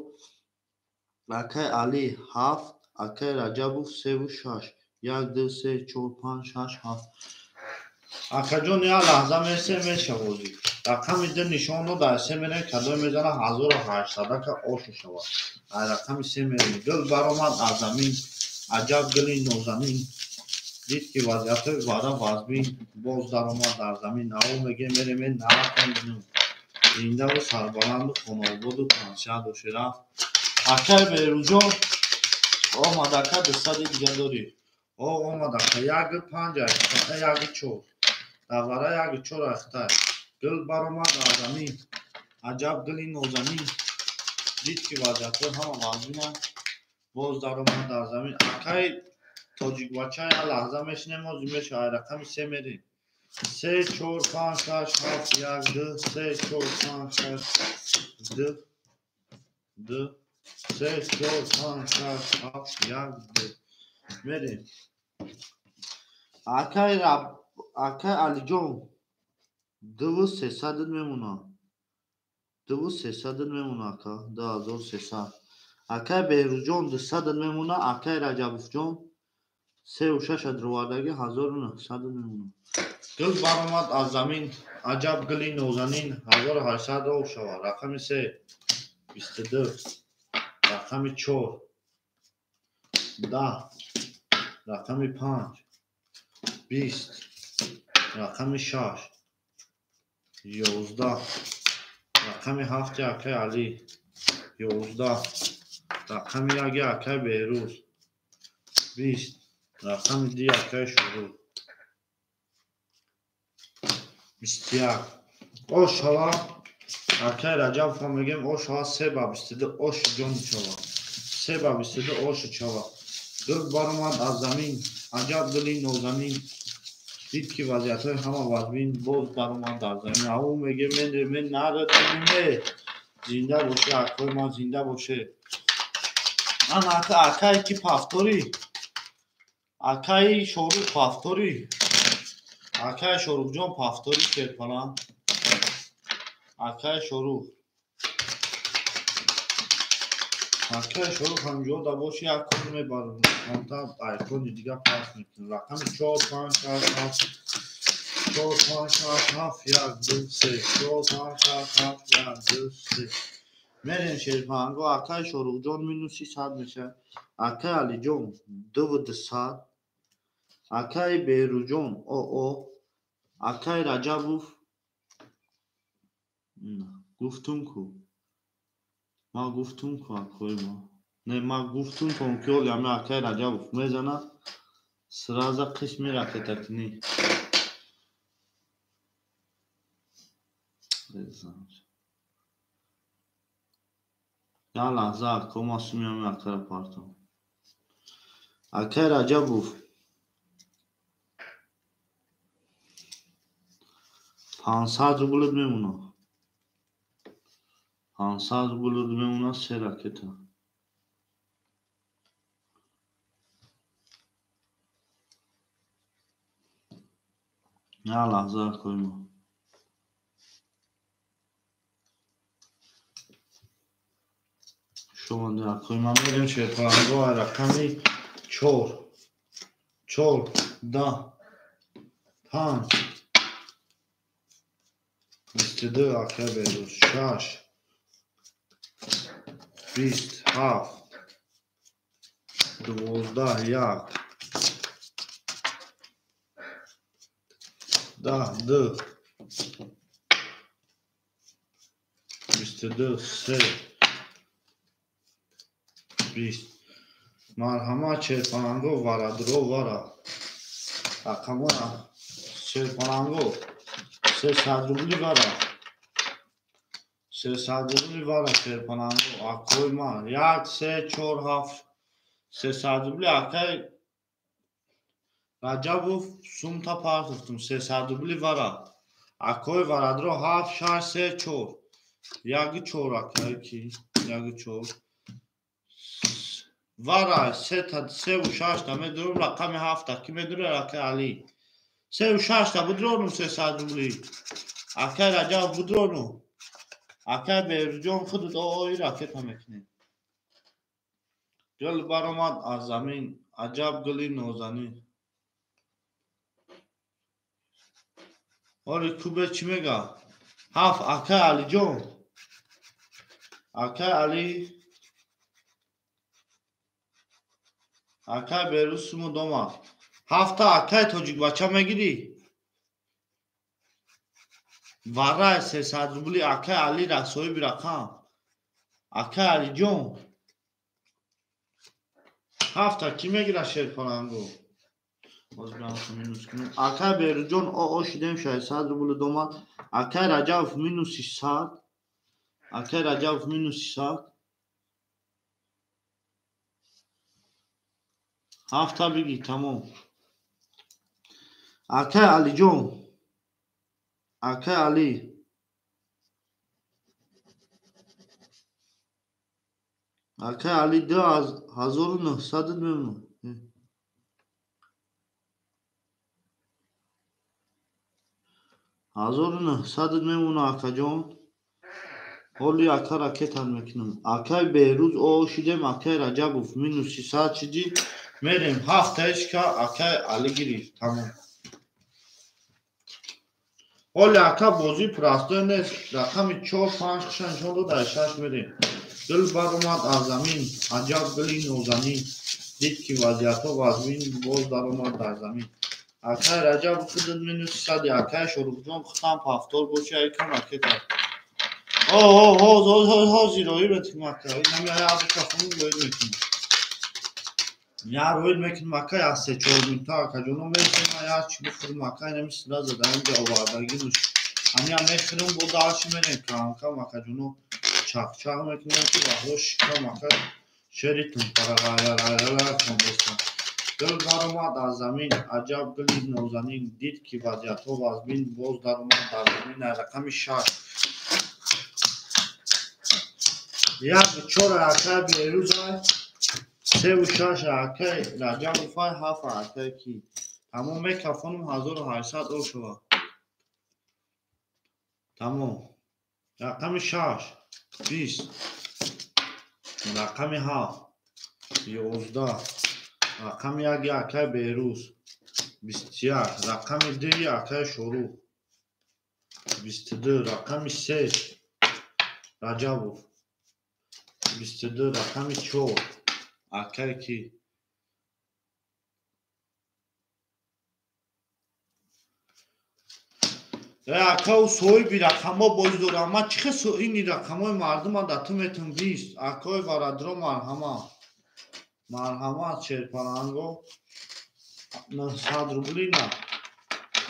اکای علی 7 اکای رجبوف 3 و 6 1 2 3 4 5 6 7 اکای جان یا لحظه میستی میشه بازی رقمی 2 نشان رو در 3 میره کدوی میزنه 1800 که آشو شود رقمی 3 میره گل برآمد از زمین عجب گلی نازنین دید که وضعیت وارا وزبین باز در آمد در زمین او میگه میره من نرفتم زنده و سربلند و خانواد و تنشد و شرف اکای بیروجان آمد اکای 200 دیگه داری آمد اکای 1 5 اکای 1 4 دواره 1 4 اختر گل برآمد در زمین عجب گلی نازنین دید که وضعیت همه وزبینه باز در آمد در زمین اکای تاجیک بچه یا لحظه میشنه موضوع میشه رقم 3 میریم 3 4 5 6 7 1 2 3 4 5 6 2 2 3 4 5 6 7 1 2 میریم اکای علی جون 2300 میمونه 2300 میمونه اکا 2300 اکای بیروز جون 200 میمونه اکای رجبوف جون 3 و 6 درواردگی 1900 میمونه گل برآمد از زمین عجب گلی نازنین 1800 او شود رقم 3 22 رقم 4 10 رقم 5 20 رقم 6 11 رقم 7 اکای علی 11 رقم 1 اکای بیروز 20 رقم 2 اکای شروع 21 او شوا اکای رجب میگیم او شوا 3 با 22 اوش جون شوا 3 با 22 اوش شوا گل برآمد از زمین عجب گلی نازنین دید که وضعیت همه وزبین باز در اومد در زمین او میگه من نردیم زنده باشه اکای ما زنده باشه Akay ki paftori. Akay şoruk paftori. Akay şorukcan paftori Şerpalan. Akay şoruk. Akay şoruk hamjo da boş ya konume barın. Anta ayakon diga pas metin. Rakamı çok panşaf. Çok panşaf yazdı se. Çok panşaf yazdı se. Meren Şerpalan go Akay şorukcan minusi sad meşe. Akay Alican dıvıdı sad. Akay Behrucan o. Akay Rajabov. گفتم کو ما گفتم کو اکوی ما نه ما گفتم کنکیول یا می اکای رجب میزنه سرازا قسمی راکتکنی یا لحظه اکو ما سمیام اکای پارتم اکای رجب 500 روبل میمونه 500 روبل میمونه 3 راکت نه لحظه کنیم شما در کنیم میریم شیطانگاه رقمی 4 10 5 22 akay Behruz 6 27 12 1 10 22 3 20 marhama Şerpalango varadro vara akama Şerpalango 300 روبلی وارا 300 روبلی وارا Şerpalango akoy ma 1 3 4 7 300 روبلی akay Rajabov sumta partoftum 300 روبلی vara akoy varadro 7 6 3 4 yagi 4 akay ki yagi 4 vara 3 و 6 تا میدونم رقم 7 کی میدونه akay Ali 3 و 6 تا بدرونم 300 روبلی akay Rajab بدرونم akay Behrucan خودت آی راکت میکنه گل برآمد از زمین عجب گلی نازنین آره کوبه چی میگه 7 akay علی جان akay علی akay Behruz سومو دوما 7 akay توجیک بچه میگیری وارای 300 روبلی akay علی رسوی برقم akay علی جان 7 کی میگیره Şerpalango باز برام مینوس کنم akay Behrucan o شیدم 600 روبلی دوما akay Rajabov minus 300 akay Rajabov minus 300 7 بگی تمام akay Ali جان akay Ali akay Ali 1900 میمونه 1900 میمونه akay جان اولی akay راکت هم میکنم akay Behruz o شیدم akay Rajabov minus 300 چیزی میریم 7 که akay Ali گیری تمام اولی akay بازی پرستای نیست رقم 4 5 6 در 6 میریم گل برآمد از زمین عجب گلی نازنین دید که وضعیت ها وزمین باز در آمد در زمین akay Rajab خودت minus 300 akay شروکجان ختم پفتار باشه یکم راکت ها زیرایی بتیم akay اینم یه عبی کفمون باید میکنیم یه روید میکنیم akay از 3-4 میلتا akay جانو میکنیم یه چی بخوریم akay اینمی سرا زده اینجا آوردگی نوش همی هم میخوریم با دارشی میریم کم akay جانو چاق میکنیم که بحروش کم akay شریتون پرغایرایرای کن بستن گل برآمد از زمین عجب گلی نازنین دید که وضعیت ها وزمین باز در آمد در زمین رقم 6 1 4 akay Behruz 3 و 6 اکای رجب و فای 7 اکای کی تمام کفانم 1800 او شوا تمام رقم 6 20 رقم 7 11 رقم 1 اکای بیروز 21 رقم 2 اکای شروع 22 رقم 3 رجب 22 رقم 4 اکای کی اکا سوی بی رقم ها باز دارم ما چه سو این رقم های مردم ها دتومتون 20 اکای ورادرو مرهمه از شیرپرنگو 900 روبلی نه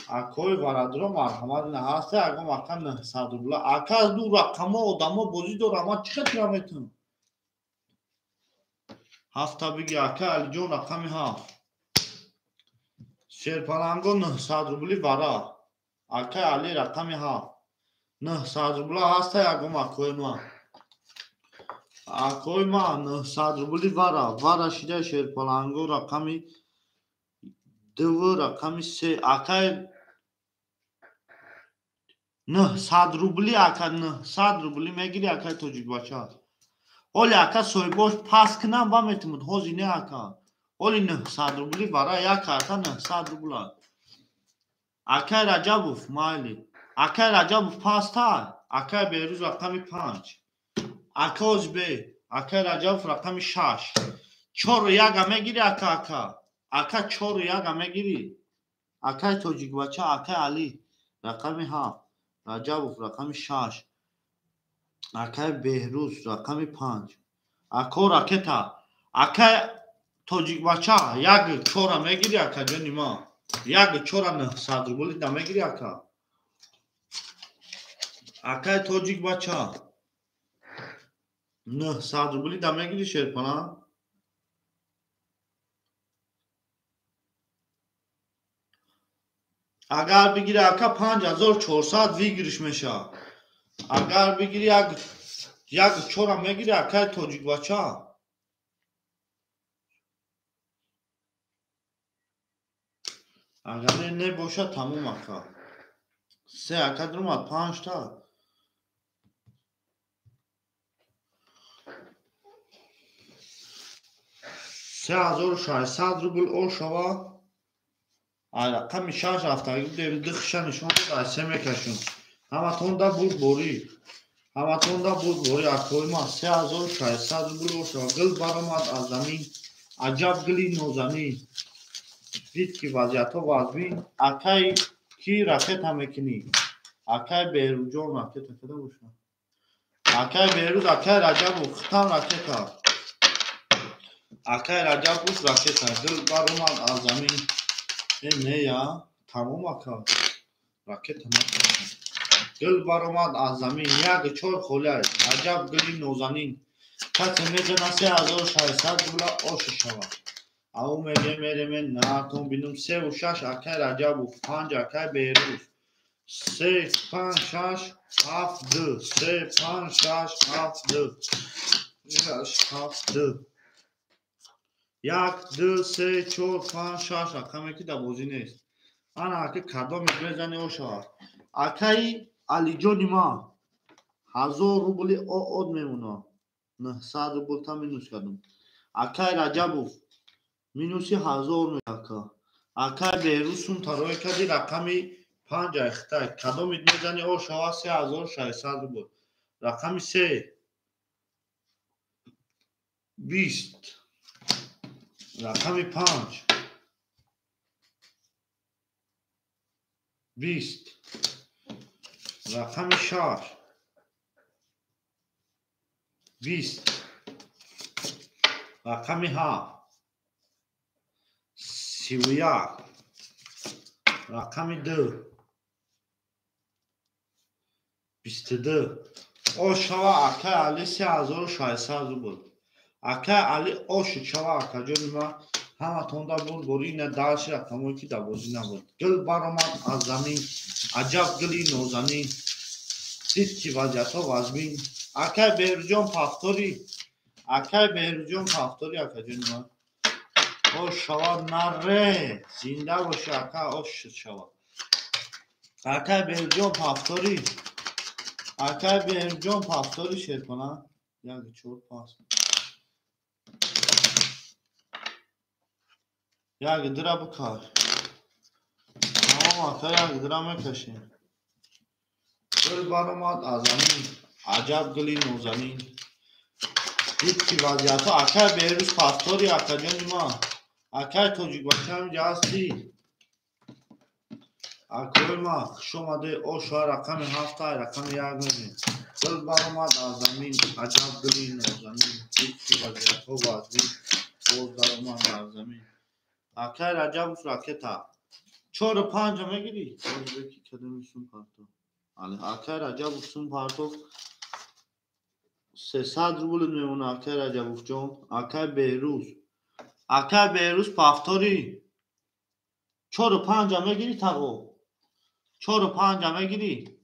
اکای ورادرو مرهمه نه هسته اگه مکن 900 روبلی اکا از دو رقم ها آدم ها بازی دارم ما چه تیامتون هفته بگی اکا علی جون رقمی ها شیرپرنگو 900 روبلی ورا اکای علی رقمی ها 900 روبلی هسته اگه اکای ما اکای ما 900 روبلی ورا شده شیرپرنگو رقمی 2 رقمی 3 اکای 900 روبلی اکا 900 روبلی میگیری اکای توجیک بچه اولی اکا سوی باش پس کنم با میتونم هزینه اکا اولی 900 روبلی برای یک اکا 900 روبلی اکای رجبوف مایلی اکای رجبوف پاستا اکای بیروز رقمی 5 اکا ازبه اکای رجبوف رقمی 6 4 و 1 میگیری اکا 4 و 1 میگیری اکای توجیک بچه اکای علی رقمی 7 رجبوف رقمی 6 اکای بهروز رقمی 5 اکا راکتا اکای توجیک بچه یک 4 میگیری اکا جانی ما یک 4 900 روبلی دا میگیری اکا اکای توجیک بچه 900 روبلی دا میگیری شیرپنا اگر بگیری اکا 5400 ویگیرش میشه اگر بگیری یک 4 میگیری اکای توجیک بچه اگر نه باشه تموم اکا 3 اکا درماد 5 تا 3600 روبل او شوا رقم 6 هفتگی بودیم دخشه نشون داد از 3 میکشون همه تون دا بود بوری اکوی ما 3600 روبل او شوا گل برامد از زمین عجب گلی نوزنی دید که وضعیت ها وضبین اکای کی رکت هم میکنی اکای بیروز جان رکت کده باشن اکای بیروز اکای رجب و ختم رکت ها اکای رجب بود رکت ها دل برامد از زمین نه یا تمام اکا رکت هم میکنی دل برامد از زمین یک 4 خوله عجب گلی نوزنین کسی میزنه 3600 بلا آش شوا او میره من نه تون بینم 3 و 6 اکای رجب و 5 اکای بیروز 3 5 6 7 2 3 5 6 7 2 7 2 1 2 3 4 5 6 رقمی که در بازی نیست انا اکای کدا میزنه او شوا اکای علی جانی ما 1000 روبلی آد میمونه 900 روبل تا مینوس کردم اکای رجب مینوسی 1000 میاکا اکای بیروز سون تروی کردی رقمی 5 اختای کدام میزنی او شوا 3600 روبل رقمی 3 20 رقمی 5 20 رقمی 6 20 رقمی 7 31 رقمی 2 22 او شوا اکای علی 3600 روبل اکای علی اوش شوا اکا جون ما همه تونده بود بوری نه داشت رقموی که دوازی نبود گل برامد از زمین عجب گلی نوزنی دید که وضعیت ها وزبین اکای بیرجان پافتوری Akay Behruzcan Paftori Akacın. O şava nare. Zinda başı Akay o şava. Akay Behruzcan Paftori. Akay Behruzcan Paftori şerpana. Yani çok pas. Ya gıdıra bu kar. Tamam Akay ya gıdıra mı kaşı. Gül baromat azamin. Acab gılin ozamin. Did ki vaziyatı Akay Behruz Paftori Akacın ima. Akay tocuk bakam casti. Akılma şomade o şu rakam hafta rakam yağmurlu. Gül baromat azamin. Acab gılin ozamin. Did ki vaziyatı vazbi. Boz baromat azamin. Akay Racab raketa. Çor pancama giri. Özbeki kademisun parto. Ali Akay Racab parto. 300 روبل میمونه آکای رجبوف جان آکای بهروز آکای بهروز پافتاری 4 و 5 همه گیری تقو 4 و 5 همه گیری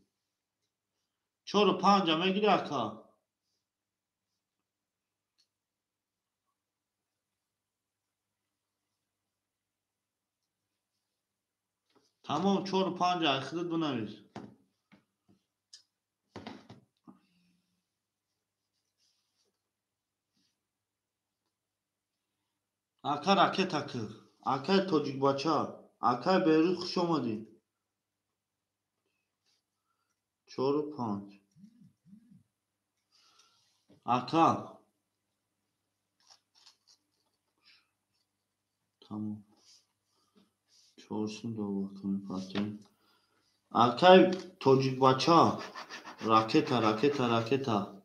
4 و 5 همه گیری آکا تمام 4 و 5 اخیرت بنویس آکا راکت اکر آکای توجیک بچه آکای بهروز خوش آمدی 4 و 5 آکا tamam çorsun da bakın patron Akay tocik bacha raketa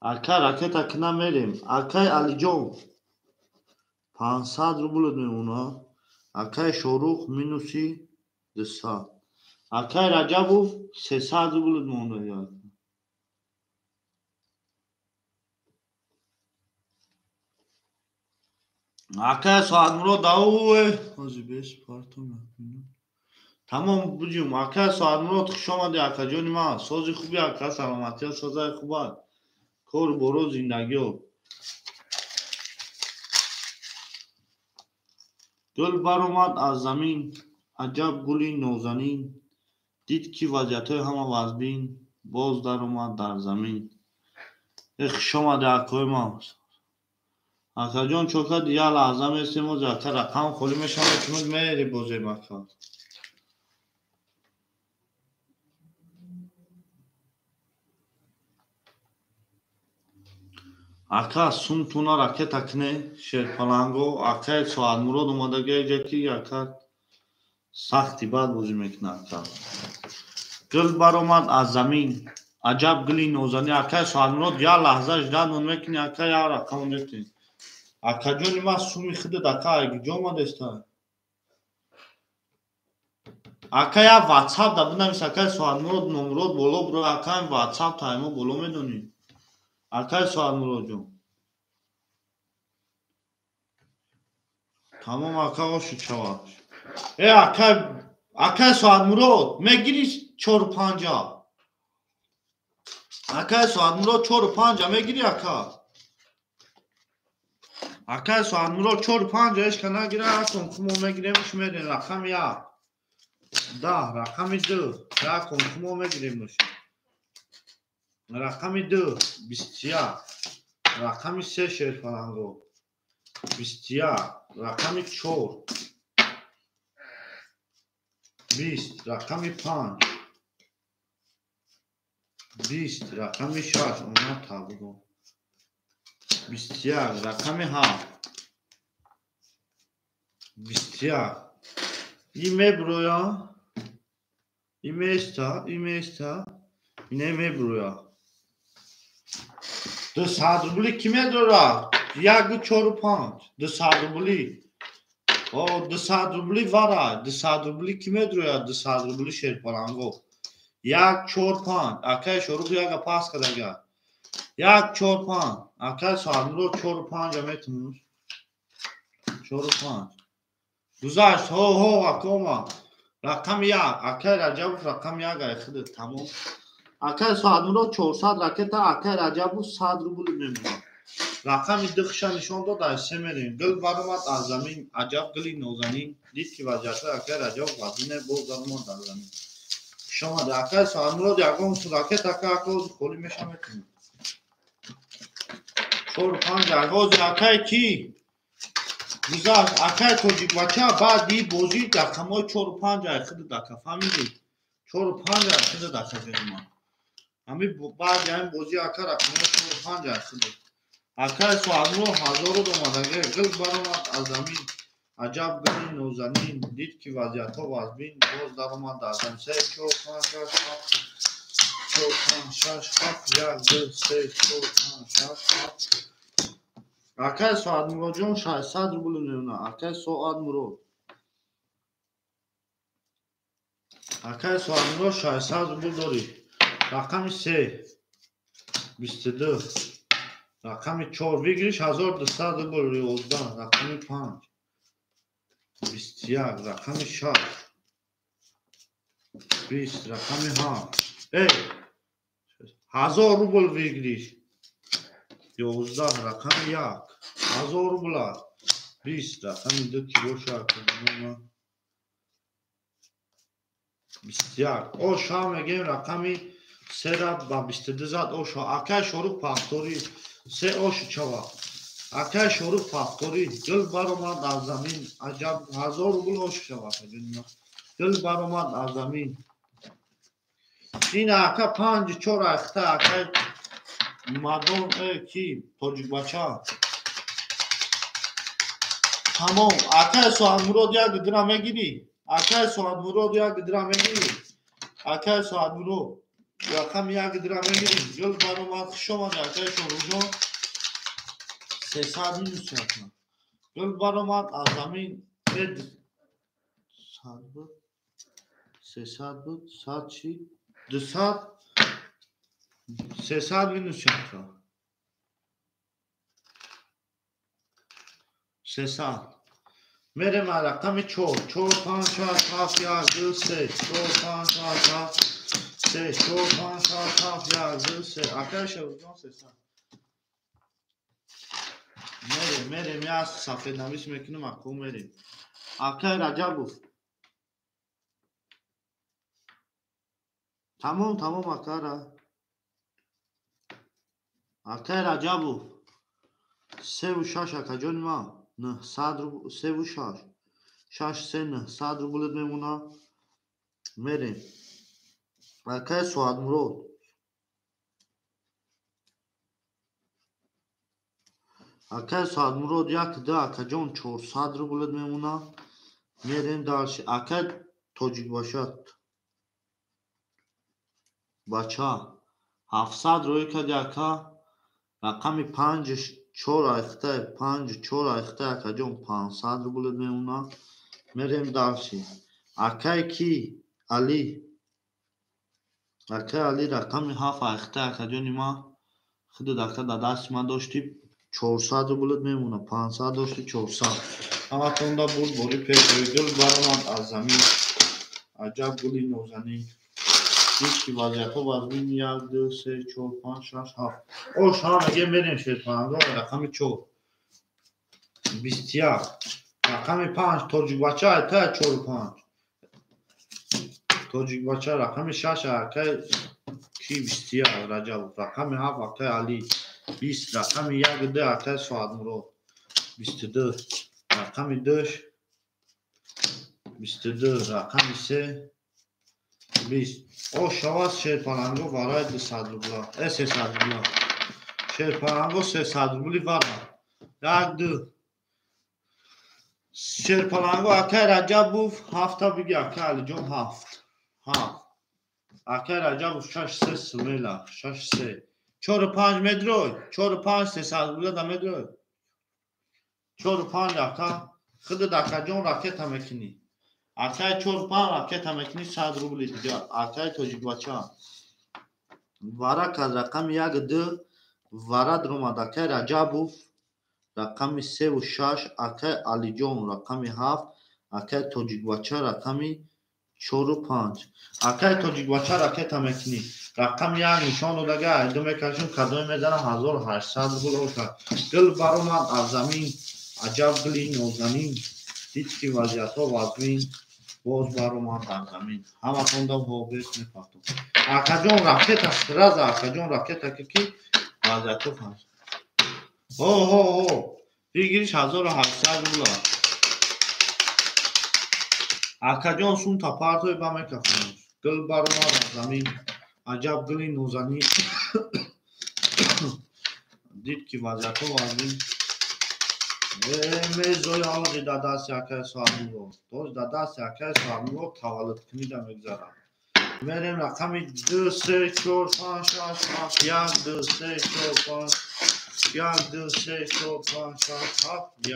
Akay raketa kına merim Akay Alijon 500 روبل میمونه Akay شوروخ مینوسی 200 Akay Racabov 300 روبل میمونه ya Akay Saadmurod davu Hacı 5 partom tamam bucum Akay Saadmurod خوش آمدی Akay جون ما سوزی خوبی Akay سلامتی سوزای خوبه کار برو زندگی گل برآمد از زمین عجب گلی نازنین دید که وضعیت‌های همه وزبین باز در اومد در زمین خوش آمده اکای ما اکا جان چوکا دیگه لحظه میستیم و زیادتر رقم خولی میشم بکنید میری بازی مکان اکا سون تونا راکت اکنه شرپلنگو اکای سوال مراد اومده گه که اکا سختی بعد بازی میکنه اکا گل برآمد از زمین عجب گلی نازنی اکای سوال مراد یا لحظه اجداد اون میکنی اکا یا رقم میکنی اکا جونی ما سومی خیده دکا اگه جو ما دسته اکا یا واتساپ دا بنویس اکای سوال مراد نمراد بولو برو اکا واتساپ تایمو بولو میدونی اکای سوال مراد جون tamam اکا شو چواش اکا سوال مراد میگیری 4 و 5 اکا سوال مراد 4 و 5 میگیری اکا سوال مراد 4 و 5 اش کنه گیره اکم کمو میگیریمش میرین رقم یا 10 رقم 2 اکم کمو میگیریمش رقم 2 20 رقم 3 شرفلنگو 20 رقم 4 20 رقم 5 20 رقم 6 اونا تابلو 20 رقم 7 20 ایمه برویا ایمه استا اینه ایمه برویا 200 روبلی کیمه دورا یک 4 و 5 200 روبلی او 200 روبلی وارا 200 روبلی کیمه دورا 200 روبلی شرپلنگو یک 4 5 اکای شروع یا پاس کداگا یک 4 5 اکای سالمرو 4 5 میتونوش 4 5 گذاشت هو اکوما رقم 1 اکای رجب رقم 1 اخد تمام акай соатмурод 400 ракета акай раҷабу 100 рубл мемонад. рақами духша нишон дода се мерем. Гул баромад аз замин аҷаб гули нозанин дид ки вазъиятҳои акай раҷаб вазине боз даромад дар замин. Шомад акай соатмурод ягон ракета акай холӣ мешавад. 4-5 агози акай ки гузашт акай тоҷикбача баъди бозӣ рақамҳои 4-5 ай худ дака фаҳмидед. 4-5 ай худ дака ҷанима. Ҳами баъди ҳамин бозӣ акай рақамҳои 4-5 ай худ. акай соатмурод ҳазору омадаге гул баромад аз замин аҷаб гули нозанин дид ки вазъиятҳо вазбин боз даромад дар замин. 3 4 5 6 7 4 5 6 7 1 2 3 4 5 6 7 акай соатмуродҷон 600 рубл мемонад. акай соатмурод 600 рубл дорӣ. рақами 3 22 рақами 4 бигириш 1200 рубл 11 рақами 5 21 рақами 6 20 рақами 7 1000 рубл бигириш 11 рақами 1 1000 рубл 20 рақами 2 ки бошад 21 оша мегем рақами 3 ра ба 22 зад оша. акай шорух пафтори 3 ошу чава. акай шорух пафтори гул баромад аз замин аҷаб 1000 рубл ошу шавад. гул баромад аз замин. ин ака 5-4 ахта акай мардон ки тоҷикбача тамом. акай соатмурод 1 дирам мегирӣ. акай соатмурод 1 дирам мегирӣ. акай соатмурод рақами 1 дирам мегирӣ. гул баромад хушомад акай шоруҷон 300 минус чакна. гул баромад аз замин 300 буд 100 чи 200 300 минус чакна 300 мерем аз рақами 4 4 5 6 7 1 2 3 4 5 6 7 3 4 5 6 7 1 2 3 акай шоруҷон 300 мерем я сафеднавис мекунем ако мерем. акай раҷабов тамом акара. акай раҷабов 3-6 акаҷони ман 900 рубл 3-6 6 900 рублет мемонад. мерем. акай соатмурод акай соатмурод 1-2 акаҷон 400 рублет мемонад. мерем далши акай тоҷикбашат бача 700 рӯи кади ака рақами 5-4 айхта 5-4 айхта акаҷон 500 рублет мемонад. мерем далши акай ки али акай али рақами 7 айхта акаҷони ман худ ака дар дасти ман дошти 400 рублет мемонад. 500 дошти 400 ҳаматонда буд бори пешои гул баромад аз замин аҷаб гули нозанин дид ки вазъиятҳо вазбин 1 2 3 4 5 6 7 ош ҳамаге мерем шерпаназо рақами 4 21 рақами 5 тоҷикбача акай 4-5 тоҷикбача рақами 6 акай ки 21 раҷабов рақами 7 акай али 20 рақами 1-2 акай соатмурод 22 рақами 2 22 рақами 3 20 ош шавад шерпаланго вараи 200 рубла 300 рубла шерпаланго 300 рубли вара 1-2 шерпаланго акай раҷабов 7 биги акай алиҷон 7 акай раҷабов 6-3 сумела 6-3 4-5 медрой 4-5 300 рубля да медрой 4-5 ака худ акаҷон ракета мекунӣ. акай 4-5 ракета мекунӣ 100 рубли дига. акай тоҷикбача вара кад рақами 1-2 вара дуромад акай раҷабов рақами 3-6 акай алиҷон рақами 7 акай тоҷикбача рақами 4 و 5 اکای تاجیک بچه راکت همکنی رقم یک نشان رو دگه ایدو میکشیم کدوی میزنم 1800 روبل کرد گل برامد از زمین عجب گلی نازنین دید که وضعیت ها وزمین باز برامد از زمین همه خوندم ها بیت میفتم اکا جان راکت است راز اکا جان راکت است که وضعیت ها فهمید دیگریش 1800 روبل اکا جان سون تا پارتوی با میکفتم گل برامد از زمین عجب گلی نازنین دید که وضعیت ها وزمین میزوی آقای داداست یکی سوالم رو دوست داداست یکی سوالم رو تولد کنیدم میگذارم میریم رقمی 2 3 4 5 6 7 1 2 3 4 5 1 2 3 4 5 6 7 1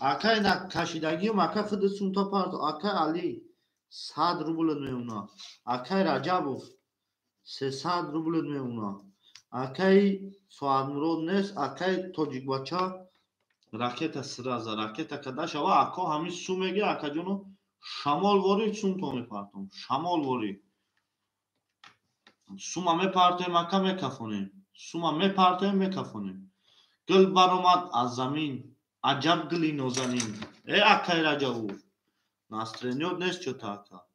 اکای نکشیدگی و مکه خودتون تا پارت اکای علی 100 روبل میمونه اکای رجبوف 300 روبل میمونه اکای سوالمرود نیست اکای تاجیک بچه راکت سرازا راکت کدا شوا اکا همین سو میگه اکا جونو شمال واری سوم تو میپرتم شمال واری سوما میپرتم اکا میکفونیم سوما میپرتم میکفونیم گل برآمد از زمین عجب گلی نازنین ای اکای رجبو ناسترینیوت نیست چو تا اکا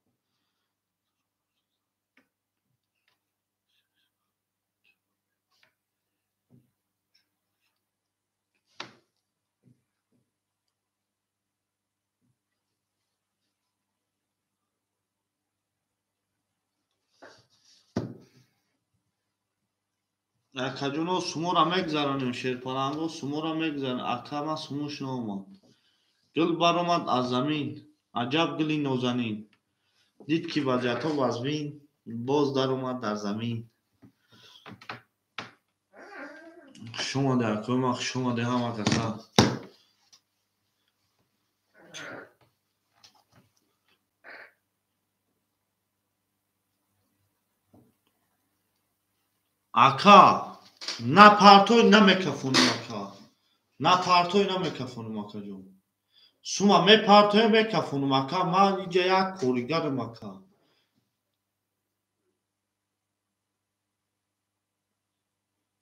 اکا جونو سومو را میگذارنیم شیرپرنگو سومو را میگذارن اکا ما سوموش نامد گل برآمد از زمین عجب گلی نازنین دید که وضعیت ها وزمین باز در اومد در زمین شما در کمک شما ده همه کسا اکا نه پرتوی نمیکفونم اکا نه پرتوی نمیکفونم اکا جون سوما می پرتوی میکفونم اکا ما اینجا یک کوریگرم اکا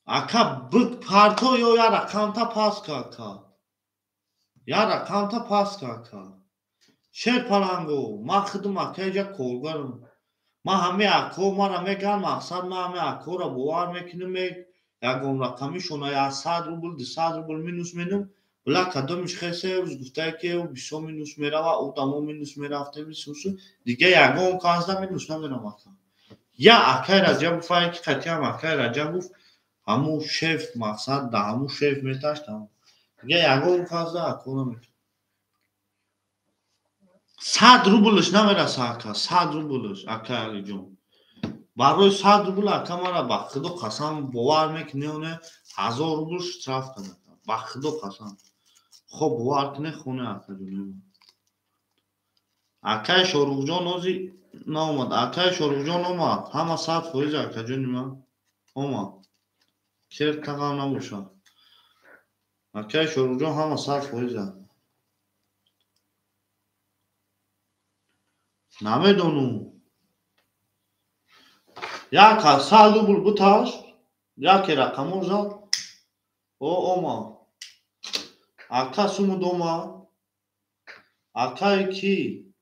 اکا بگ پرتوی یا یار اکانتا پاس که اکا یار اکانتا پاس که اکا شیر پلنگو ما خدم اکا اینجا کوریگرم ما همه اکو ما را میگن مقصد ما همه اکو را بوار میکنیم یکم رقمی شونه 100 روبل 200 روبل مینوس مینم بلا کدامش خیسه روز گفته که او 20 مینوس میره و او تمام مینوس میرفته میسوسو دیگه یکم 15 مینوس نمیرم اکا یا اکای رجب فای که خطی هم اکای رجب همو شیف مقصد ده همو شیف میتاشتم دیگه یکم 15 اکو نمیرم 100 روبلش نمیرسه اکا 100 روبلش اکای علی جون برای 100 روبل اکا مرا با خدا قسم باور میکنه اونه 1000 روبل شتراف کنه با خدا قسم خب باور کنه خونه اکا جون اکای شاروخ جان نازی نامد اکای شاروخ جان اومد همه 100% اکا جون من اومد کرد تقام نبوشه اکای شاروخ جان همه 100% نمیدونم یک 100 روبل بتاش یکی رقم زد اوما اکا سومو دوما اکای کی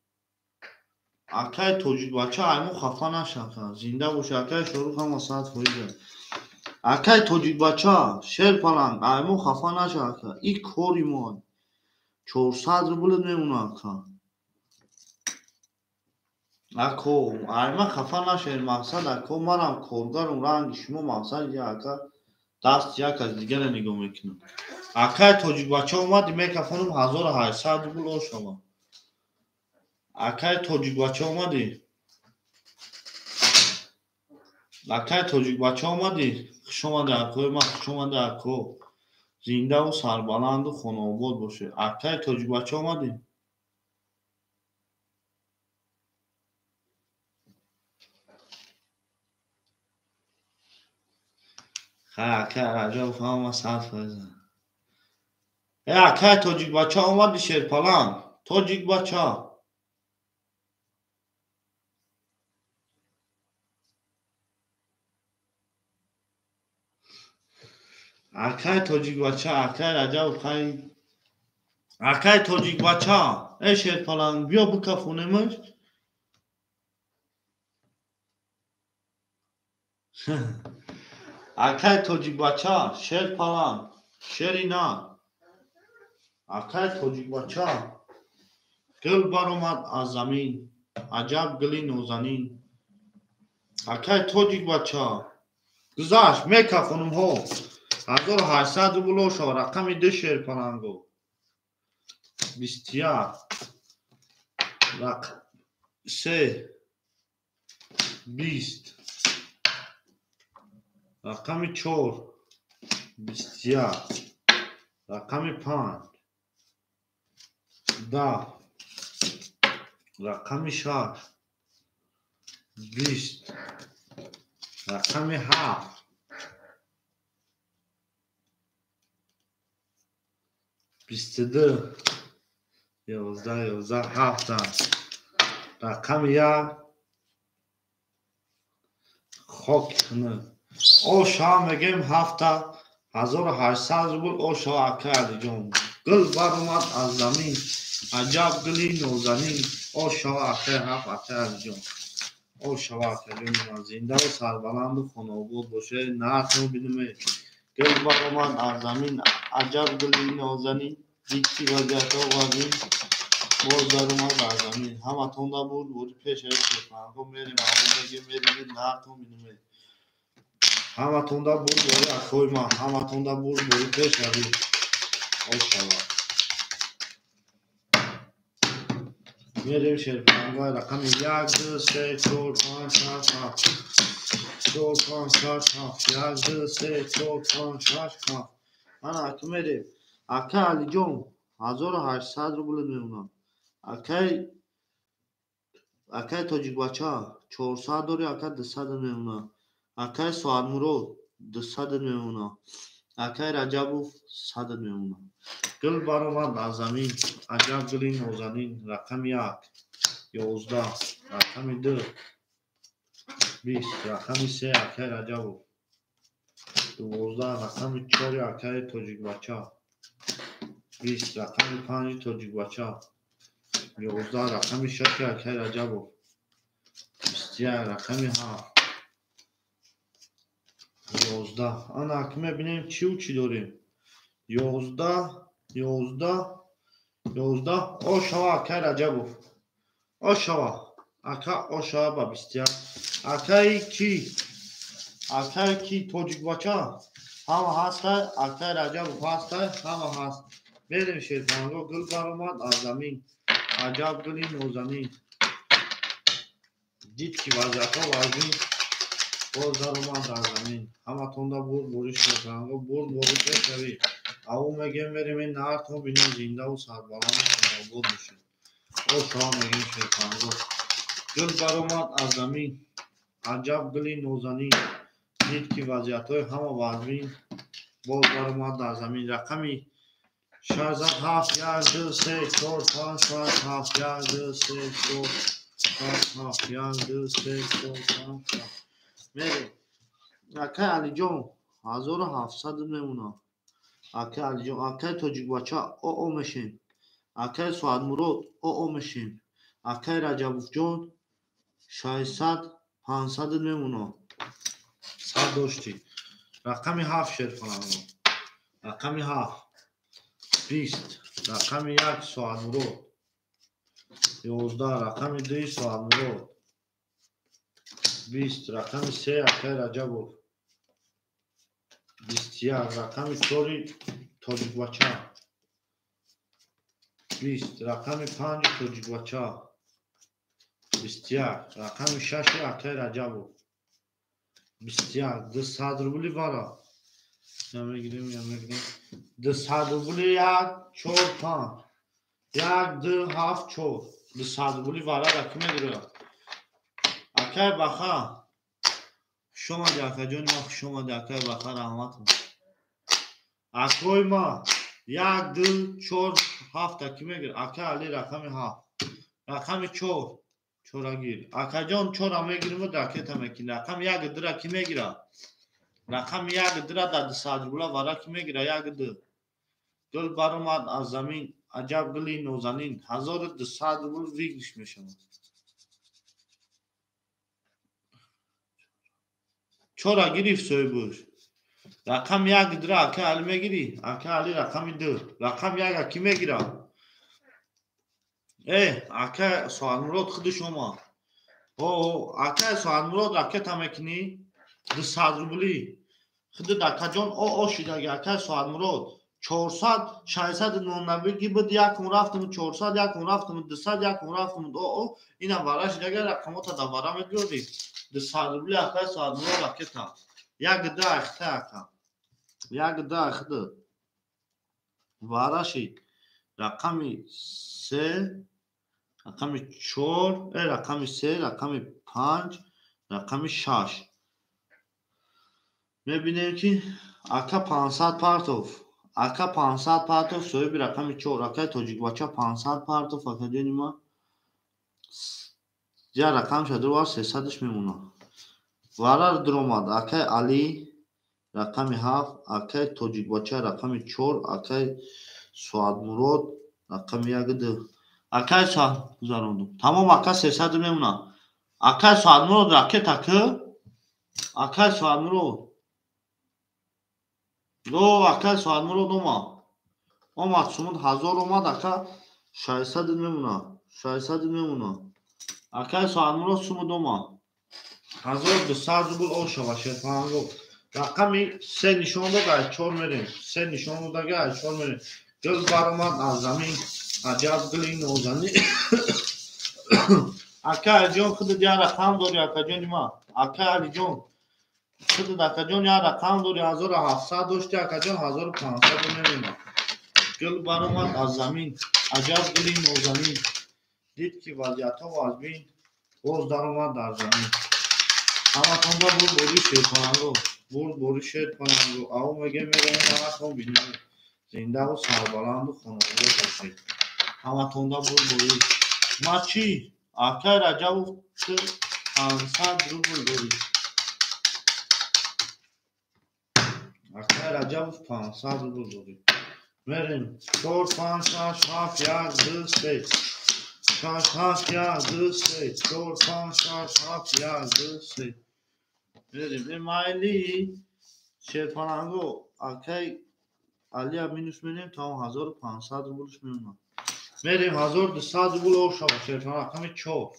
اکای توجید بچه ایمو خفا نشکن زنده باشه اکای شروع هم وسط فایده اکای توجید بچه شیر پلنگ ایمو خفا نشکن ای کوری مون 400 روبل میمونه اکا اکو ایما خفا نشین مقصد اکو منم کورگارم رنگ شما مقصد یا اکا دست یک از دیگر نگاه میکنم اکای توجید بچه اومد میکفونم 1800 روبل شما اکای توجیک بچه اومدی اکای توجیک بچه اومدی شما در کوی ما شما در کو زنده و سربلند و خانواباد باشه اکای توجیک بچه اومدی خیلی اکای رجب فهم صرف بزن اکای توجیک بچه اومدی شیر پلنگ توجیک بچه Akay tojik bacha, akay rajab khay. Akay tojik bacha. Ey şerpalan bia bu kafunemiş. Akay tojik bacha, şerpalan. Şerina. Akay tojik bacha. Gıl baromat az zamin. Acab gıli nozanin. Akay tojik bacha. Güzaş me kafunum ho. 1800 ruble شو رقم 2 شرپلنگو 21 رقم 3 20 رقم 4 21 رقم 5 10 رقم 6 20 رقم 7 22 11 17 رقم 1 خاک او شام میگم هفته 1800 روبل او شا اکه علی جون گل بر اومد از زمین عجب گلی نوزنین او شا اکه هفت اکه علی جون او شا اکه جون زنده و سربلند و خانوبود باشه نتو بینیم گل بر اومد از زمین عجب گلی نوزنین دیکی وزیت ها وزین باز در اومد از زمین همه تونده بود پیش فرانکو میریم همه میگیم میریم نتو بینیم همه تونده بود باری اکوی ما همه تونده بود باری پیش روی او شوا میریم شرپنگای رقم 1 2 3 4 5 6 7 4 5 6 7 1 2 3 4 5 6 7 من اکو میریم اکه علی جون 1800 روبل میمونم اکه تاجیک بچه 400 داری اکه 200 میمونم اکه سوال مرو 200 میمونم اکه رجبوف 100 میمونم گل برآمد از زمین عجب گلی نازنین رقم 1 11 رقم 2 20 رقم 3 اکه رجبوف 12 رقم 4 اکه تاجیک بچه 20 رقم 5 تاجیک بچه 11 رقم 6 اکه رجبوف 21 رقم 7 11 آن حکمه بینیم چی و چی داریم 11 او شوا اکه رجبوف او شوا با 21 اکه کی توجیک بچه همه هست اکه رجبوف هست همه هست بریم شیرپنگو گل برآمد از زمین عجب گلی نوزنین دید که وضعیت ها وزین باز در اومد در زمین همه تونده بود بوری شیرپنگو بوری پیشوی او میگیم بریم این نهر بینیم زنده و سربلند بود میشه او شما میگیم شیرپنگو گل برآمد از زمین عجب گلی نوزنین دید که وضعیت های همه وزین باز در اومد در زمین رقمی 16 7 1 2 3 4 5 6 7 1 2 3 4 5 7 1 2 3 4 5 7 میریم اکه علی جون 1700 میمونه اکه علی جون اکه تاجیک بچه او میشیم اکه سواد مراد او میشیم اکه رجبوف جون 600 500 میمونه 100 داشتی رقم 7 شرپنگو رقم 7 20 رقم 1 سواد مراد 11 رقم 2 سواد مراد 20 رقم 3 اکه رجبوف 21 رقم 4 تاجیک بچه 20 رقم 5 تاجیک بچه 21 رقم 6 اکه رجبوف 21 200 روبلی وارا یا میگیریم 200 روبلی 1 4 5 1 2 7 4 200 روبلی وارا رقم میگیره اکه بخا شما دکه جون ما شما دکه بخا رحمت اکوی ما 1 2 4 7 اکی میگیر اکه علی رقم 7 رقم 4 چورا گیر اکه جان چورا میگیریم و دکه تا میکنی رقم 1 2 اکی میگیره رقم یک در در صدربوله وارا کی میگیره یک در گل برآمد از زمین عجب گلی نازنین 1200 روبل ریگش میشم چرا گرفت سویبوش رقم یک در اکه علی میگیری اکه علی رقم دو رقم یک اکی میگیره اکه سوال مراد خود شما اکه سوال مراد اکه تمکنی 200 روبلی خود دکه جان شده اکه سوال مراد 400 690 گی بود یکم رفتم 400 یکم رفتم 200 یکم رفتم اینم وراش دیگه رقمات دا ورا میگیری 200 روبلی اکه سوال مراد اکه تا یک ده اخته اکه یک ده اخته واراشی رقمی 3 رقمی 4 رقمی 3 رقمی 5 رقمی 6 میبینیم که اکه 500 پارتوف اکه 500 پارتوف سویب رقمی 4 اکه توجیک بچه 500 پارتوف اکه دینیم یا رقم شده وار 300ش میمونه وارار درآمد اکه علی رقمی 7 اکه توجیک بچه رقمی 4 اکه سواد مراد رقمی 1 2 اکه سواد گذاروندم تمام اکه 300 میمونه اکه سواد مراد راکت اکه سواد مراد اکه سواد مراد اومد سومد 1000 اومد اکه 600 میمونه 600 میمونه اکه سواد مراد سومد اومد 1200 روبل شوه شد رقمی 3 نشان داده 4 میریم 3 نشان داده 4 میریم گل برآمد از زمین عجب گلی نازنین اکه جان خود دیگه رقم داری اکه جان ما اکه علی جان خود اکه جان یا رقم داری 1700 داشتی اکه جان 1500 میریم گل برآمد از زمین عجب گلی نازنین دید که وضعیت ها وازبین باز در اومد در زمین اما تونجا بوری شیر کنن رو بوری شیر کنن رو او میگه میره این همه تون بینیم زنده و سربلند و خانواده باشید اما تونجا بوری ما چی؟ اکه رجب و 500 روبل بوری اکه رجب و 500 روبل بوری میریم 4 5 6 7 1 2 3 6 7 1 2 3 4 5 6 7 1 2 3 میریم مایلی شیرپاننگو اکه علی مینوس میریم تا 1500 روبلش میمونه میریم 1200 روبل او شما شیرپاننگ رقمی 4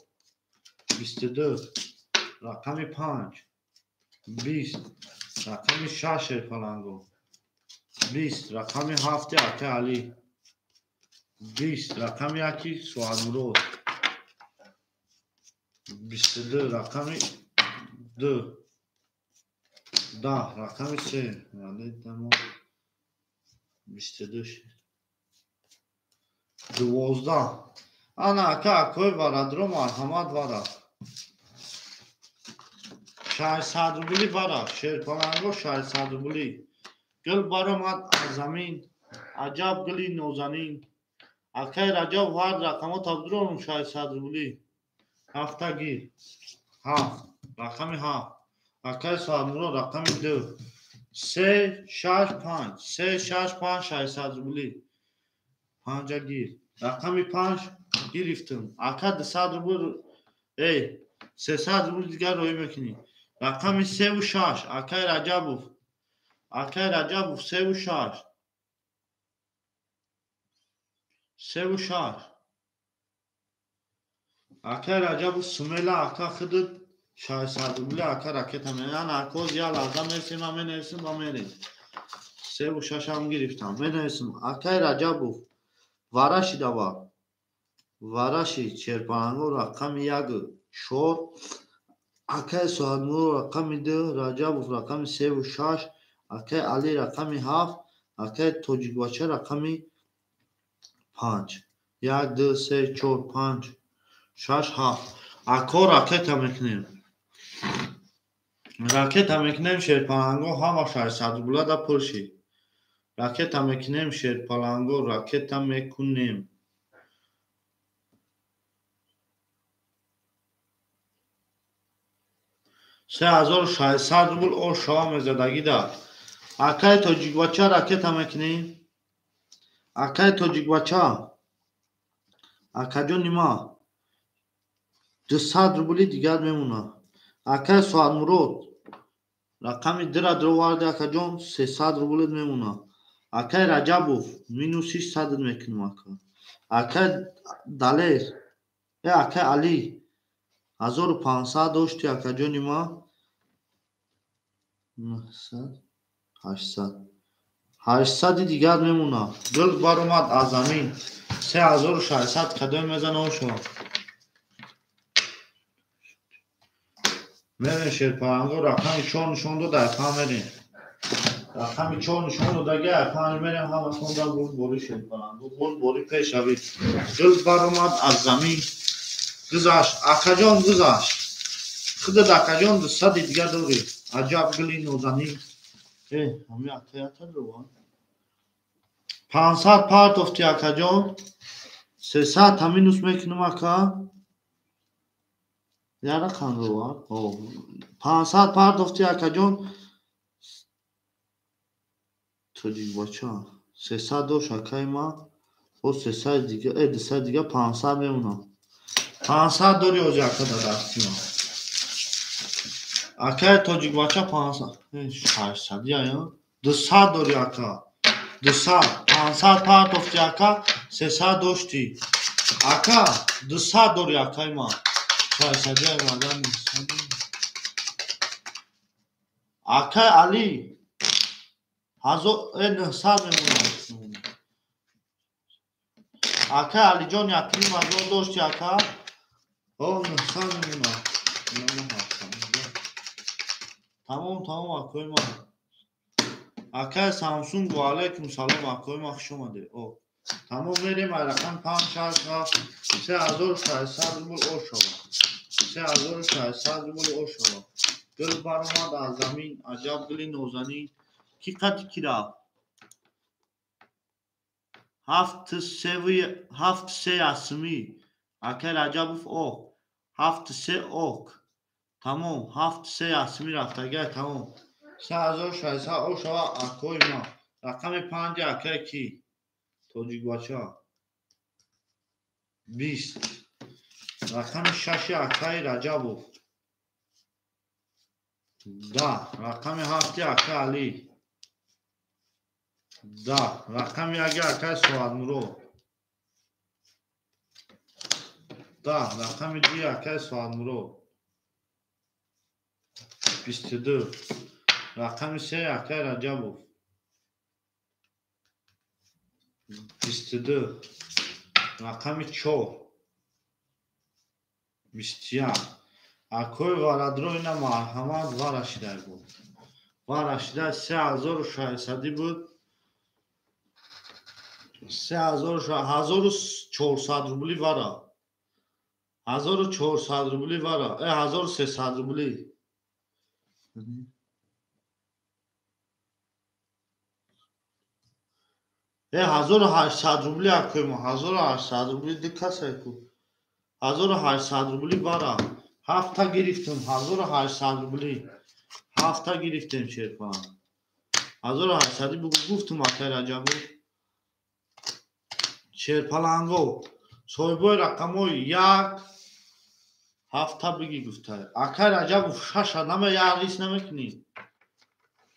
22 رقمی 5 20 رقمی 6 شیرپاننگو 20 رقمی 7 اکه علی 20 رقمی اکی سوال مراد 22 رقمی 2 10 رقمی 3 یعنی تمام 22 12 انا اکه اکوی وارد رو مرحمت وارد 600 روبلی وارد شیرپاننگو 600 روبلی گل برآمد از زمین عجب گلی نازنین اکه رجب وارد رقمات ابدرونم 600 روبلی هفته گیر 7 رقمی 7 اکه سوال مراد رقمی 2 3 6 5 3 6 5 600 روبلی 5 گیر رقمی 5 گرفتم اکه 200 روبل 300 روبل دیگر روی میکنی رقمی 3 و 6 اکه رجب 3 و 6 3 و 6 اکه رجب سمیلا اکه خود 600 روبل اکه راکت هم یعنی اکوز یا لازم نرسیم همه نرسیم و میریم 3 و 6 هم گرفتم میرسیم اکه رجب واراشی دوا واراشی چرپانگو رقمی 1 4 اکه سوادمو رقمی 2 رجب رقمی 3 و 6 اکه علی رقمی 7 اکه توجیک بچه رقمی 5 1 2 3 4 5 6 7 اکو راکت هم میکنیم شیرپاننگو همه 600 روبل دا پرشی راکت هم میکنیم شیرپاننگو راکت هم میکنیم 3600 рубл о шава мезадагӣ да. Акай тоҷикбача ракета мекунӣ? Акай тоҷикбача? Акаҷон нима? 200 рубли дигар мемуна. Акай Суадмурод рақами дира дроварди акаҷон 300 рублет мемуна. Акай Раҷабов минус 600 мекунам ака. Акай Далер акай Али 1500 дошти акаҷон нима? 800 дигар мемуна. Гул баромад аз замин 3600 кадом мезана шумо. Мерен шерпаранго рақами 4 нишон дода яфам мерен. Рақами 4 нишон додаги яфам мерен ҳама сонда гул бори шерпаранго гул бори пешави. Гул баромад аз замин гузашт. Акаҷон гузашт. Худод акаҷон 200 дигар дори. Аҷаб гули нозанӣ. Ҳами акаята дорва. 500 партофти акаҷон 300 таминус мекунам ака. Я рақам дорва. 500 партофти акаҷон тоҷикбача 300 дош акай ма. О 300 дигар 200 дигар 500 мемуна. 500 дори ози ака да дасти ма. Акай тоҷикбача 500 800 я 200 дори ака. 200 500 партофти ака 300 дошти. Ака 200 дори акай ма. 800 я мадан. Акай Али 1900 мемуна. Акай Алиҷон якним азон дошти ака. О 900 мемуна. Тамом акои ма. Акай Samsung ва алайкум салом акои ма хуш омадед. Тамом мерем ай рақам 3600 рубл о шава. 3600 рубл о шава. Гул баромад аз замин аҷаб гули нозанӣ. Ки қати ки рафт? 73 асми. Акай Раҷабов ок. 73 ок. Тамом 73 асми рафтагай тамом. 3600 о шава акои ма. Рақами 5 акай ки? Тоҷикбача 20. Рақами 6 акай Раҷабов 10. Рақами 7 акай Али 10. Рақами 1 акай Суадмурод 10. Рақами 2 акай Суадмурод 22. Рақами 3 акай Раҷабов 22. Рақами 4 21. Акои Варадро ина марҳамат варашидай буд. Варашидай 3600 буд. 1400 рубли вара. 1400 рубли вара. 1300 рубли. 1800 рубли акои ма. 1800 рубли дикасай ку. 1800 рубли вара. Ҳафта гирифтем 1800 рубли. Ҳафта гирифтем шерпа. 1800 гуфтум акай Раҷабов. Шерпаланго соҳибои рақамои 1 ҳафта биги гуфтай. Акай Раҷабов 6 нама як рис намекунӣ.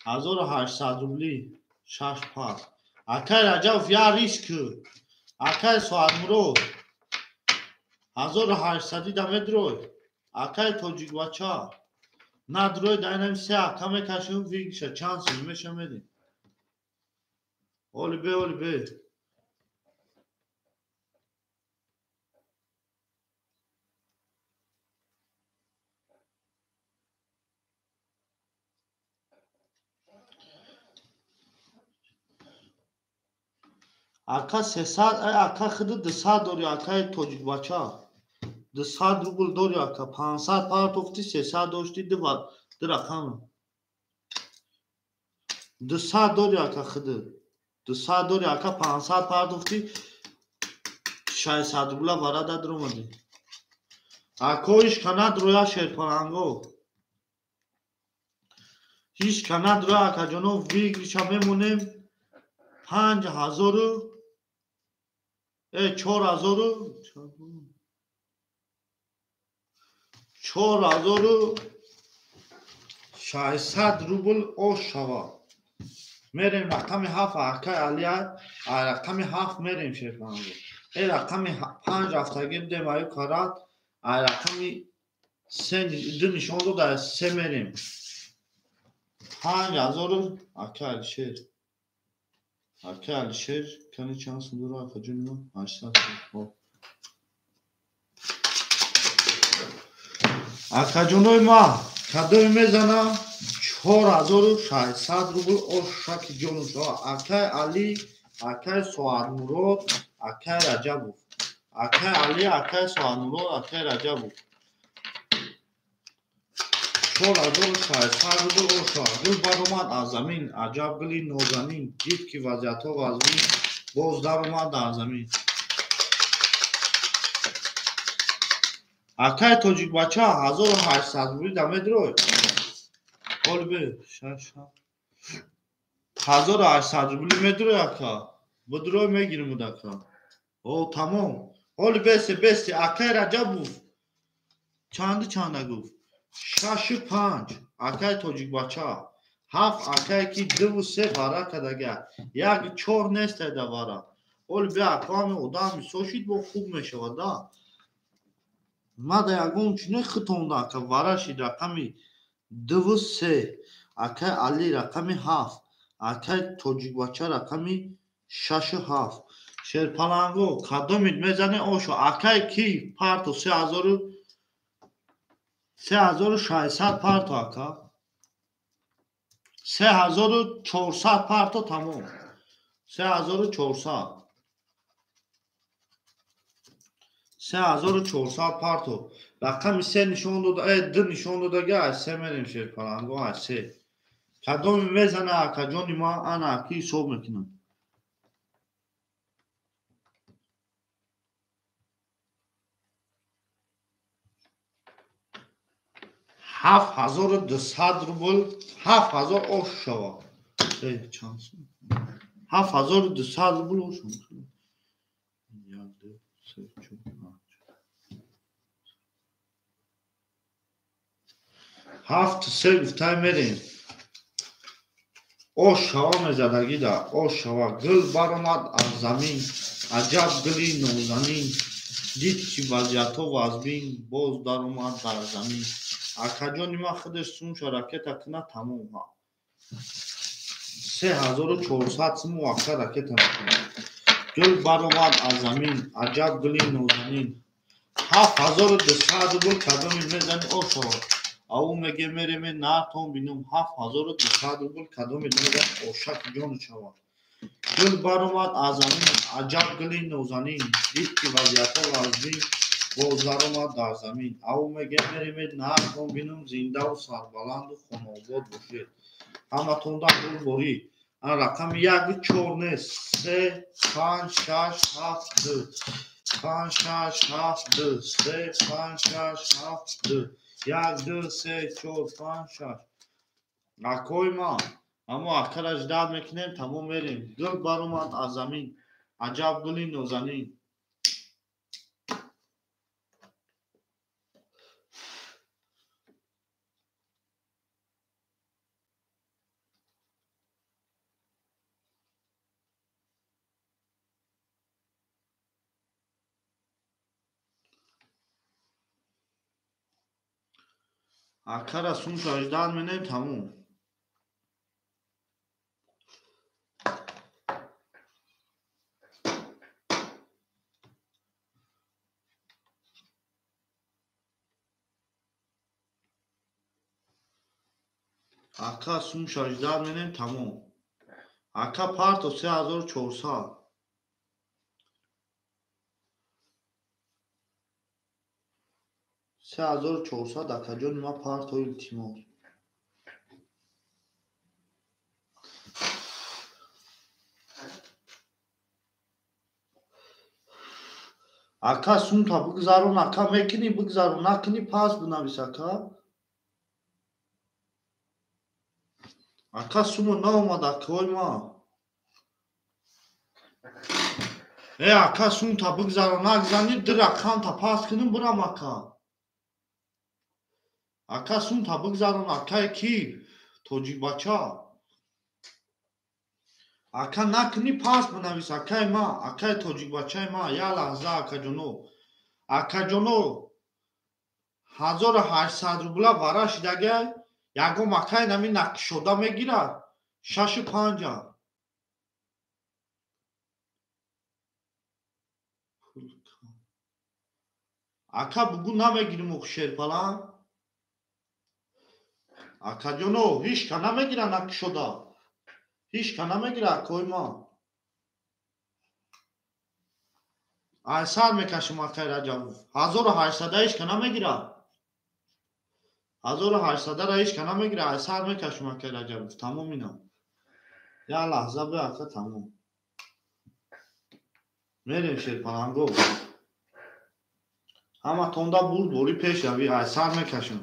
1800 рубли 6 пас. Акай Раҷабов як рис ку. Акай Суадмурод 1800 да медрой. Акай тоҷикбача надрой дайнами 3 ака мекашем вигша чанс меша медем. Олибе. Ака 300 ака худи 200 дори акай тоҷикбача 200 рубл дори ака 500 партофти 300 дошти ду рақам 200 дори ака худи 200 дори ака 500 партофти 600 рубла варада дромади акоиш канад роя шерпаранго هیچ کند را اکجانو ویگری چا بمونیم 5000 4600 روبل اوش شوا میریم رقم 7 ارکای علیه رقم 7 میریم شیرپانگو این رقم 5 هفتگی بده مایو کارات رقم 3 دو نشان دو در 3 میریم 5000 ارکای شیر کنی چند سندور ارکا جونیم 800 ارکا جونوی ما کدوی میزنم 4600 روبل اوشاکی جونو شوا ارکای علی ارکای سواد مراد ارکای رجبو ارکای علی ارکای سواد مراد ارکای رجبو 4600 روبل اوشا گل بر اومد از زمین عجب گلی نازنین دید که وضعیت ها وزمین باز در اومد در زمین ارکای توجیک بچه 1800 روبل دمه دروی قلبه 1800 روبل میدروی اکا بدروی میگیرم بود اکا او تمام قول بستی اکای رجب بود چنده گفت 65 اکای توجیک بچه 7 اکای کی 2 و 3 بارا کدگه یک 4 نسته ده بارا قول بیا اکام ادام سوشید با خوب میشود دا ما ده یکون چنه خطون دا که وارشید رقمی 2 و 3 اکای علی رقمی 7 اکای توجیک بچه رقمی 6 و 7 شیرپلنگو کدومید میزنه اوشو اکای کی پارتو 3600 پارتو اکا 3400 پارتو تمام 3400 پارتو رقم 3 نشون داده 2 نشون داده 3 میریم شیرپلنگو 3 کدوم میزنه اکا جونی ما انا اکی صوب میکنم 7200 روبل 7000 اوش شوا 7200 روبل اوش شوا 7 3 گفته میریم اوش شوا میزدگی دا اوش شوا گل بر اومد از زمین عجب گلی نازنین دید چی وضعیت ها وزبین باز در اومد در زمین اکا جانی ما خودش سون شرکت اکنه تموم ها 3400 سمو اکا رکت اکنه گل بر اومد از زمین عجب گلی نازنین 7200 روبل کدومی میزنی او شوا او میگه میریم نرتون بینم 7200 روبل کدومی میزنی اوشک جان شوا گل بر اومد از زمین عجب گلی نازنین دید که وضعیت ها وزبین باز در اومد در زمین او میگه میریم نرتون بینم زنده و سربلند و خانواد باشید همه تونده گل باری رقم 1 4 نیست 3 5 6 7 2 5 6 7 2 3 5 6 7 2 1 2 3 4 5 6 اکوی ما اما اکرش داد میکنیم تمام میریم گل بر اومد از زمین عجب گلی نازنین اکر سون شاجدان منیم تموم اکا سون شاجدان منیم تموم اکا پارتو 3400 3400 اکا جون ما پارتو التیموس اکا سون تا بگذارون اکا میکنی بگذارون نکنی پاس بنویس اکا Ака сумо наомад акаҳои ма. Ака сумта бигзарон нагзани дир акаунта паст куним бурам ака. Ака сумта бигзарон акае ки тоҷикбача. Ака накуни паст бинавис акаи ма, акаи тоҷикбачаи ма. Я лаҳза акаҷоно. Акаҷоно 1800 рубла вара шидагай. Ягом акаи нами нақшода мегирад 65. Ака бугу намегирим оқ шерпалан. Акаҷоно ҳишка намегира нақшода. ҳишка намегира акои ма. Ай сар мекашим акаи Раҷабов. 1800 ҳишка намегира. 1800 ра ҳишка намегира. Ай сар мекашим акаи Раҷабов. Тамом инам. Я лаҳза бе ака тамом. Мерем шерпаланго. Ҳаматонда бурд бори пеш рави. Ай сар мекашим.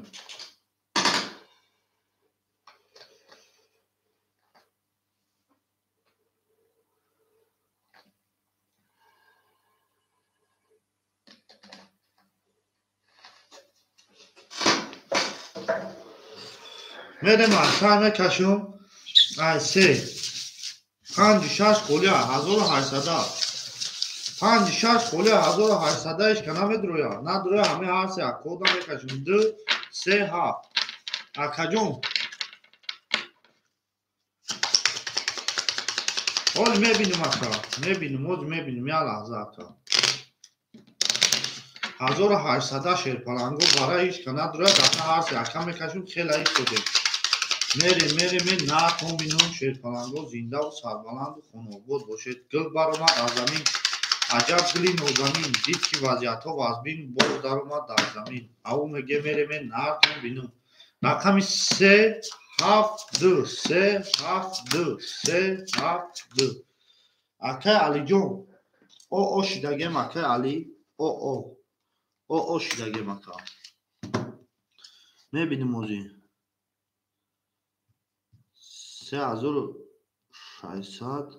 Мерем ай сар мекашим. Ай се 56 холия 1800. 56 холия 1800 ишка намедроя. Надроя ҳаме ҳарсе акода мекашим. 2 3 7. Акаҷон. Ҳоли мебиним ака. Мебиним, ҳози мебиним. Я лаҳза ака. 1800 шерпаланго бара ишка надроя. Дафна ҳарсе ака мекашим. хела истоде. Мерем наатон бинум шерпаланго зиндаву сарбаланду хонобод бошед. Гул баромад аз замин. Аҷаб гули нозанин. Дид ки вазъиятҳо вазбин боз даромад дар замин. Ав меге мерем наатон бинум. Рақами 372 372 372. Акаи Алиҷон. О шидагем акаи Али. О шидагем ака. Мебиним ози 3600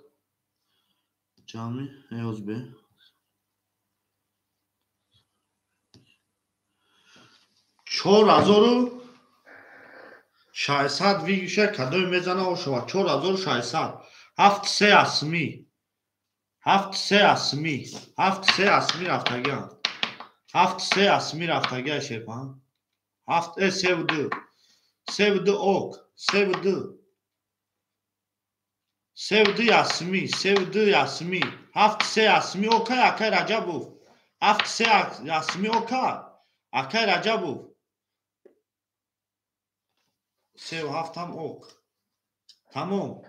ҷамъи ҳёзбе 4600 вигиша кадои мезана ошова 4600 73 асми 73 асми рафтагиам 73 асми рафтагиа шерпан 7 sevdi ok sevdi yasmi 7 yasmi okay akay Rajabov 7 yasmi okay akay Rajabov 7 ok tamom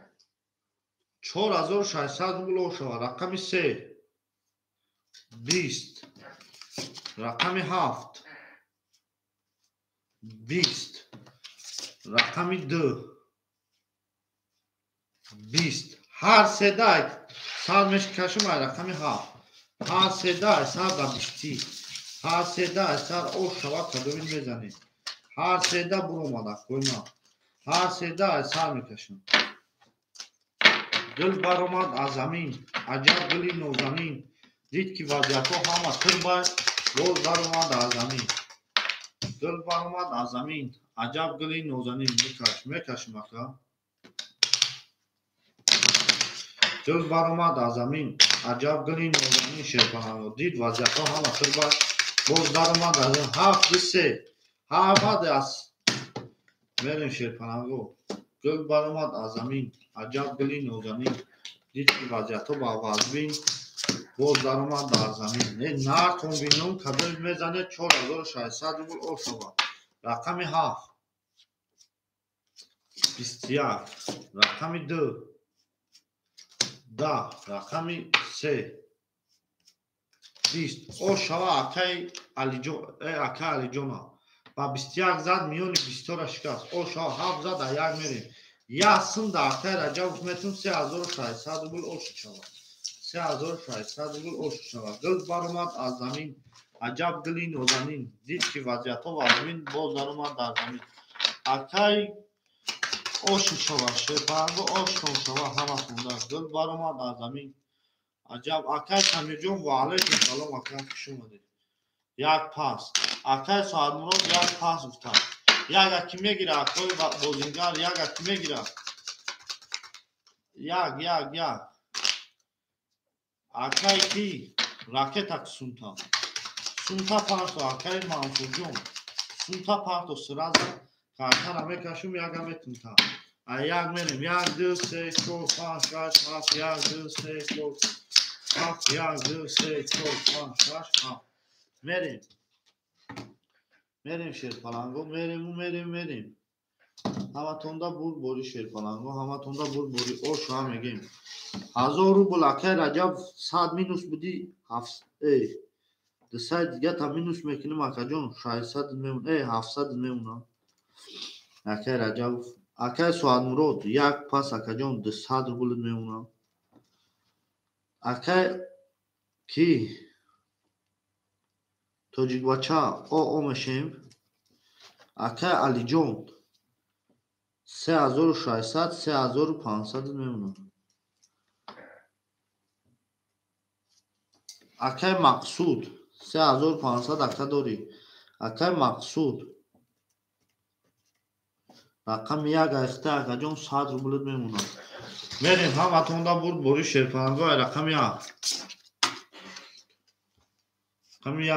4600 rubl ошава рақами 3 20 рақами 7 20 рақами 2 20 ҳар седай сар мешкашум ай рақами 7 ҳар седай сар ба 20 ҳар седай сар ош шава кадомин мезанед ҳар седа буромада қойма ҳар седай сар мекашам дил баромад аз замин аҷаб гули нозанин дид ки вазъиятҳо ҳама тирбай боз даромад аз замин дил баромад аз замин аҷаб гули нозанин мекашим ака дил баромад аз замин аҷаб гули нозанин шерпанамо дид вазъиятҳо ҳама тирбай боз даромад аз замин 7 ҳамад аст мерем шерпанамо дил баромад аз замин аҷаб гули нозанин дид ки вазъиятҳо ба вазбин боз даромад дар замин нартон бинум кадои мезанед 4600 рубл ошова рақами 7 21 рақами 2 10 рақами 3 20 ошава акаи Алиҷона ба 21 зад миёни 20 шикаст ошава 7 зад а 1 мерем ясм да акаи Раҷабов метун 3600 рубл ош шава 3600 рубл ош шава гул баромад аз замин аҷаб гули нозанин дид ки вазъиятҳо вазмин боз даромад дар замин акаи Oşun şava şerpalango oşun şava hamatunda dil baromad az zamin ajab akay samijon va alaykum salom akay xush omadi як пас акай соатмурод як пас гуфта як аки мегира акои бозингар як аки мегира як акай ки ракетак сунта парто акай мансурҷон сунта парто сразу картара мекашум яга метунта як мерем 1 2 3 4 5 6 7 1 2 3 4 7 1 2 3 4 5 6 7 мерем шерпаланго мерем ҳаматонда бурбори шерпаланго ҳаматонда бурбори ошу ҳам мегем 1000 рубл акай раҷаб 100 минус буди 200 дига та минус мекунем акаҷон 600 мемона 700 мемона акай раҷабов акай суадмурод як пас акаҷон 200 рубл мемона акай ки тоҷикбача оо мешем акай алиҷон 3600 3500 мемона акай мақсуд 3500 ака дорӣ акай мақсуд рақами як айхта акаҷон 100 рубл мемона мерем ҳаматонда бурбори шерпаланго рақами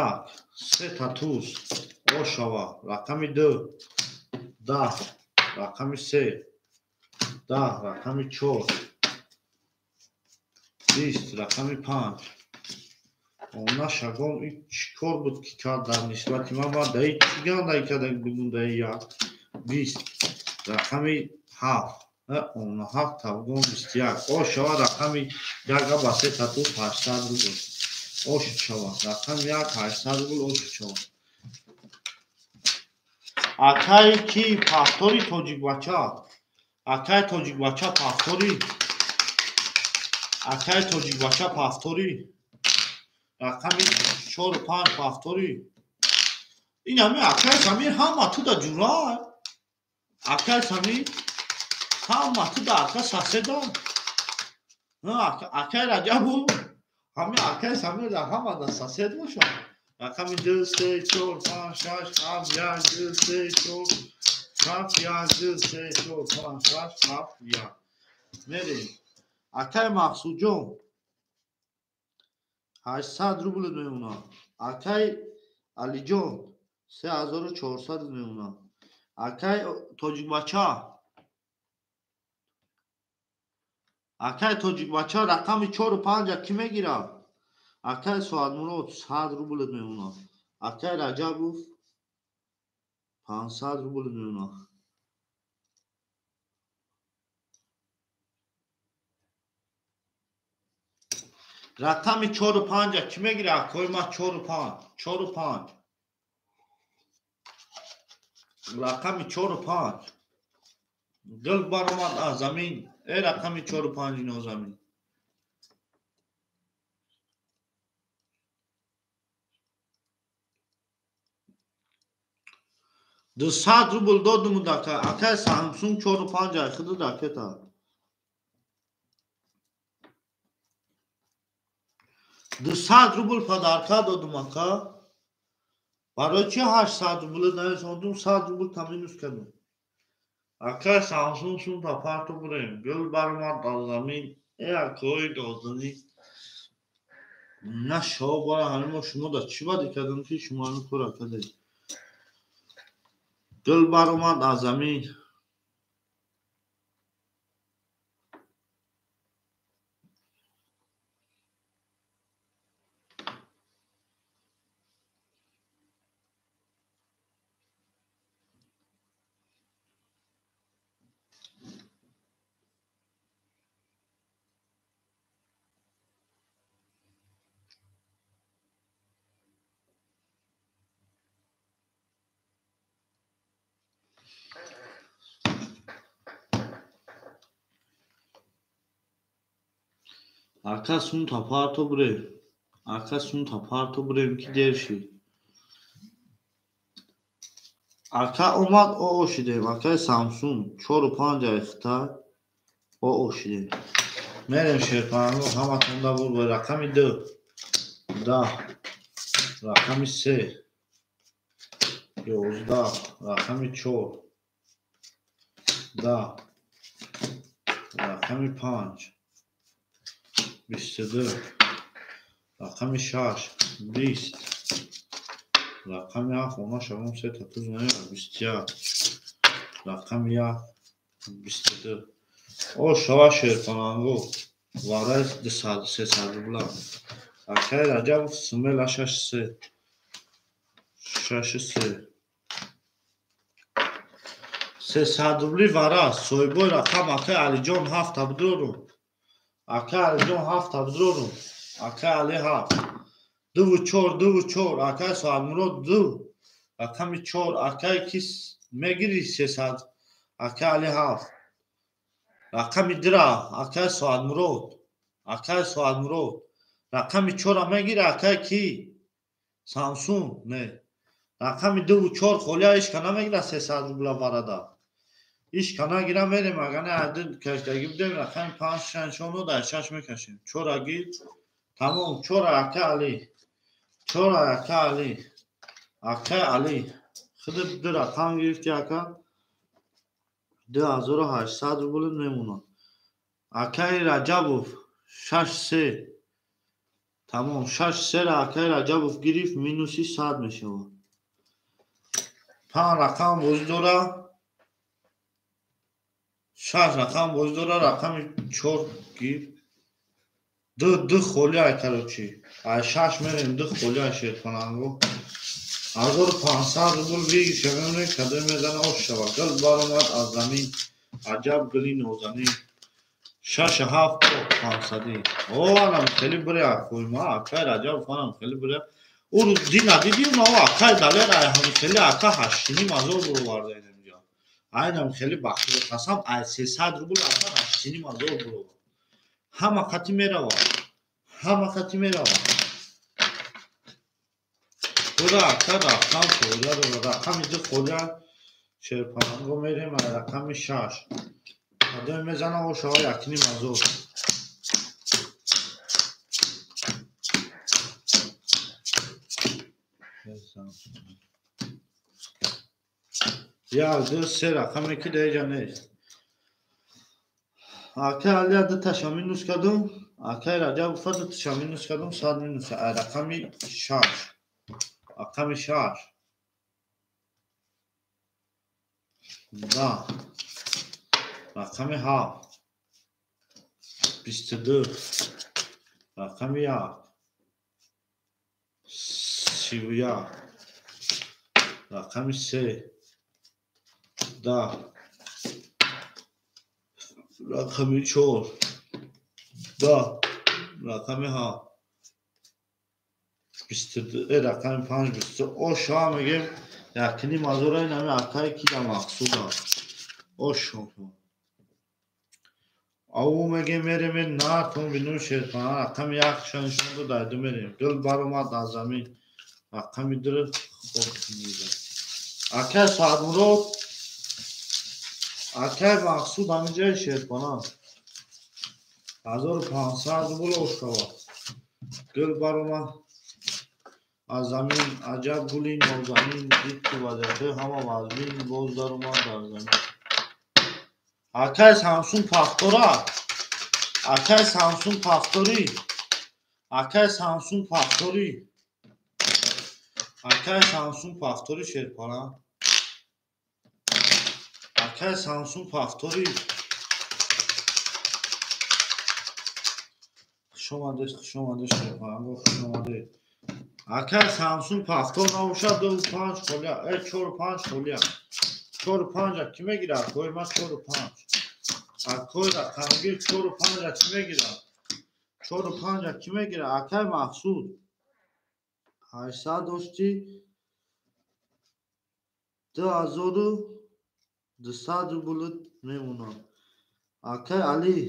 як се татуз ошава рақами 2 10 рақами 3 10 рақами 4 20 рақами 5 она шагон ин чӣ кор буд ки кард дар нисбати ман баъд даи чӣ гандаи кардак бугун даи як 20 рақами 7 она 7 тавгон 21 о шава рақами яга ба се татуз 800 рубл ошуд шава рақами як 800 рубл ошуд шава акай ки пафтори тоҷикбача акай тоҷикбача пафтори рақами 4-5 пафтори ин ҳами акай самир ҳама туда ҷура акай самир ҳама туда ака саседа акай раҷабу ҳами акай самир дар ҳама да сасед боша рақами 2 3 4 5 6 7 1 2 3 4 7 1 2 3 4 5 6 7 1 мерем акай мақсудҷон 800 рубл мемона акай алиҷон 3400 мемона акай тоҷикбача рақами 4-5 ки мегира акай суадмурод 100 рубл мемона акай раҷабов 500 рубл мемона рақами 4-5 ки мегира акои ма 4-5 рақами 4-5 дил баромад аз замин рақами 4-5 нозамин 200 рубл додуму дака акай Samsung 4-5 айхиду дакета 200 рубл падарка додум ака барои чи 800 рубл нарисондум 100 рубл та минус кардум акай Samsung сунта парту бурем гул баромад аз замин акои дозанӣ на шо бора ҳамимо шумо да чӣ бади кардам ки шумо ҳамин кора кардед гул баромад аз замин ака сунта парту бурем ки дер шид Ака омад о шидем. Акаи Samsung 4-5 ихтай о шидем. Мерем шерпанго ҳаматон да буд ба рақами 2 10 рақами 3 11 рақами 4 10 рақами 5 22 рақами 6 20 рақами 7 она шавон 3 та туз наёр 21 рақами 1 22 о шава шерпананго варай 200 300 рубла акаи Раҷабов сумела 63 63 300 рубли вара соҳибои рақам акаи Алиҷон 7 абдуру акаи Алиҷон 7 абдуру акаи Али 7 2 4 2 4 акаи Соҳадмурод 2 рақами 4 акаи кис мегири 300 акаи Али 7 рақами 2 акаи Соҳадмурод рақами 4 мегири акаи ки Samsung не рақами 2 4 холия ишка намегира 300 рубла барада ишка нагира мерем агане адил каштаги будем рақами 5 шаншону дар 6 мекашем 4 агир тамом 4 акаи Али 4 акаи Али акаи Али худи ду рақам гирифти ака 2800 рубл мемонад акаи Раҷабов 63 тамом 63 акаи Раҷабов гирифт минуси 100 мешавад 5 рақам бози дора 6 рақам бози дора рақами 4 гир 2 холия карочи ай 6 мерем 2 холия шерпананго 1500 рубл бигир шавем кадр мезана ош шавад гул баромад аз замин аҷаб гули нозанин 6 7 500 о анам хеле буря хойма акаи Раҷабов анам хеле буря ӯ дина дидиу на акаи далер ай ҳам хеле ака 8,500 буроварда инҷа айнам хеле бахтиро қасам ай 300 рубл ака 8,500 буровард ҳама қати меравад худа ака рақам холия дорад рақами 2 холия шерпананго мерем ай рақами 6 кадр мезана о шава 1,500 як ду се рақаме ки деҷа нест акаи Алия 2 таша минус кардум акаи Раҷабов 2 таша минус кардум 100 минус ай рақами 6 рақами 6 10 рақами 7 22 рақами 1 31 рақами 3 10 рақами 4 10 рақами 7 22 рақами 5 22 о шава мегем 1,500 нами акаи кида мақсуда о шова ау мегем мерем на тон бинум шерпана рақами 1 шаншонду дар 2 мерем гул баромад аз замин рақами 2 хоб мида акаи Соҳадмурод акаи мақсуд ҳаминҷаи шерпана 1500 рубл ошавад гул баромад аз замин аҷаб гули нозанин дидки вазиятҳои ҳама вазбин боз даромад дар замин акаи Samsung пафтора акаи Samsung пафтори акаи Samsung пафтори акаи Samsung пафтори шерпана акаи Samsung пафтори хушомаде шерпананго хушомаде акаи Samsung пафтор набошад 2 5 холия 4 5 холия 4 5 ки мегирад ҳойма 4 5 акои рақамгир 4 5 ки мегирад 4 5 ки мегирад акаи Мақсуд 800 дошти 2200 рубл мемонад акаи Али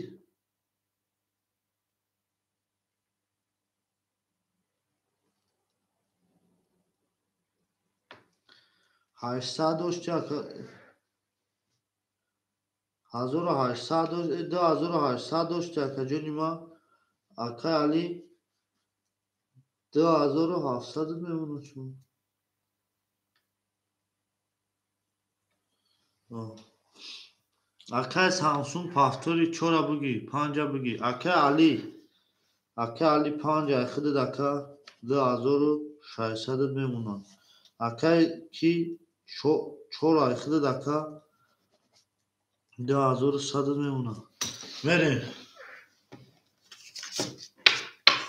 800 داشت که 2800 داشت که جونی ما اکا علی 2700 میمونه چون اکا سامسونگ پافتوری چورا بگی 5 بگی اکا علی 5 خود دکا 2600 میمونه اکا کی چورا خود دکا 2100 میمونه بریم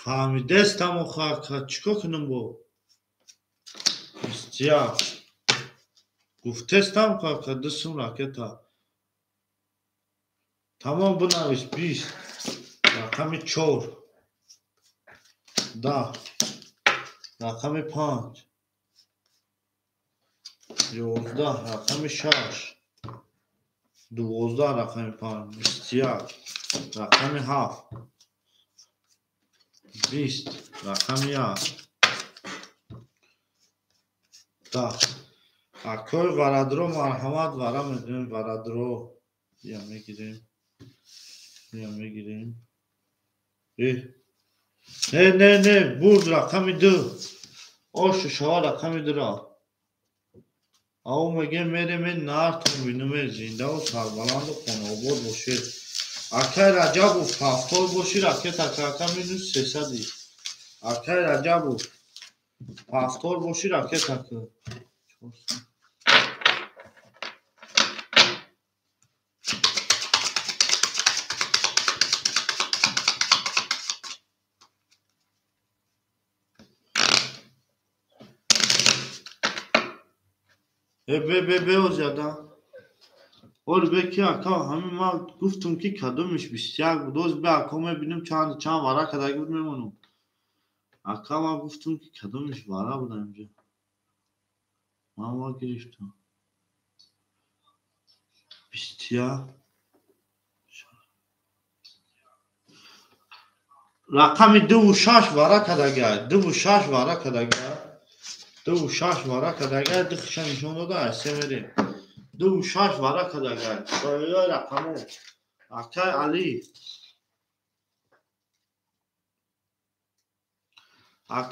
فهمیدستم و خواه چیکار کنم با بسیار گفتستم که دستم راکتا تمام بنویس 20 رقم 4 10 رقم 5 11 رقم 6 12 رقم 5 بسیار رقم 7 20 رقم 1 10 اکای ورادرو مرحمت ورا میدونیم ورادرو یا میگیریم نه برد رقم 2 آشو شها رقم 2 را او میگه میره من نارتون بینومه زنده و سربلند و خانواباد باشه اکای رجب و پافتور باشی اکای تکاکا مینوز 300 اکای رجب و پافتور باشی اکای تکاکا به زیاده اور بکی اکا همین ما گفتم که کدومش بسیار دوست به اکا میبینیم چند ورا کداگی بود میمونم اکا ما گفتم که کدومش ورا بود اینجا ما گرفتم بسیار رقم 26 ورا کداگی 26 ورا کداگی 26 ورا کداگی دخشن نشون داده است میریم 26 ورا کداگی شایع رقمو اکا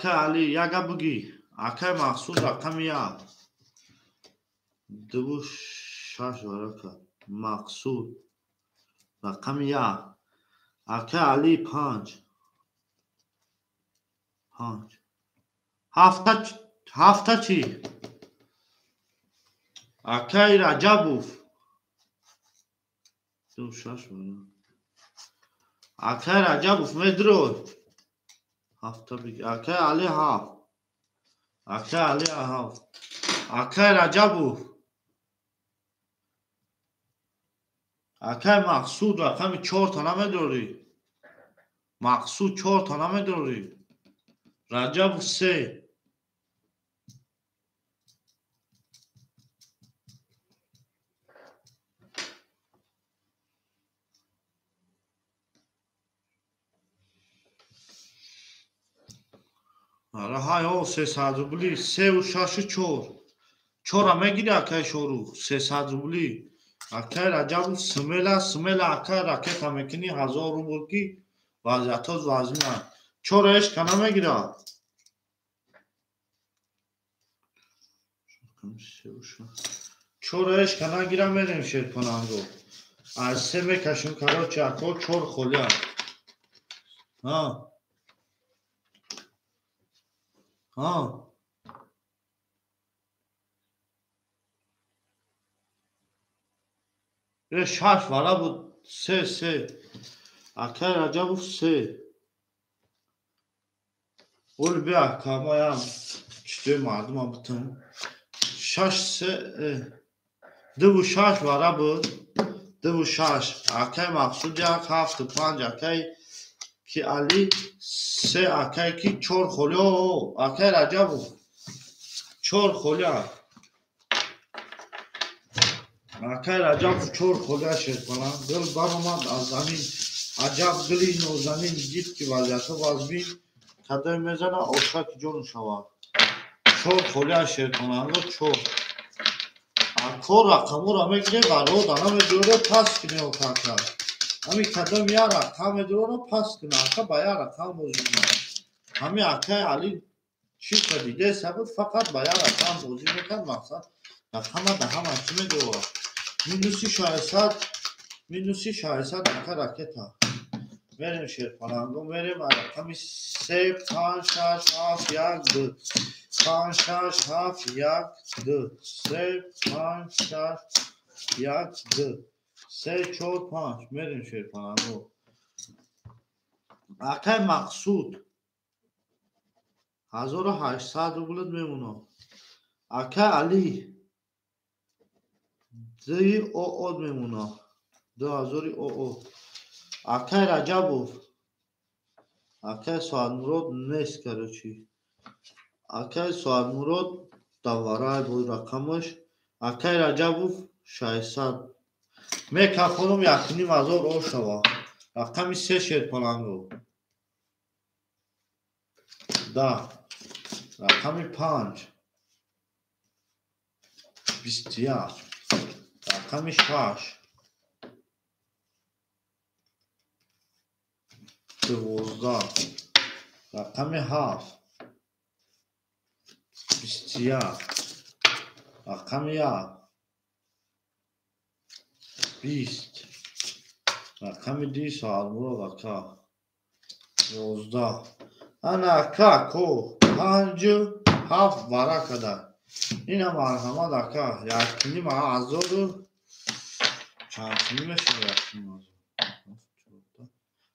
علی یکا بگی اکا مقصود رقم 1 26 ورا کد مقصود رقم 1 اکا علی 5 هفته چی اکای رجبوف 26 ورا اکای رجبوف مدرو هفته بگی اکای علی 7 اکای رجبوف اکای مقصود رقم 4 تا نمیداری مقصود 4 تا نمیداری رجب 3 آره های 300 روبلی 3 و 6 و 4 میگیری اکای شورو 300 روبلی اکای رجب سمیلا اکای راکت میکنی 1000 روبل کی وضعیت از وزمین 4 کنه میگیره چورش کنه گیرم میریم شیر کنن رو از 3 میکشیم کرا چکو 4 خولیم ها یه 6 ورا بود 3 اکای رجب 3 اول بیا کامایم چطور مردم هم بتون 6 26 ورا بود 26 اکای مقصود 7 5 اکای کی علی 3 اکای کی 4 خولیو اکای رجب 4 خولیو اکای رجب 4 خولیو شد کنم دل برامد از زمین عجب دلی نوزمین دید که وضعیت وزبین کدای میزنه آشک جون شود 4 خولیو شد کنم 4 اکو رقمو را میگیره برو دانم دو رو پس کنه و کاکا همی کدام یا رقم دو رو پس کنه اکا با یا رقم بازی کنه همی اکای علی چی کدیده سبود فقط با یا رقم بازی میکن مقصد رقم ده هم اچمه دو مینوسی شایستاد اکا راکت ها بریم شیر پانانگو بریم رقم 3 5 6 7 1 2 5 6 7 1 2 3 5 6 1 2 3 4 5 بریم شیر پانانگو اکای مقصود 1800 روبلت میمونه اکای علی دی او میمونه 2000 او اکای رجبوف اکای سوال مراد نیست کروچی اکای سوال مراد دوارای بود رقمش اکای رجبوف 600 میکافونم یکنی مزار او شوا رقمی 3 شیر پلنگو ده رقمی 5 21 رقمی 6 12 رقمی 7 21 رقمی 1 20 رقمی 10 سوال مراد اکا 11 انا اکا کو 5 7 بارا کده این هم مرحمت اکا یکنی ما ازاد چند کنی میشه یکنی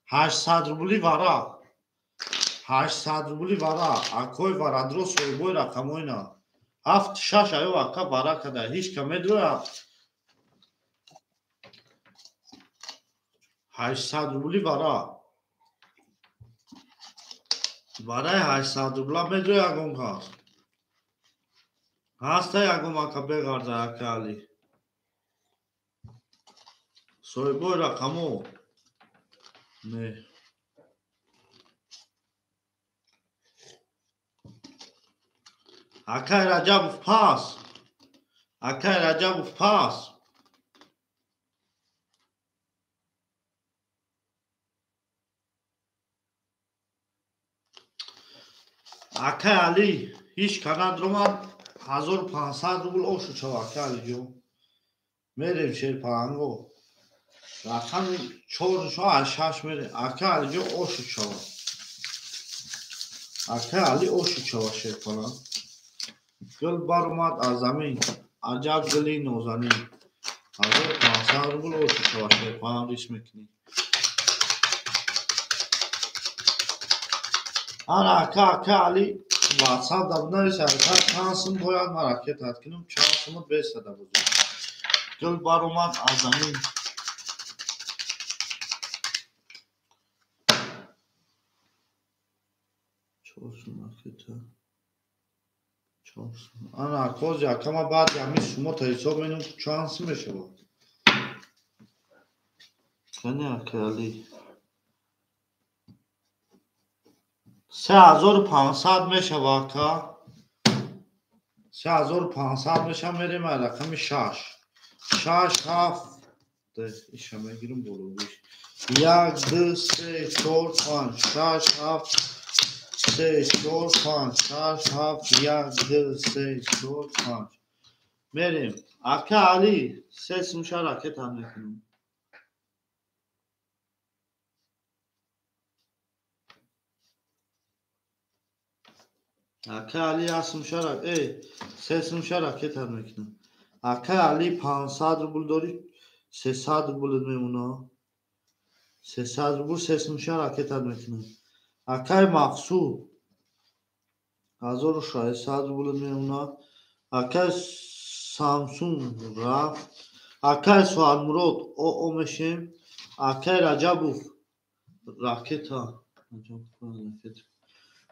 800 روبلی وارا 800 روبلی وارا اکوی وارا درست و بوی رقموی نا 7 6 ایو اکا وارا کده هیچ کمی دو 800 روبلی وارا وارای 800 روبلا میدو یکم کار هسته یکم اکا بگرده اکا علی سوی بوی رقمو نه اکای رجب پاس اکای رجب پاس اکای علی هیچ کنند رو من 1500 روبل اوشو چو اکای علی جون میریم شیر پانگو رقم 4 شو 8 میریم اکای علی جون اوشو چو اکای علی اوشو چو شیر پانگ گل بار اومد از زمین عجب گلی نوزنی 1500 روبل اوشو چو شیر پانگ ریش میکنی انا اکای علی واتساپ دبنای شرکت چانسم باید مرکت هست کنم چانسمت بیسته دبوزم گل بار اومد از زمین چورسون مرکت چورسون انا اکوز یکم بعد یمی شما تا حساب اینو چانس میشه با کنی اکالی 3500 میشه واکا 3500 میشه میریم رقم 6 7 ایشا میگیرم بلوگیش 1 2 3 4 5 6 7 3 4 5 6 7 1 2 3 4 5 میریم اکا علی 3 میشه راکت هم نکنیم اکا علی هست میشه ای 3 میشه راکت هم نکنیم اکا علی 500 روبل داری 300 روبل میمونه 300 روبل 3 میشه راکت هم نکنیم اکای مقصود 1600 روبل میمونه اکای سامسونگ رفت اکای سوال مراد او میشیم اکای رجبوف راکت ها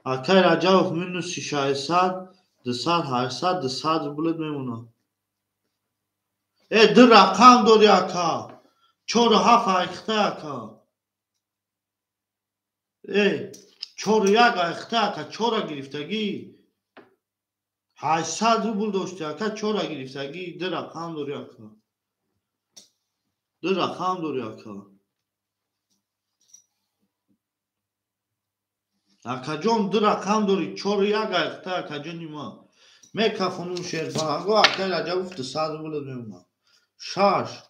اکای رجبوف مینوس 600 200 800 200 روبل میمونه ای دو رقم داری اکا 4 7 اخته اکا ای 4 1 اخته اکا 4 گرفتگی 800 روبل داشتی اکا 4 گرفتگی ده رقم داری اکا ده رقم داری اکا اکا جان ده رقم داری 4 یک اکتا اکا جانی ما میکافونون شیر پرنگو اکا رجب افت 100 روبل میونا 6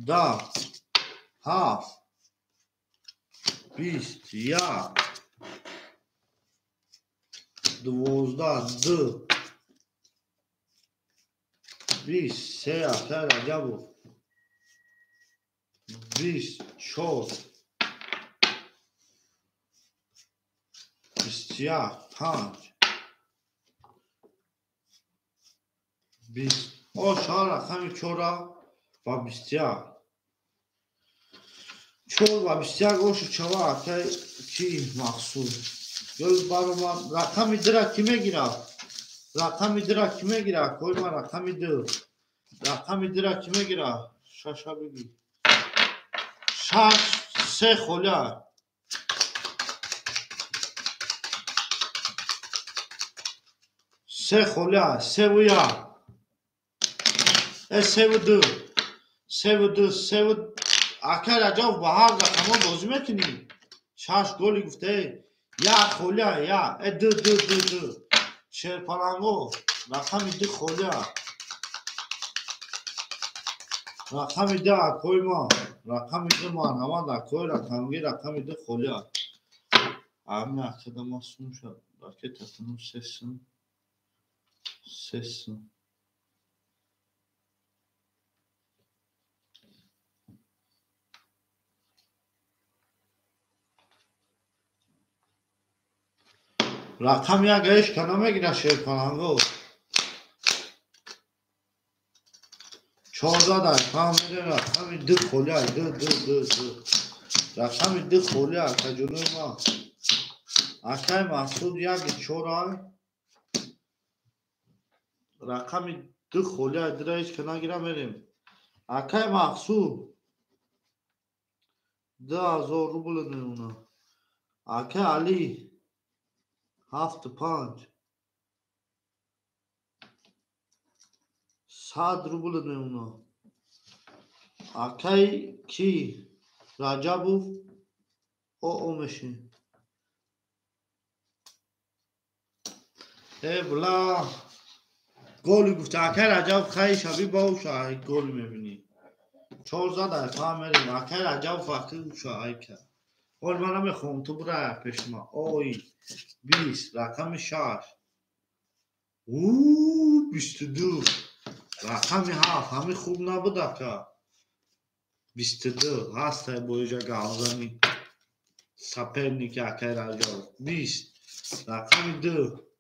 10 7 20 1 12 2 20 3 اکا رجب 24 21 5 20 او شهر رقم 4 و 21 4 و 21 اوش چوا اکا چی مقصود گل بارو ما رقم درا کی میگیره رقم درا کی میگیره کوی ما رقم درا کی میگیره شاشا بگی 6 3 خولیا 3 خولیا 3 و 1 3 و 2 3 و 2 3 و اکا رجب با هر رقم بازی میکنی 6 گلی گفته 1 خولیا 1 2 2 2 2 شیر پرنگو رقم 2 خولیا رقم 2 کوی ما رقم 2 ما نما کوی رقم 2 خولیا همین اکتا ما سون شد راکت تتنو سسون رقم 1 ایش کنه میگیره شیر پرنگو 14 در فهمیده رقم 2 خولیا 2 2 2 2 رقم 2 خولیا اکا جلوی ما اکای محسود 1 4 رقم 2 خولیا درا ایش کنه گیره میریم اکای محسود 10,000 روبل میمونه اکای علی 7 5 100 روبل میمونه اکای کی رجبوف او میشه ای بلا گلی گفته اکای رجب خیلی شبیه باوشه گل میبینی 4 در فهم میریم اکای رجب فقیل شاید کرد گل من نمیخوام تو برای پیش ما اوی 20 رقم 6 اوه 22 رقم 7 همه خوب نبود اکا 22 هست بویجا گازانی سپرنیک اکای رجب 20 رقم 2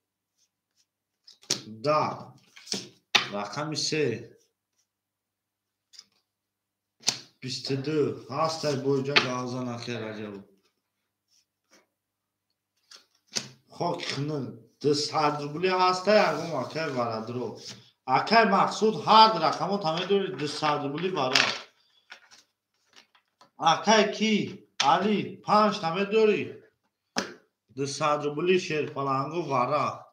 10 رقم 3 22 هست بویجا گازان اکای رجب خاک خنن 100 روبلی هست یکم اکای ورادرو اکای مقصود هر رقمو تمه دوری 200 روبلی وراد اکای کی علی 5 تمه دوری 200 روبلی شیر پلنگو وراد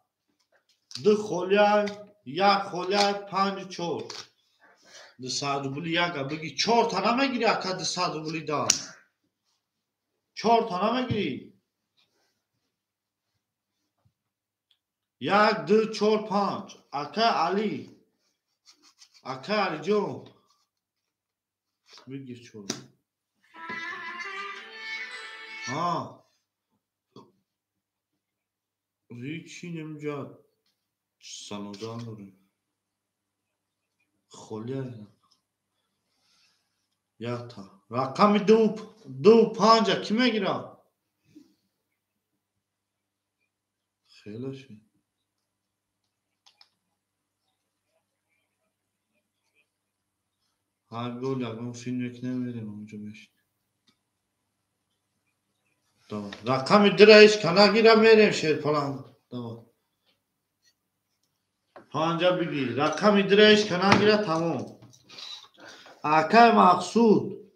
2 خولیا 1 خولیا 5 4 200 روبلی یک بگی 4 تا نمیگیری اکا 200 روبلی دار 4 تا نمیگیری 1 2 4 5 اکا علی جون بگیر 4 ها هیچی نمیجاد سنوزان داره خولیا 1 تا رقم 2 5 کی میگیره خیلی شد هر گل یکم فیلم یک نمیریم اونجا بشین رقم درایش کنه گیره میریم شیر پلنگ پانجا بگی رقم درایش کنه گیره تمام اکای مقصود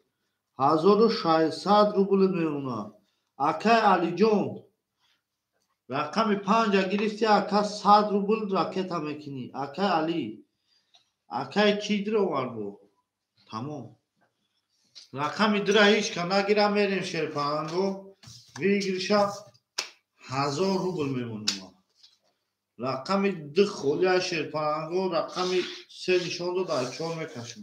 1600 روبل میمونه اکای علی جون رقم 5 گرفتی اکا 100 روبل راکت هم میکنی اکا علی اکا کی در آورد تمام رقم در هیچ که نگیرم میریم شیرپنگو ویگرشا 1000 روبل میمونم رقم ده خولی شیرپنگو رقم 3 نشان دو در 4 میکشم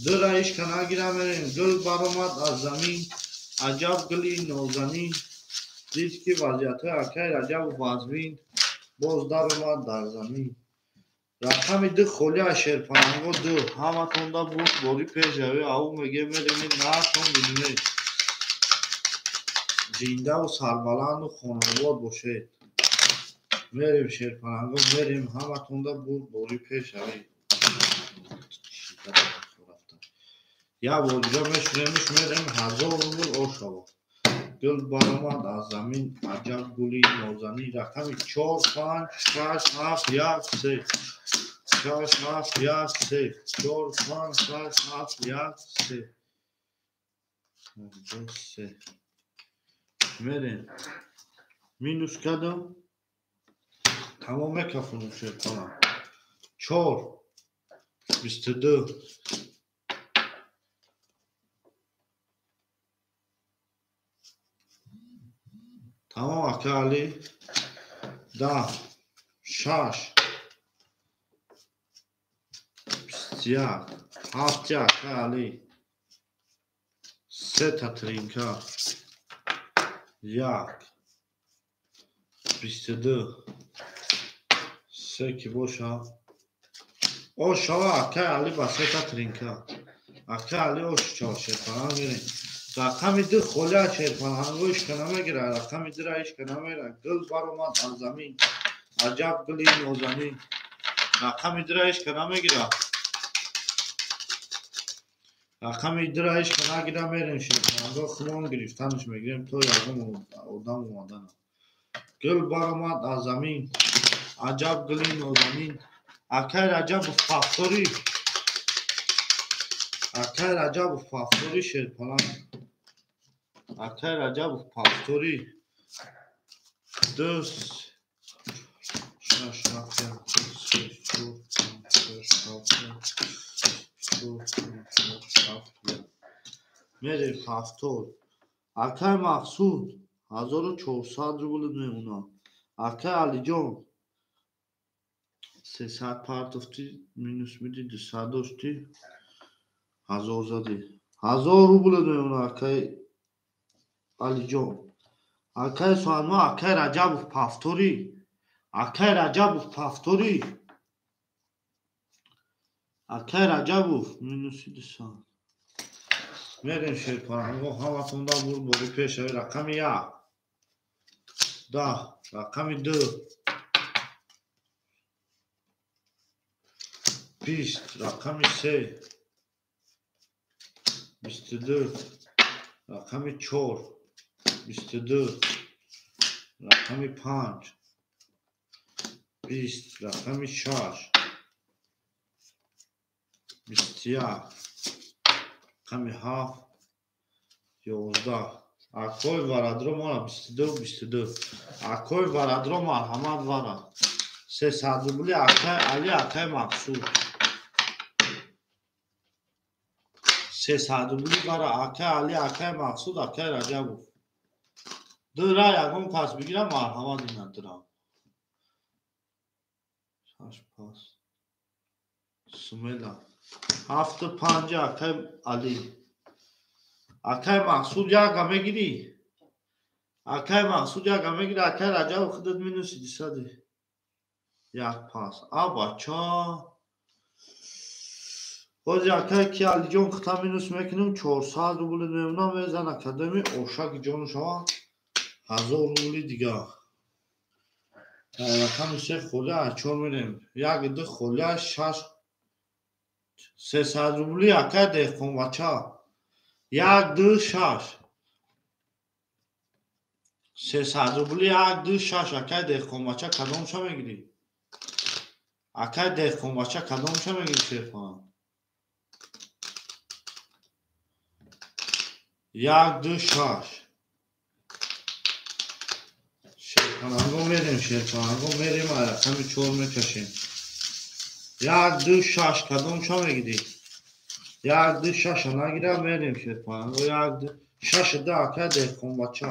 در هیچ که نگیرم میریم گل برامد از زمین عجب گلی نازنین دید که وضعیت اکای رجب و بازبین باز در اومد در زمین رقم ده خولی شیرپنگو دو همه تونده بود باری پیش روی او میگه میریم نتون بدونه زنده و سربلند و خانواد باشه میریم شیرپنگو میریم همه تونده بود باری پیش روی یا بودجا میشونیمش میریم 1000 روبل او شود گل برآمد از زمین عجب گلی نازنین رقم 4 5 6 7 1 3 6 7 1 3 4 5 6 7 1 3 3 میریم مینوس کردم تمام میکفونم شد کنم 4 22 تمام اکالی 10 6 21 7 اکالی 3 تا ترینکا 1 22 3 که باشه او شوا اکای علی با 3 تا ترینکا اکای علی او شیرپناه میریم رقم ده خوله شیرپناهنگو اشکنه میگیره رقم ده را اشکنه میگیره گل برآمد از زمین عجب گلی نازنین رقم ده را اشکنه میگیره رقم ده را اشکنه گیره میریم شیرپناهنگو خمام گرفتنش میگیریم تو یادم آدم اومدن گل برآمد از زمین عجب گلی نازنین اکای رجب فافتوری اکای رجب فافتوری شیرپناه اکای رجب فافتوری دوست شش هفته میریم هفتاد اکای مقصود 1400 روبل میمونه اکای علی جان 300 پرتفتی مینوس میدی 200 داشتی 1000 زدی 1000 روبل میمونه اکای علی جان اکای سوانما اکای رجب پافتوری اکای رجب پافتوری اکای رجب مینوسی 200 میریم شیرپناهنگو همه تونده بود باری پیش روی رقم 1 10 رقم 2 20 رقم 3 22 رقم 4 22 رقم 5 20 رقم 6 21 رقم 7 11 اکوی ورادرو مانا 22 اکوی ورادرو مرحمت ورا 300 روبلی اکای علی اکای مقصود 300 روبلی برا اکای علی اکای مقصود اکای رجب دو را یکم پس بگیرم مرحمت این ندارم شش پاس سمیلا 7 5 اکای علی اکای مقصود یک میگیری اکای مقصود یک میگیری اکای رجب خودت مینوسی 200 یک پاس بچه باز اکای کی علی جان خطا مینوس میکنیم 400 روبل میمونه میزن اکادمی اوشک جان شما 1000 روبل دیگه رقم 3 خوله 4 میریم 1 2 خوله 6 300 روبلی اکای دهقان بچه 1 2 6 300 روبلی 1 2 6 اکای دهقان بچه کدومشو میگیری اکای دهقان بچه کدومشو میگیری شیرپناه 1 2 6 شیرپناه پلنگو میریم شیر پلنگو میریم رقم 4 میکشیم 1 2 6 کدوم شو میگیری 1 2 6 نگیرم میریم شیر پلنگو 1 2 6 ده که دهقان بچه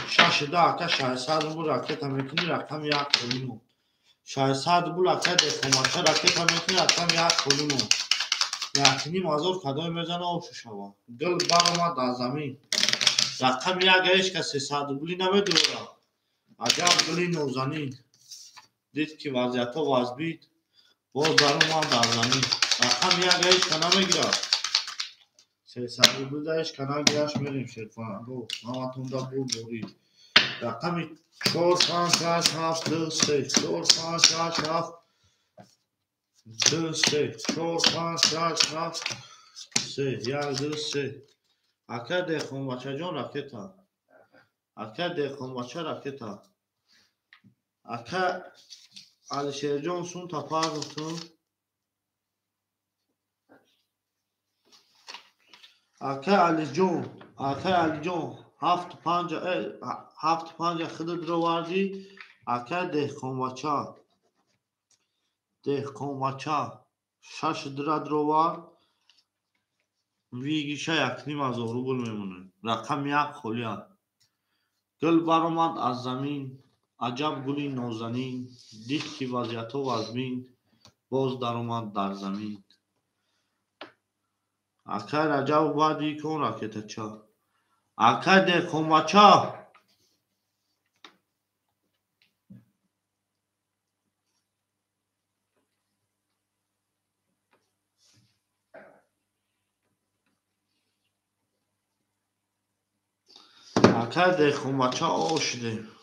6 ده که 600 بو راکت میکنی رقم 1 کنیم 600 بو راکت دهقان بچه راکت میکنی رقم 1 کنیم یعنی مازور کدوم میزنه او شوا گل برآمد از زمین رقم 1 هیچ که 300 بولی نمیدوره عجب گلی نوزنین دید که وضعیت وزبید باز در اومد در زمین رقم 1 هیچ که نمیگیره 300 بوده هیچ که نگیرش میریم شرفان رو نامتون دا بول بورید رقم 4 5 6 7 2 3 4 5 6 7 2 3 4 5 6 7 3 1 2 3 اکه دهقان بچه جان راکتا اکه دهقان بچه راکتا اکه علیشیر جان سون تپر گفتون اکه علی جان 7 5 خود درو وردی اکه دهقان بچه 6 درو ورد ویگیشه یک نیم از روبل میمونه رقم 1 خولیا گل برآمد از زمین عجب گلی نازنین دید که وضعیت وزمین باز در اومد در زمین اکه رجب بادی کن راکت چا اکه دهقان بچه اکه دهقان بچه آشده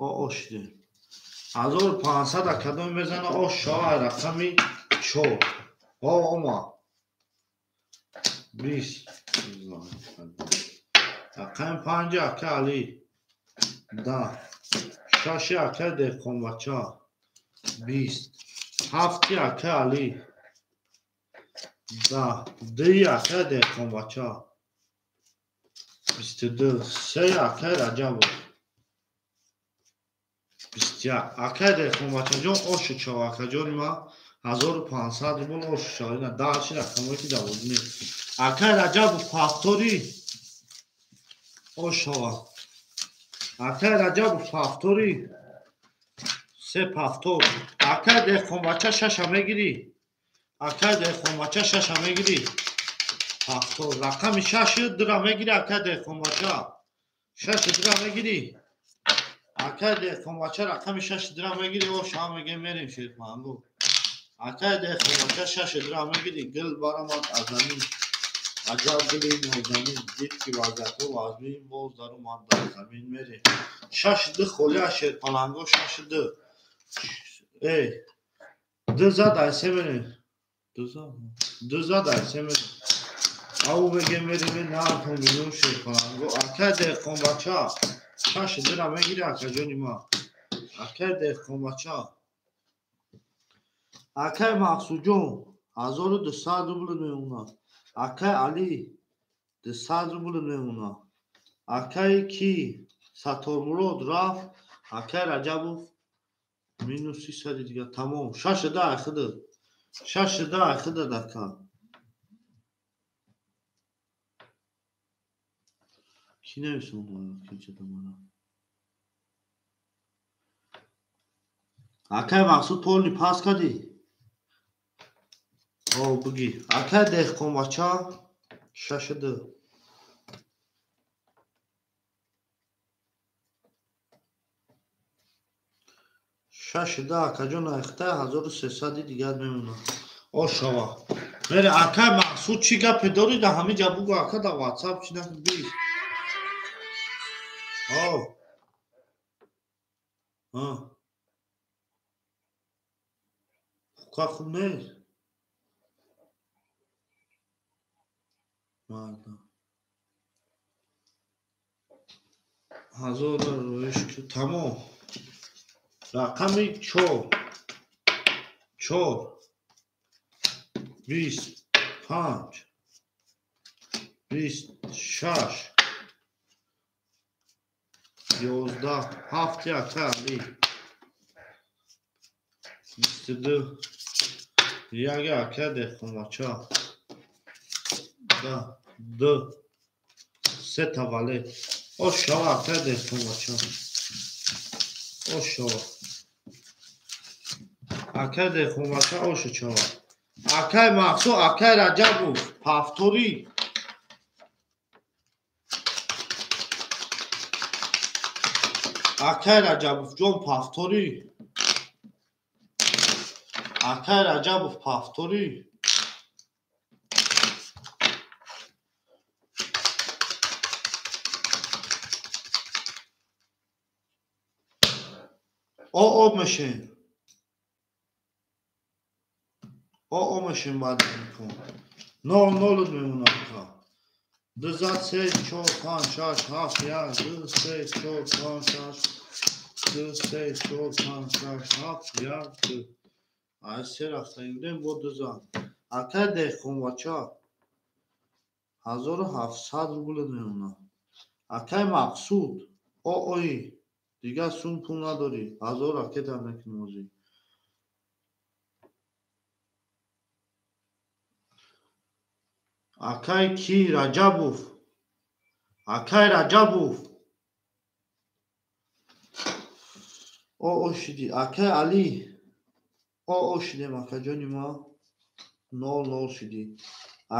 1500 کدوم میزنه آش شاه رقمی 4 اوما 20 رقم 5 اکه علی 10 6 اکه دهقان بچه 20 7 اکه علی 10 2 اکه دهقان بچه 22 3 اکه رجب 21 اکه دهقان بچه جان آش چاو اکه جان ما 1500 بول آش چاو اینا داشتی رقمایی که دوازنی اکه رجب فاکتوری آش چاو اکه رجب فاکتوری 3 فاکتور اکه دهقان بچه 6 میگیری اکه دهقان بچه 6 میگیری فاکتور رقم 6 درا میگیری اکه دهقان بچه 6 درا میگیری اکه دهقان بچه رقم 6 درا میگیری و شما میگه میریم شیر مانگو اکه دهقان بچه 6 درا میگیری گل برآمد از زمین عجب گلی نازنین دید که وضعیت وزمین باز در اومد در زمین میریم 6 ده خوله شیر پلنگو 6 ده ای دو زد ایسه میریم دو زد ایسه میریم او بگه میریم نه تو میلیون شیر پلنگو اکه دهقان بچه 6 درا میگیری اکه جانی ما اکه دهقان بچه اکه مقصود جون 1200 روبل میمونه اکه علی 200 روبل میمونه اکه کی ستار مراد رفت اکه رجب مینوس 300 دیگه تمام 6 ده خود 6 ده خود دکه کی نمیسونه کی چه دمانه اکه مقصود پولی پاس کدی او بگی اکه دهقان بچه 6 ده 6 ده اکه جان اخته 1300 دیگه میمونه او شوا میره اکه مقصود چی گپی داری ده همه جا بگو اکه در واتساپ چی نکن بیش او ها خواه خوب نیست مردم 1000 رویش که تمام رقم 4 25 26 11 7 яка али 22 як яка дехомача да д се тавале ошава яка дехомача ошава яка дехомача ошачава акай махсу акай раҷабов пафтори акай раҷабовҷон пафтори акай раҷабов пафтори о мешин о мешин баъд мекун 0-0 мемонад ка 2 3 4 5 6 7 1 2 3 4 5 6 2 3 4 5 6 7 1 2 ай се рафтаидем бо дузан акай дехонвача 1700 рубл мемонад акай мақсуд ои дигар сум пул надорӣ 1000 акай дар мекунозӣ акай ки раҷабов акай раҷабов о шидӣ акай алӣ о шидем акаҷони ма 0-0 шидӣ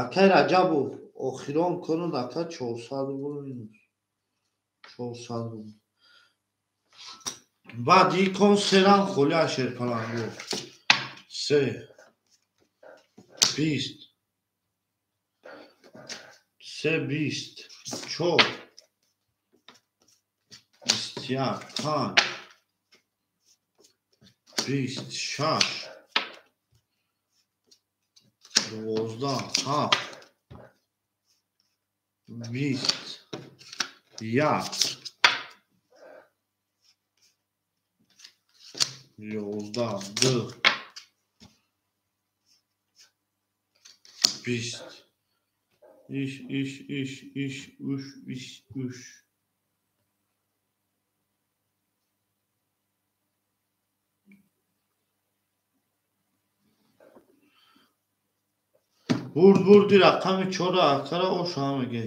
акай раҷабов охирон кунуд акай 400 рубл минус 400 рубл баъд икон серан холи ашерпаланго 3 20 3 20 4 21 5 26 12 7 20 1 11 2 20 ish бурди рақами 4 акара ошу ҳамаге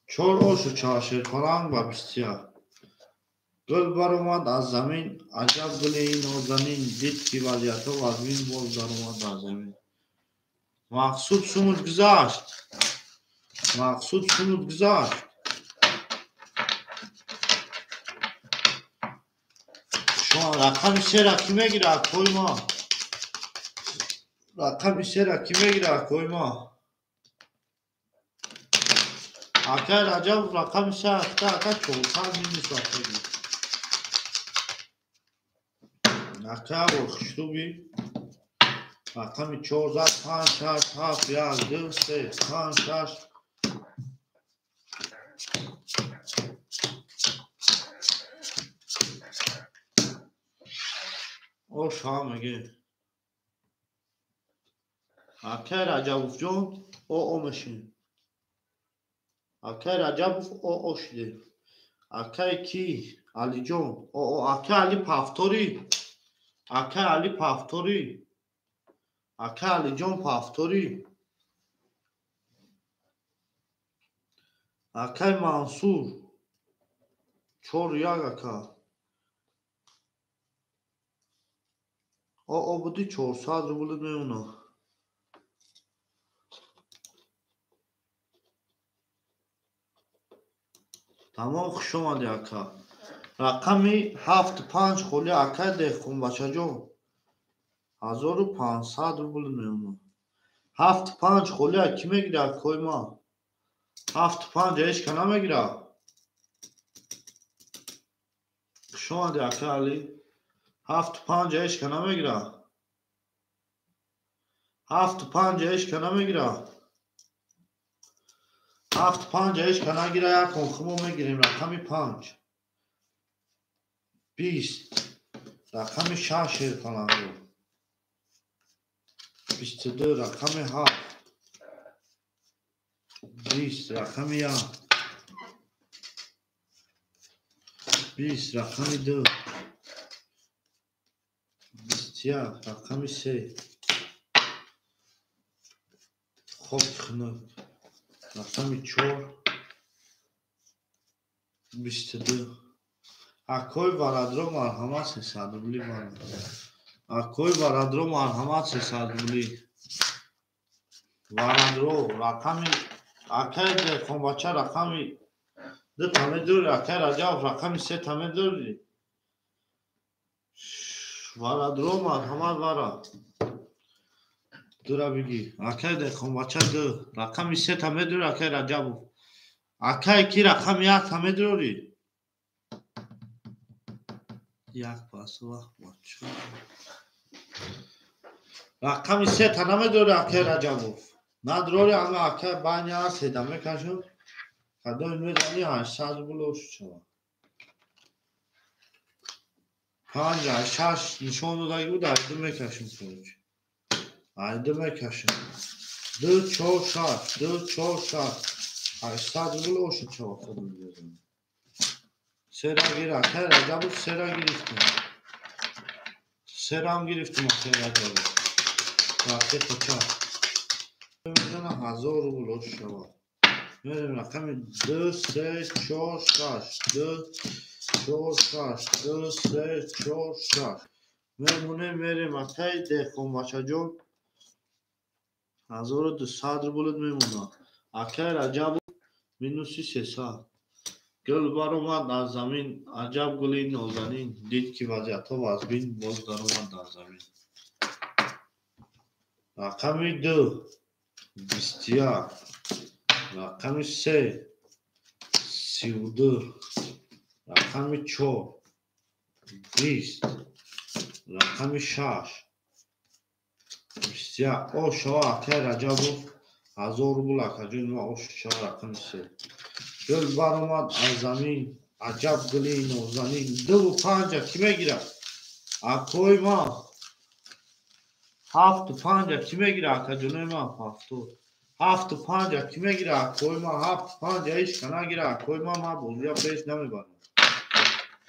4 ошу чашерпаланг ба 21 гул баромад аз замин аҷаб гули нозанин дид ки вазъиятҳо вазмин боз даромад аз замин мақсуд сумуд гузашт шумо рақами 3 ки мегирад қӯй ма рақами 3 ки мегирад қӯй ма акай раҷабов рақами 3 акта акай 400 минус акаги акай аввал хушруби рақами 14 5 6 7 1 2 3 5 6 ош ҳамаге акай раҷабовҷон о мешин акай раҷабов о шиде акай ки алиҷон акай али пафтори акай али пафтори акай алиҷон пафтори акай мансур 4-1 ака буди 400 рубл мемонад тамом хуш омадӣ ака рақами 75 холи акай дехқонбачаҷон 1500 рубл мемонад 75 холи ки мегирад қӯй ма 75 ҳеҷ кана мегирад хуш омадӣ акай алӣ 75 ҳеҷ кана мегирад 75 ҳеҷ кана мегирад 75 ҳеҷ кана гира якон хумо мегирем рақами 5 20 рақами 6 шерпаланго 22 рақами 7 20 рақами 1 20 رقم 2 21 رقم 3 خب خنک رقم 4 22 Акои варадро марҳамат 300 рубли барад. Акои варадро марҳамат 300 рубли. Варадро рақами акай дехонбача рақами 2 тамедори акай Раҷабов рақами 3 тамедори. Варадро марҳамат варад. Дура биги. Акай дехонбача 2 рақами 3 тамедори акай Раҷабов. Акай ки рақами 1 тамедори. Як пасу вақт бачо. Рақами 3 та намедори акай Раҷабов. Надрори ама акай байни аз ҳеда мекашуд. Кадои мезани 800 рубл шава. 5 6 нишон додаги буд айду мекашим короче. Айду мекашим. 2 4 6 2 4 6 800 рубл шуд шава кадои мезани. Сера гир акай Раҷабов сера гирифтем. Серам гирифтем акай Раҷабов. Рақи хоча. Мезана 1000 рубл шава. Мерем рақами 2 3 4 6 2 4 6 2 3 4 6 мемонем мерем акай дехонбачаҷон 1200 рубл мемонад. Акай Раҷабов минуси 300. Гул баромад аз замин аҷаб гули нозанин дид ки вазъиятҳо вазбин боз даромад дар замин. Рақами 2 21 рақами 3 32 рақами 4 20 рақами 6 21 ошава акай Раҷабов 1000 рубл акаҷон ва ошава рақами 3 гул баромад аз замин аҷаб гули нозанин 2 5 ки мегирад акои ма 7 5 ки мегирад акаҷонои ма 70 7 5 ки мегирад акои ма 7 5 ишка нагирад акои ма ма бозия пеш намебарам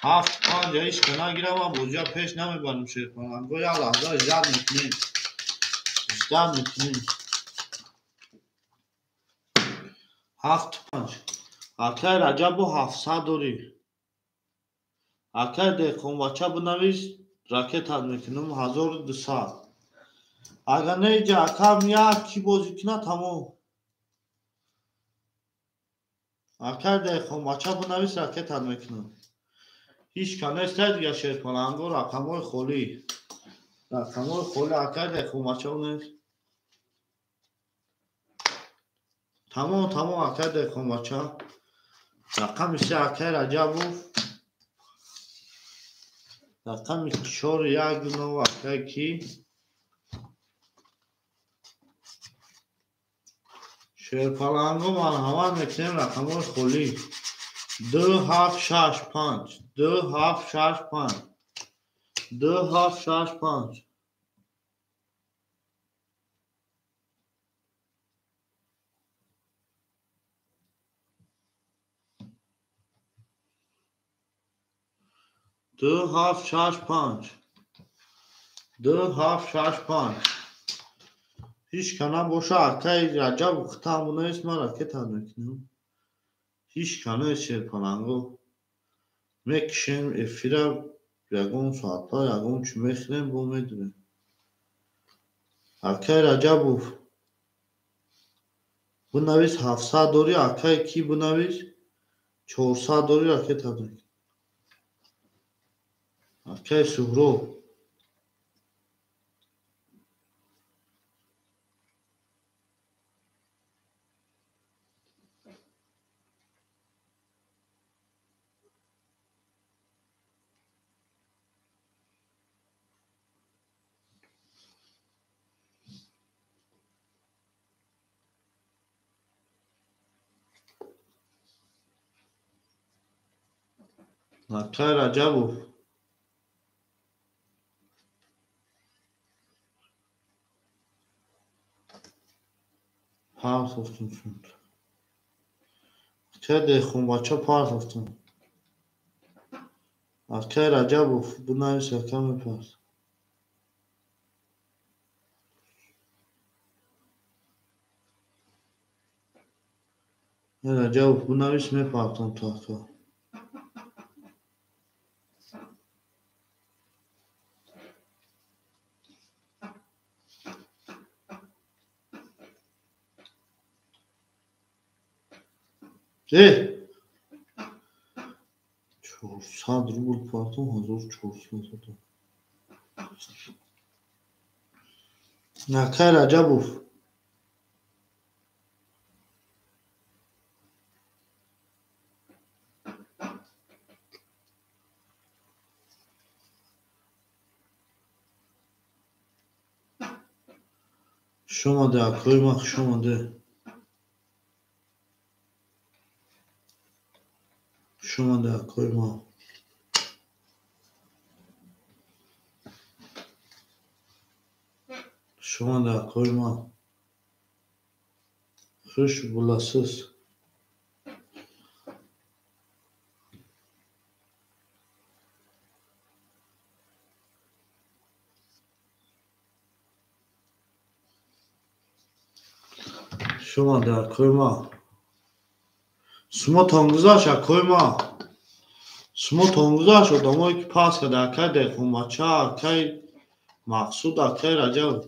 7 5 ишка нагирад ма бозия пеш намебарам шерпананго як лаҳза иҷдод мекунем 7 5 акай Раҷабов 700 дорӣ. Акай дехонбача бинавис ракетат мекунам 1200. Агар неиҷа акам як ки бозӣ кунад тамом. Акай дехонбача бинавис ракетат мекунам. Ҳеҷ канест дига шерпананго рақамҳои холӣ. Рақамҳои холӣ акай дехонбача бинавис. Тамом тамом акай дехонбача. Рақами 3 акай Раҷабов. Рақами 4 1 9 акай ки шерпаланго марҳамат мекунем рақамҳои холӣ 2 7 6 5 2 7 6 5 2 7 6 5 2 7 6 5 2 7 6 5 ҳеҷ кана боша акай Раҷабов хитамбунавис ман ракетат мекунам. ҳеҷ канаест шерпаланго мекишем эфира ягон соатҳо ягон чӣ мехӯрем бо медунем. Акай Раҷабов бинавис 700 дорӣ акай ки бинавис 400 дорӣ ракетат мекунам. Акай Суҳроб акай Раҷабов парс офтун шуд. Акай дехонбача парс офтун. Akay Racabov. Bunları şaka yapar. Racabov. Bunları ismi farklı tahta. Sadr bu farklı hazır çoğusu. Akay Racabov. Şomadı koymak şomadı. Şomadı koymak. Şomadı koymak. Hış bulasız. Şomadı koymak. Sumo tonguzaşa koymak. Sumo tonguzaş o damoy ki pas kada kay de xumaça kay maqsud akay Racabov.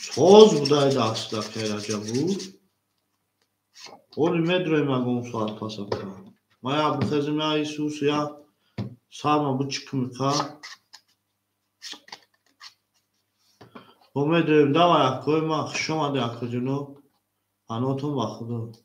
Soz budaydı asla akay Racabov. Oli medroy magon suat pasaka. Maya bu xezim ya Isus ya sama bu çıkımka. O medroyum da var koymak şomadı akıcını anotun baxdı.